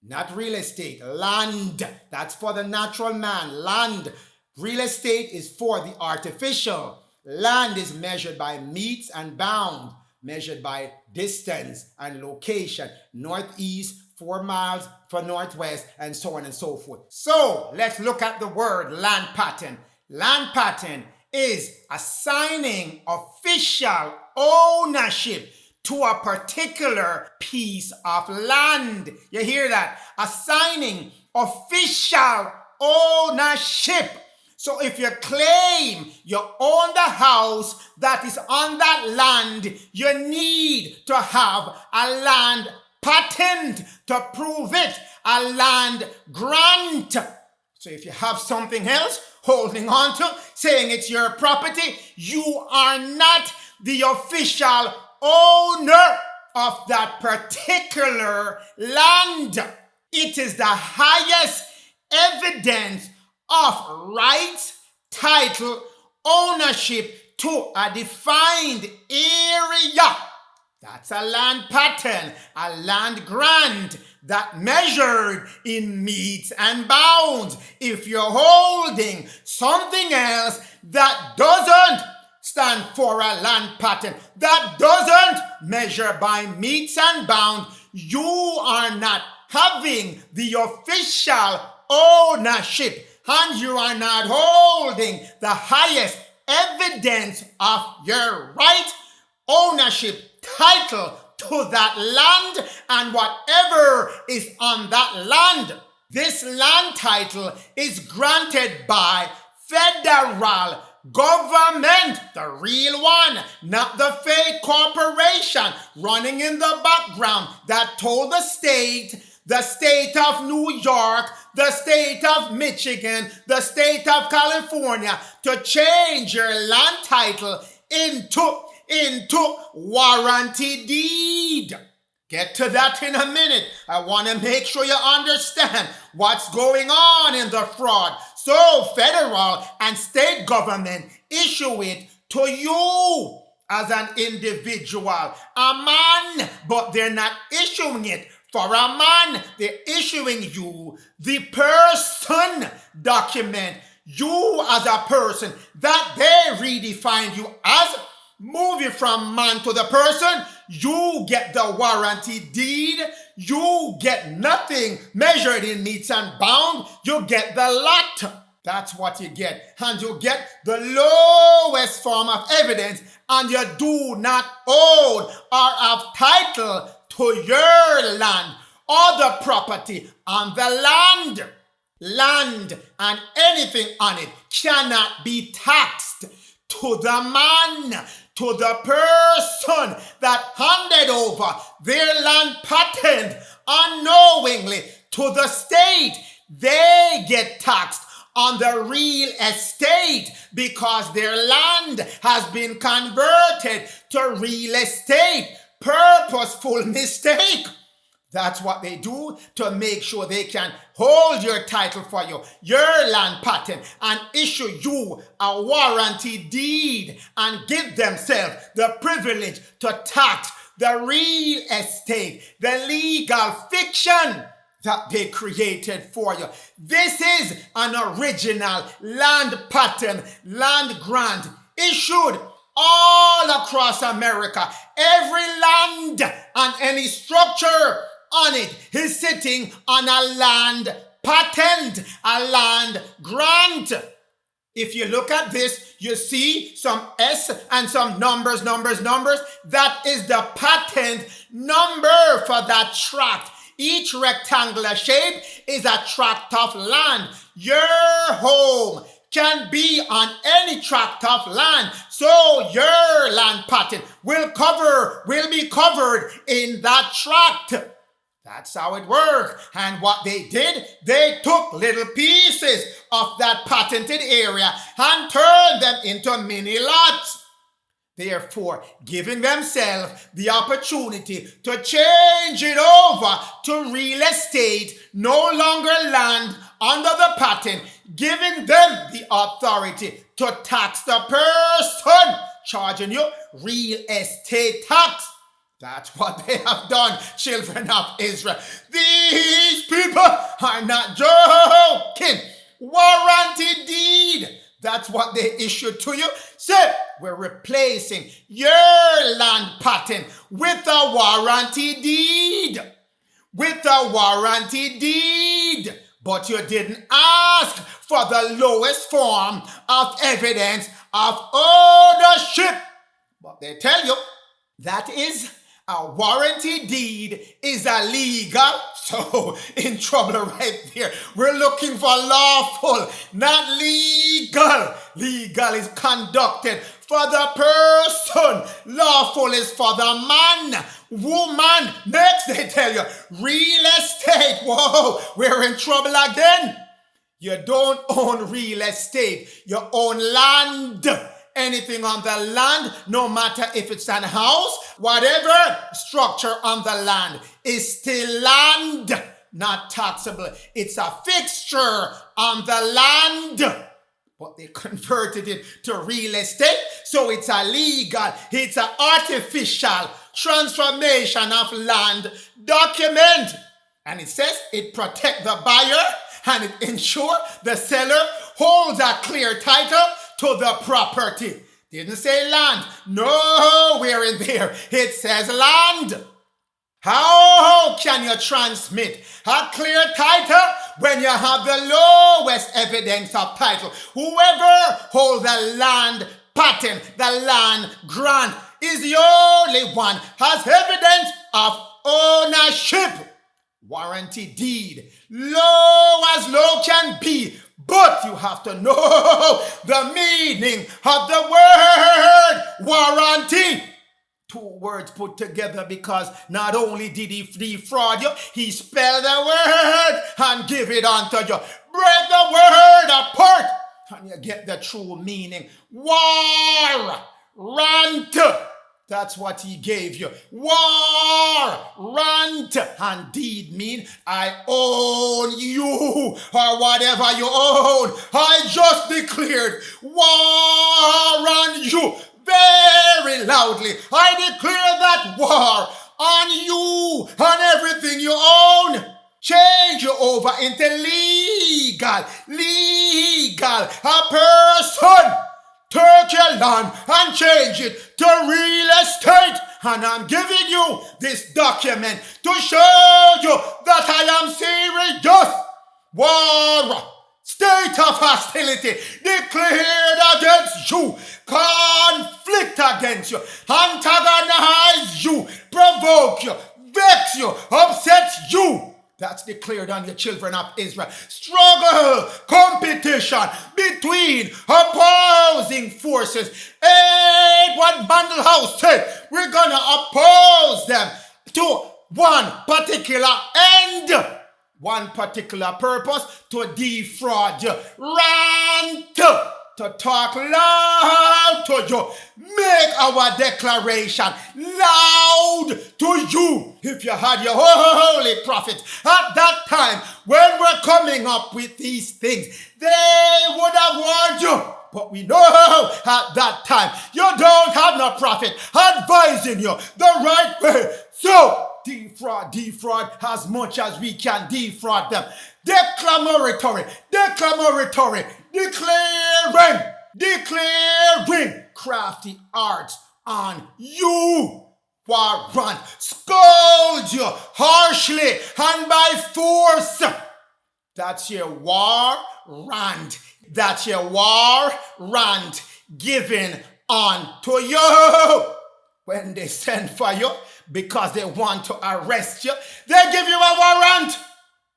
not real estate, land. That's for the natural man, land. Real estate is for the artificial. Land is measured by meets and bounds, measured by distance and location. Northeast, 4 miles for northwest, and so on and so forth. So let's look at the word land pattern. Land pattern is assigning official ownership to a particular piece of land. You hear that? Assigning official ownership. So if you claim you own the house that is on that land, you need to have a land patent to prove it, a land grant. So if you have something else holding on to, saying it's your property, you are not the official owner of that particular land. It is the highest evidence of rights, title, ownership to a defined area. That's a land pattern, a land grant that measured in meets and bounds. If you're holding something else that doesn't stand for a land pattern, that doesn't measure by meets and bounds, you are not having the official ownership, and you are not holding the highest evidence of your right, ownership, title to that land and whatever is on that land. This land title is granted by federal government, the real one, not the fake corporation running in the background that told the state of New York, the state of Michigan, the state of California to change your land title into warranty deed. Get to that in a minute. I want to make sure you understand what's going on in the fraud. So federal and state government issue it to you as an individual, a man, but they're not issuing it for a man. They're issuing you the person document. You as a person that they redefine you as, move you from man to the person. You get the warranty deed. You get nothing measured in metes and bound. You get the lot. That's what you get. And you get the lowest form of evidence, and you do not own or have title to your land or the property on the land. Land and anything on it cannot be taxed to the man, to the person that handed over their land patent unknowingly to the state. They get taxed on the real estate because their land has been converted to real estate. Purposeful mistake. That's what they do to make sure they can hold your title for you, your land patent, and issue you a warranty deed and give themselves the privilege to tax the real estate, the legal fiction that they created for you. This is an original land patent, land grant issued all across America. Every land and any structure on it is sitting on a land patent, a land grant. If you look at this, you see some S and some numbers. That is the patent number for that tract. Each rectangular shape is a tract of land. Your home can be on any tract of land, so your land patent will be covered in that tract. That's how it works. And what they did, they took little pieces of that patented area and turned them into mini lots, therefore giving themselves the opportunity to change it over to real estate, no longer land under the patent, giving them the authority to tax the person, charging you real estate tax. That's what they have done, children of Israel. These people are not joking. Warranty deed. That's what they issued to you. Say, we're replacing your land patent with a warranty deed. With a warranty deed. But you didn't ask for the lowest form of evidence of ownership. But they tell you that is a warranty deed is illegal. So in trouble right there. We're looking for lawful, not legal. Legal is conducted for the person. Lawful is for the man. Woman. Next they tell you, real estate. Whoa, we're in trouble again. You don't own real estate. You own land. Anything on the land, no matter if it's an house, whatever structure on the land is still land, not taxable. It's a fixture on the land. But they converted it to real estate, so it's illegal. It's an artificial transformation of land document. And it says it protects the buyer and it ensures the seller holds a clear title to the property. Didn't say land. Nowhere in there it says land. How can you transmit a clear title when you have the lowest evidence of title? Whoever holds the land patent, the land grant, is the only one has evidence of ownership. Warranty deed. Low as low can be. But you have to know the meaning of the word warranty. Two words put together because not only did he defraud you, he spelled the word and give it unto you. Break the word apart and you get the true meaning. Warrant. That's what he gave you. Warrant and deed mean I own you or whatever you own. I just declared war on you very loudly. I declare that war on you and everything you own. Change you over into legal. A person take your land and change it to real estate. And I'm giving you this document to show you that I am serious. War, state of hostility declared against you, conflict against you, antagonize you, provoke you, vex you, upset you. That's declared on the children of Israel. Struggle, competition between opposing forces. And what Bundle House said, we're going to oppose them to one particular end, one particular purpose, to defraud you, rant, to talk loud to you, make our declaration loud to you. If you had your holy prophets at that time when we're coming up with these things, they would have warned you. But we know at that time you don't have no prophet advising you the right way. So defraud as much as we can defraud them. Declaratory, declaring crafty arts on you. Warrant, scold you harshly and by force. That's your warrant. That's your warrant given unto you. When they send for you because they want to arrest you, they give you a warrant.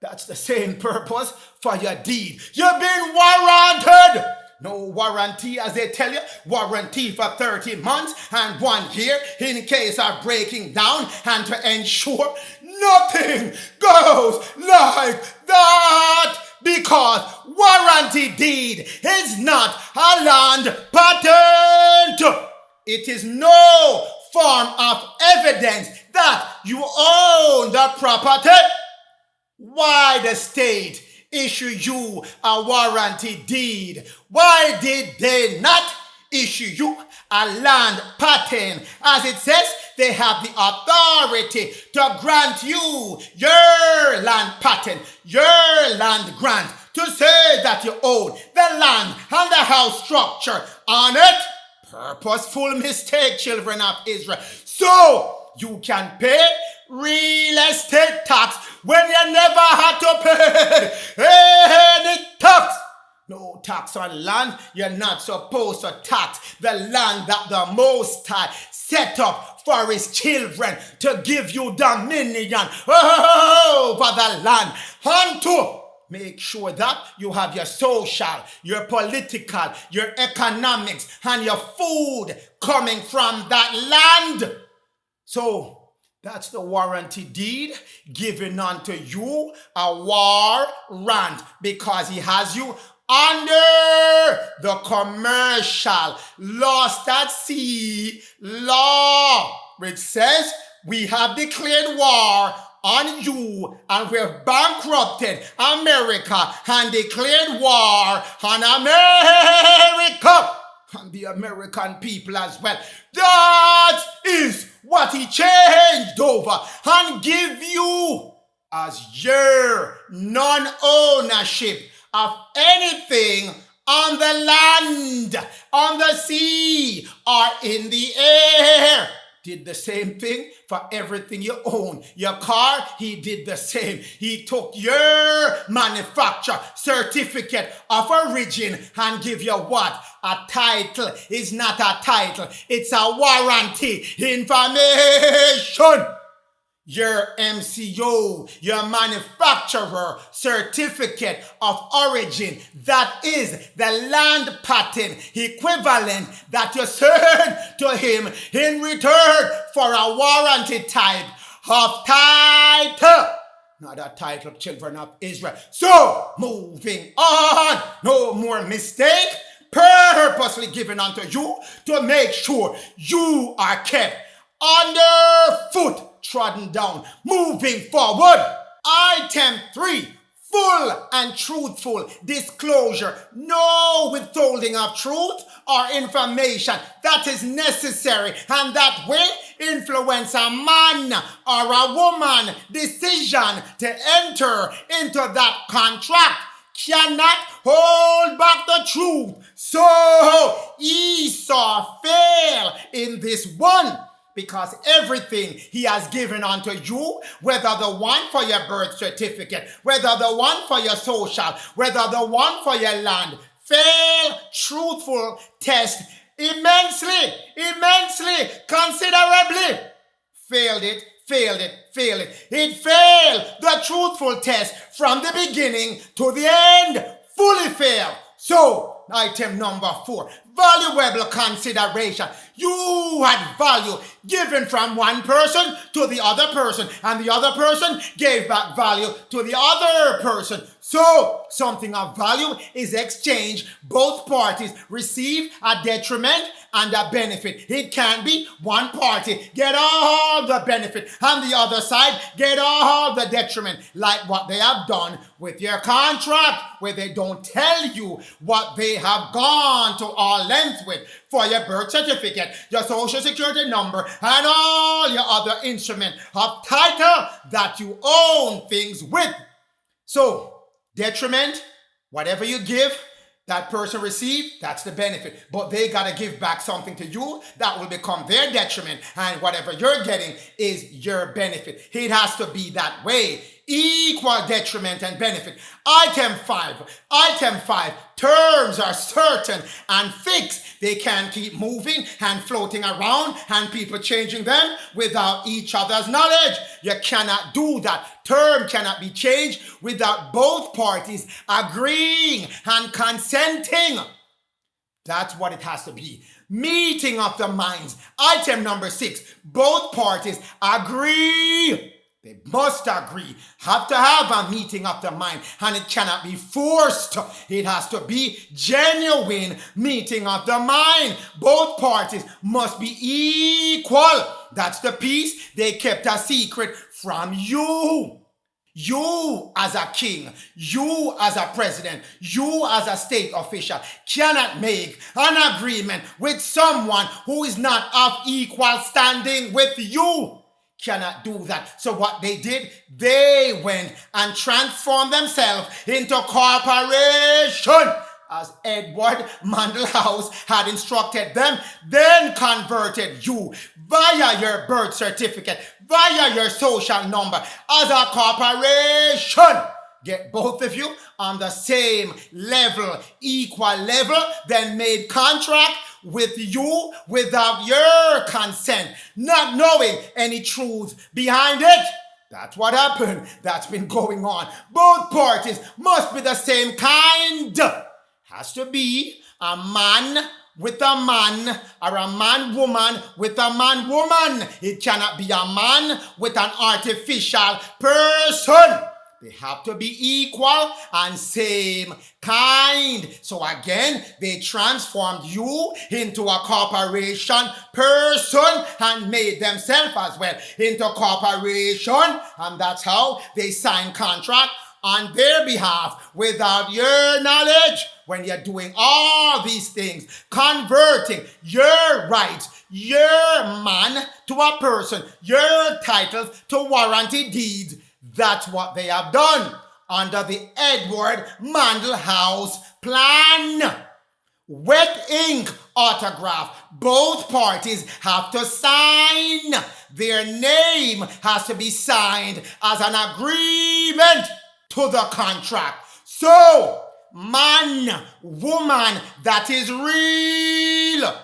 That's the same purpose for your deed. You've been warranted. No warranty, as they tell you, warranty for 30 months and 1 year in case of breaking down, and to ensure nothing goes like that, because warranty deed is not a land patent. It is no form of evidence that you own the property. Why the state issue you a warranty deed? Why did they not issue you a land patent? As it says, they have the authority to grant you your land patent, your land grant, to say that you own the land and the house structure on it. Purposeful mistake, children of Israel. So you can pay real estate tax when you never had to pay any tax. No tax on land. You're not supposed to tax the land that the Most High set up for his children to give you dominion over the land, and to make sure that you have your social, your political, your economics, and your food coming from that land. So that's the warranty deed given unto you, a warrant, because he has you under the commercial lost at sea law, which says we have declared war on you, and we've bankrupted America and declared war on America and the American people as well. That is what he changed over and give you as your non-ownership of anything on the land, on the sea, or in the air. Did the same thing for everything you own. Your car, he did the same. He took your manufacturer certificate of origin and give you what? A title. It's not a title. It's a warranty information. Your MCO, your manufacturer certificate of origin, that is the land patent equivalent that you send to him in return for a warranty type of title. Not a title, children of Israel. So, moving on, no more mistake, purposely given unto you to make sure you are kept underfoot, trodden down, moving forward. Item 3, full and truthful disclosure. No withholding of truth or information that is necessary and that will influence a man or a woman decision to enter into that contract. Cannot hold back the truth. So Esau failed in this one, because everything he has given unto you, whether the one for your birth certificate, whether the one for your social, whether the one for your land, fail truthful test immensely, considerably. Failed it. It failed the truthful test from the beginning to the end. Fully failed. So, item number 4, valuable consideration. You had value given from one person to the other person, and the other person gave back value to the other person. So, something of value is exchanged. Both parties receive a detriment and a benefit. It can be one party get all the benefit and the other side get all the detriment, like what they have done with your contract, where they don't tell you what they have gone to all length with for your birth certificate, your social security number, and all your other instrument of title that you own things with. So, detriment, whatever you give, that person received, that's the benefit. But they got to give back something to you that will become their detriment. And whatever you're getting is your benefit. It has to be that way. Equal detriment and benefit. Item 5. Terms are certain and fixed. They can't keep moving and floating around and people changing them without each other's knowledge. You cannot do that. Term cannot be changed without both parties agreeing and consenting. That's what it has to be. Meeting of the minds. Item number 6. Both parties agree. They must agree. Have to have a meeting of the mind, and it cannot be forced. It has to be genuine meeting of the mind. Both parties must be equal. That's the piece they kept a secret from you. You as a king, you as a president, you as a state official cannot make an agreement with someone who is not of equal standing with you. Cannot do that. So what they did, they went and transformed themselves into corporation, as Edward Mandelhouse had instructed them, then converted you via your birth certificate, via your social number, as a corporation. Get both of you on the same level, equal level, then made contract with you without your consent, not knowing any truth behind it. That's what happened. That's been going on. Both parties must be the same kind. Has to be a man with a man, or a man-woman with a man-woman. It cannot be a man with an artificial person. They have to be equal and same kind. So again, they transformed you into a corporation person and made themselves as well into a corporation. And that's how they sign contract on their behalf without your knowledge. When you're doing all these things, converting your rights, your man to a person, your titles to warranty deeds, that's what they have done under the Edward Mandelhouse plan. Wet ink autograph. Both parties have to sign. Their name has to be signed as an agreement to the contract. So, man, woman, that is real.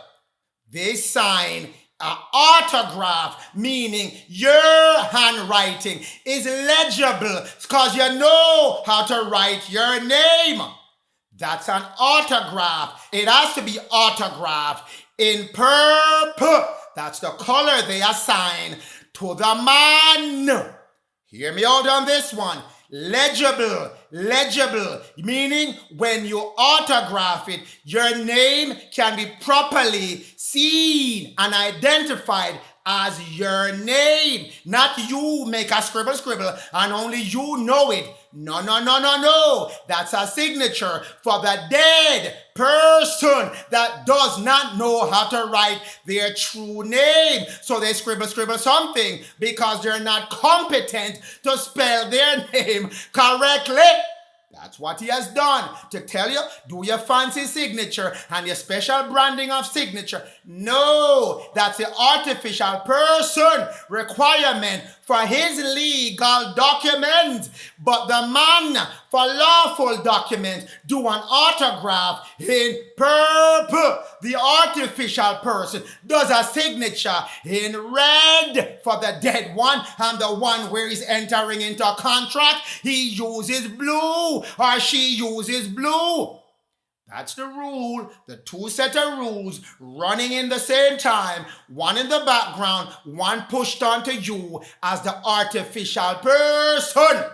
They sign an autograph, meaning your handwriting is legible because you know how to write your name. That's an autograph. It has to be autographed in purple. That's the color they assign to the man. Hear me out on this one. Legible, meaning when you autograph it, your name can be properly seen and identified as your name. Not you make a scribble and only you know it. No, no, no, no, no. That's a signature for the dead person that does not know how to write their true name. So they scribble something because they're not competent to spell their name correctly. That's what he has done to tell you, do your fancy signature and your special branding of signature. No, that's the artificial person requirement for his legal documents. But the man for lawful documents do an autograph in purple. The artificial person does a signature in red for the dead one, and the one where he's entering into a contract, he uses blue or she uses blue. That's the rule, the two set of rules running in the same time, one in the background, one pushed onto you as the artificial person.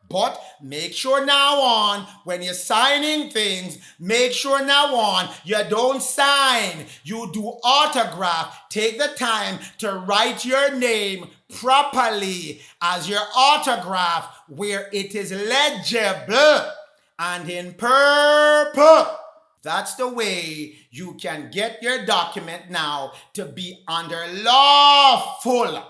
But make sure now on, when you're signing things, make sure now on, you don't sign, you do autograph. Take the time to write your name properly as your autograph where it is legible and in purple. That's the way you can get your document now to be under lawful.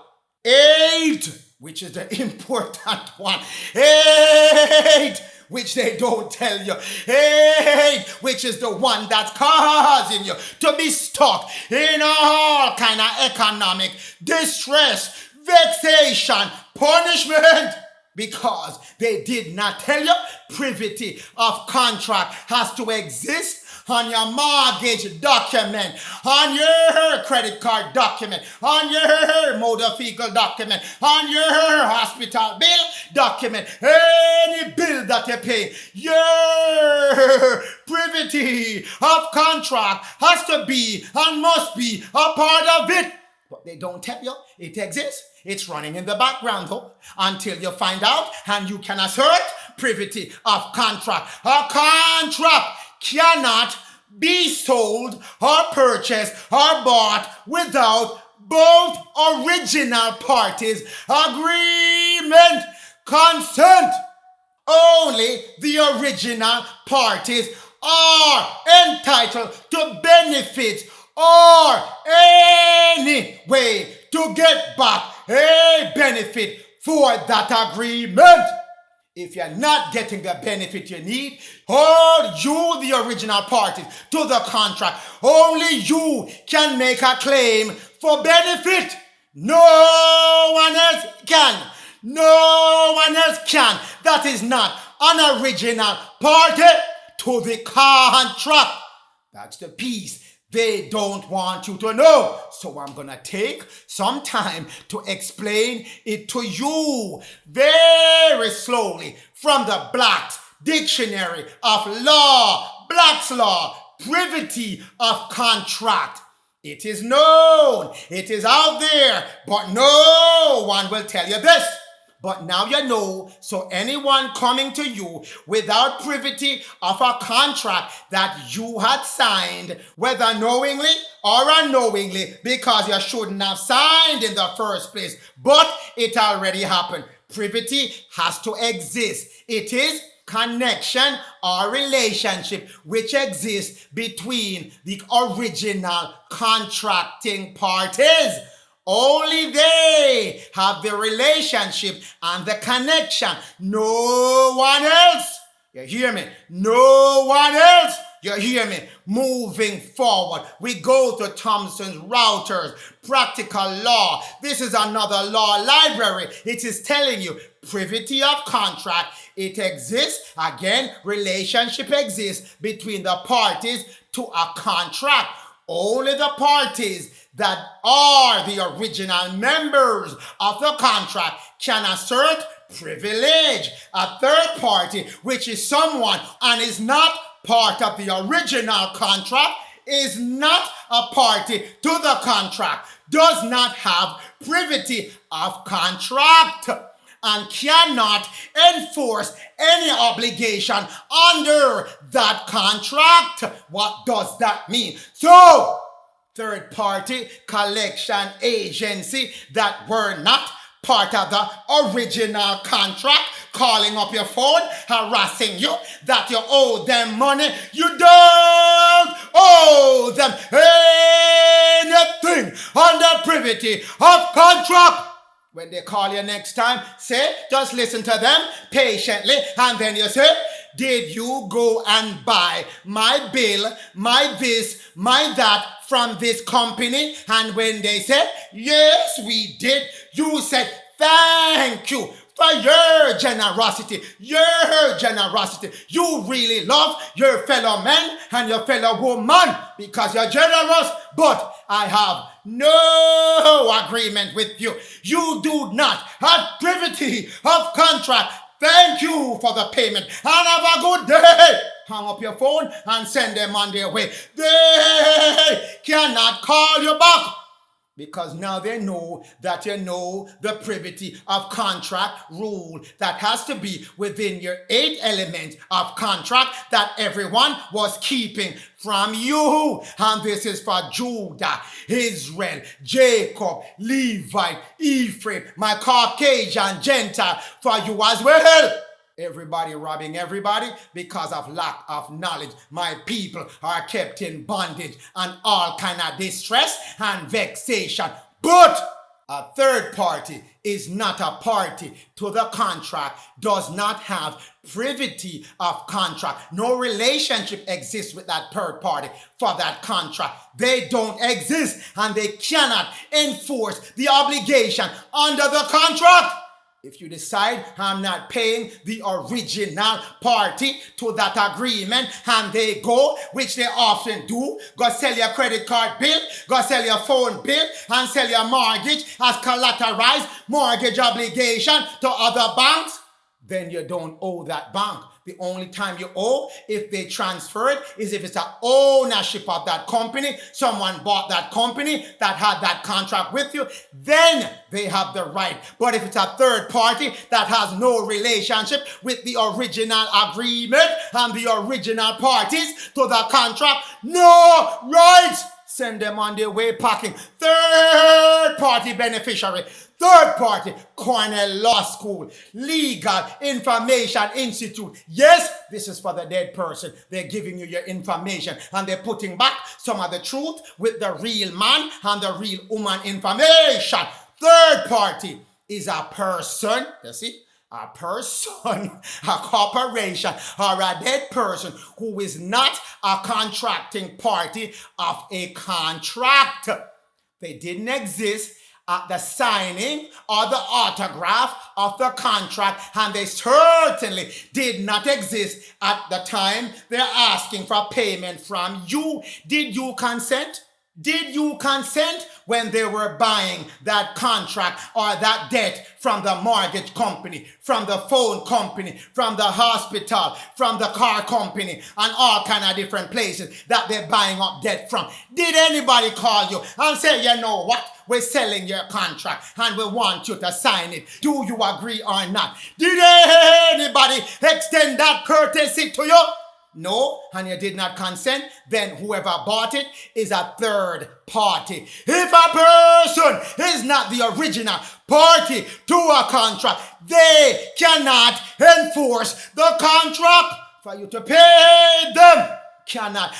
8, which is the important one. 8, which they don't tell you. 8, which is the one that's causing you to be stuck in all kind of economic distress, vexation, punishment. Because they did not tell you privity of contract has to exist on your mortgage document, on your credit card document, on your motor vehicle document, on your hospital bill document, any bill that you pay, your privity of contract has to be and must be a part of it. But they don't tell you it exists. It's running in the background though, until you find out and you can assert privity of contract. A contract cannot be sold or purchased or bought without both original parties' agreement, consent. Only the original parties are entitled to benefits or any way to get back a benefit for that agreement. If you're not getting the benefit you need, hold you, the original parties, to the contract. Only you can make a claim for benefit. No one else can. No one else can. That is not an original party to the contract. That's the piece they don't want you to know. So I'm going to take some time to explain it to you very slowly from the Black's Dictionary of Law, Black's Law, Privity of Contract. It is known, it is out there, but no one will tell you this. But now you know, so anyone coming to you without privity of a contract that you had signed, whether knowingly or unknowingly, because you shouldn't have signed in the first place, but it already happened. Privity has to exist. It is connection or relationship which exists between the original contracting parties. Only they have the relationship and the connection. No one else. You hear me? No one else. You hear me? Moving forward, we go to Thompson's Routers, Practical Law. This is another law library. It is telling you privity of contract. It exists. Again, relationship exists between the parties to a contract. Only the parties that are the original members of the contract can assert privilege. A third party, which is someone and is not part of the original contract, is not a party to the contract, does not have privity of contract, and cannot enforce any obligation under that contract. What does that mean? So, third-party collection agency that were not part of the original contract, calling up your phone, harassing you, that you owe them money. You don't owe them anything under privity of contract. When they call you next time, say, just listen to them patiently, and then you say, did you go and buy my bill, my this, my that from this company? And when they say, yes, we did, you said, thank you for your generosity. Your generosity. You really love your fellow man and your fellow woman because you're generous, but I have no agreement with you. You do not have privity of contract. Thank you for the payment and have a good day. Hang up your phone and send them on their way. They cannot call you back because now they know that you know the privity of contract rule that has to be within your 8 elements of contract that everyone was keeping from you. And this is for Judah, Israel, Jacob, Levite, Ephraim, my Caucasian Gentile, for you as well. Everybody robbing everybody because of lack of knowledge. My people are kept in bondage and all kind of distress and vexation. But a third party is not a party to the contract, does not have privity of contract. No relationship exists with that third party for that contract. They don't exist and they cannot enforce the obligation under the contract. If you decide I'm not paying the original party to that agreement and they go, which they often do, go sell your credit card bill, go sell your phone bill and sell your mortgage as collateralized mortgage obligation to other banks, then you don't owe that bank. The only time you owe, if they transfer it, is if it's an ownership of that company. Someone bought that company that had that contract with you, then they have the right. But if it's a third party that has no relationship with the original agreement and the original parties to the contract, no rights. Send them on their way packing. Third party beneficiary. Third party, Cornell Law School, Legal Information Institute. Yes, this is for the dead person. They're giving you your information and they're putting back some of the truth with the real man and the real woman information. Third party is a person, you see, a person, a corporation, or a dead person who is not a contracting party of a contract. They didn't exist at the signing or the autograph of the contract, and they certainly did not exist at the time they're asking for payment from you. Did you consent? Did you consent when they were buying that contract or that debt from the mortgage company, from the phone company, from the hospital, from the car company, and all kind of different places that they're buying up debt from? Did anybody call you and say, you know what? We're selling your contract and we want you to sign it. Do you agree or not? Did anybody extend that courtesy to you? No, and you did not consent, then whoever bought it is a third party. If a person is not the original party to a contract, they cannot enforce the contract for you to pay them. Cannot,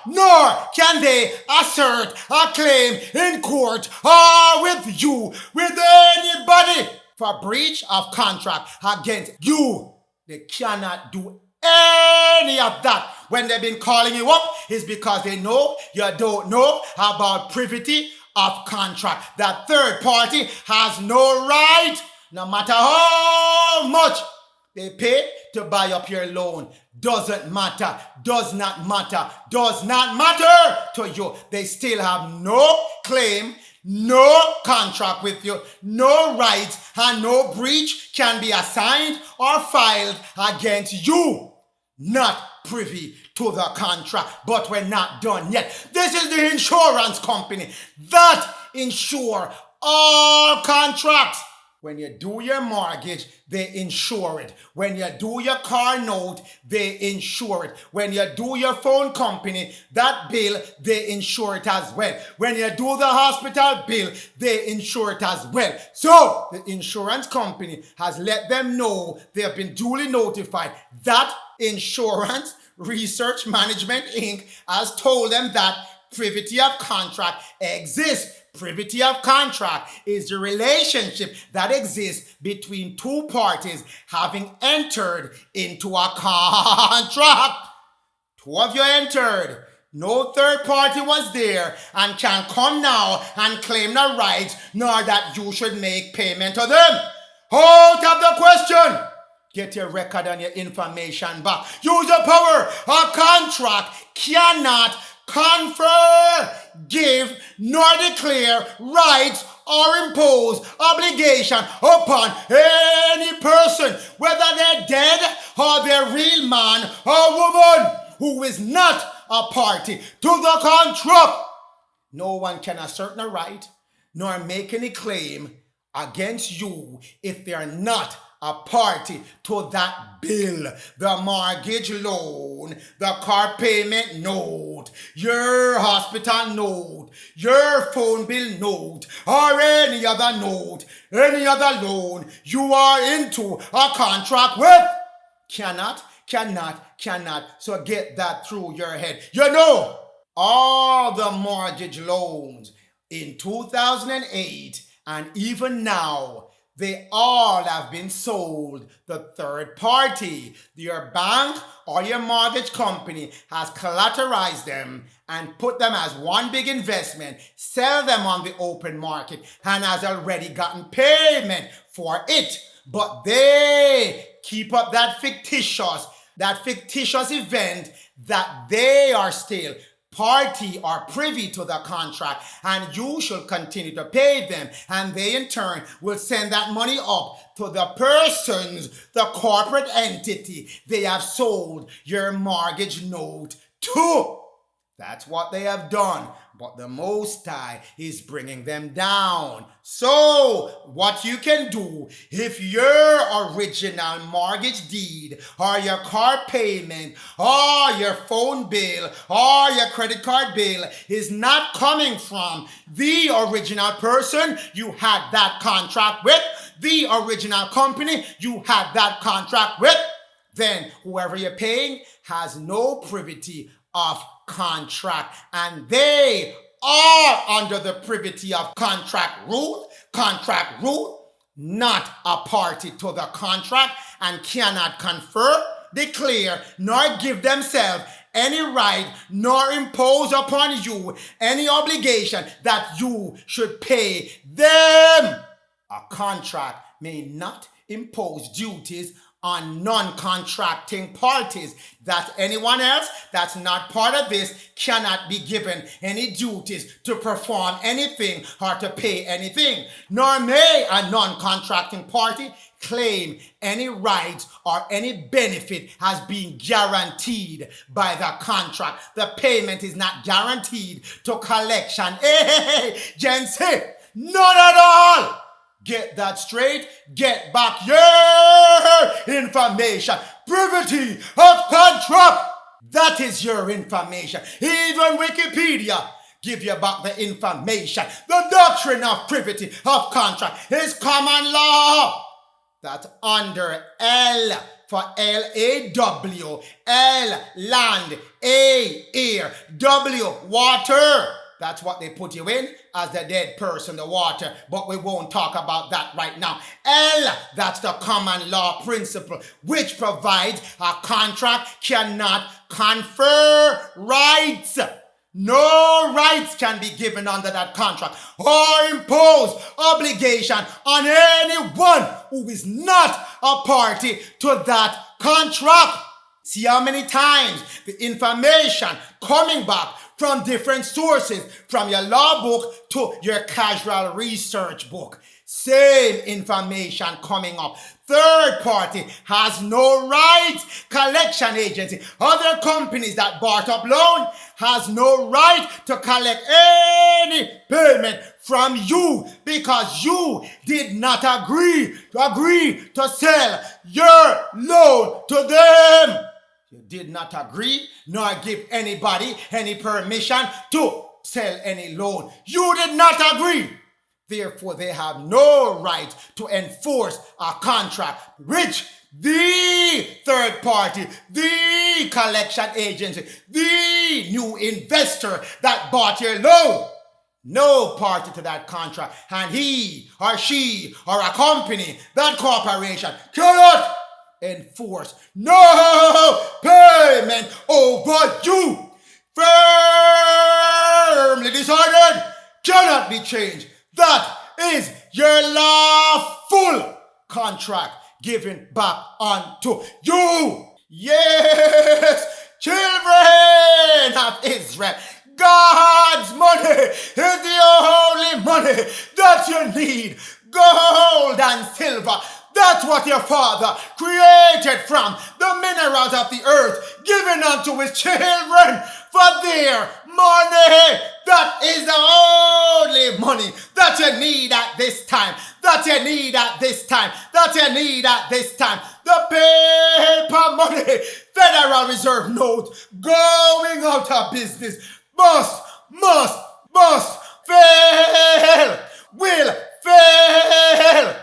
nor can they assert a claim in court or with you, with anybody for breach of contract against you. They cannot do any of that. When they've been calling you up, is because they know you don't know about privity of contract. That third party has no right, no matter how much they pay to buy up your loan. Doesn't matter, does not matter, does not matter to you. They still have no claim, no contract with you, no rights, and no breach can be assigned or filed against you. Not privy to the contract, but we're not done yet. This is the insurance company that insure all contracts. When you do your mortgage, they insure it. When you do your car note, they insure it. When you do your phone company, that bill, they insure it as well. When you do the hospital bill, they insure it as well. So, the insurance company has let them know they have been duly notified that Insurance Research Management Inc. has told them that privity of contract exists. Privity of contract is the relationship that exists between two parties having entered into a contract. Two of you entered. No third party was there and can come now and claim the rights, nor that you should make payment to them. Out of the question. Get your record and your information back. Use your power. A contract cannot confer, give, nor declare rights or impose obligation upon any person, whether they're dead or they're real man or woman, who is not a party to the contract. No one can assert a right nor make any claim against you if they are not a party to that bill, the mortgage loan, the car payment note, your hospital note, your phone bill note, or any other note, any other loan you are into a contract with. Cannot. So get that through your head. You know, all the mortgage loans in 2008 and even now, they all have been sold the third party. Your bank or your mortgage company has collateralized them and put them as one big investment, sell them on the open market, and has already gotten payment for it. But they keep up that fictitious event that they are still party or privy to the contract, and you shall continue to pay them, and they in turn will send that money up to the persons, the corporate entity they have sold your mortgage note to. That's what they have done, but the Most High is bringing them down. So, what you can do, if your original mortgage deed or your car payment or your phone bill or your credit card bill is not coming from the original person you had that contract with, the original company you had that contract with, then whoever you're paying has no privity of contract, and they are under the privity of contract rule, not a party to the contract, and cannot confer, declare, nor give themselves any right, nor impose upon you any obligation that you should pay them. A contract may not impose duties on non-contracting parties, that anyone else that's not part of this cannot be given any duties to perform anything or to pay anything, nor may a non-contracting party claim any rights or any benefit has been guaranteed by the contract. The payment is not guaranteed to collection. Gents, none at all. Get that straight. Get back your information. Privity of contract. That is your information. Even Wikipedia give you back the information. The doctrine of privity of contract is common law. That's under L for L-A-W. L, land. A, air. W, water. That's what they put you in, as the dead person, the water. But we won't talk about that right now. L, that's the common law principle, which provides a contract cannot confer rights. No rights can be given under that contract or impose obligation on anyone who is not a party to that contract. See how many times the information coming back from different sources, from your law book to your casual research book. Same information coming up. Third party has no rights. Collection agency, other companies that bought up loan has no right to collect any payment from you because you did not agree to sell your loan to them. You did not agree nor give anybody any permission to sell any loan. You did not agree. Therefore, they have no right to enforce a contract which the third party, the collection agency, the new investor that bought your loan, no party to that contract, and he or she or a company, that corporation cannot enforce no payment over you. Firmly decided, cannot be changed. That is your lawful contract given back unto you. Yes, children of Israel, God's money is the only money that you need. Gold and silver, that's what your Father created from the minerals of the earth, given unto his children for their money. That is the only money that you need at this time. That you need at this time. That you need at this time. The paper money, Federal Reserve notes, going out of business, must fail, will fail.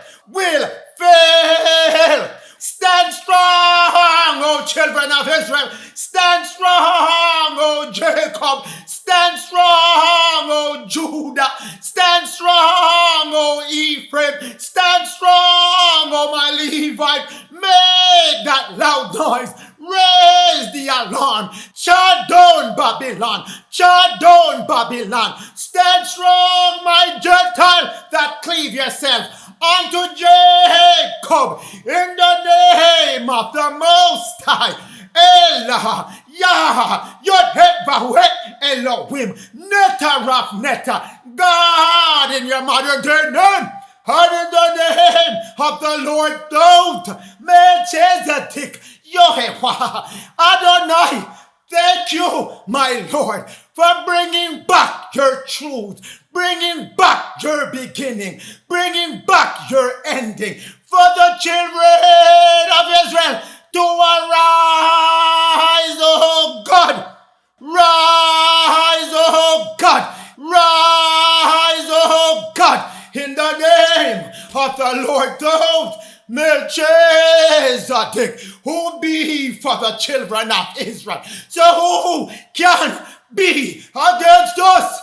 Stand strong, O children of Israel. Stand strong, O Jacob. Stand strong, O Judah. Stand strong, O Ephraim. Stand strong, O my Levite. Make that loud noise. Raise the alarm. Shut down Babylon. Shut down Babylon. Stand strong, my Gentile, that cleave yourself unto Jacob in the name of the Most High. Elah, Yah, Yod-Heh-Vah-Heh, Elohim, Neta-Raf Neta, God in your modern day name, and in the name of the Lord God, Melchizedek, Yehovah, Adonai. Thank you, my Lord, for bringing back your truth, bringing back your beginning, bringing back your ending, for the children of Israel to arise, oh God, rise, oh God, rise, oh God, in the name of the Lord God, Melchizedek, who be for the children of Israel. So who can be against us?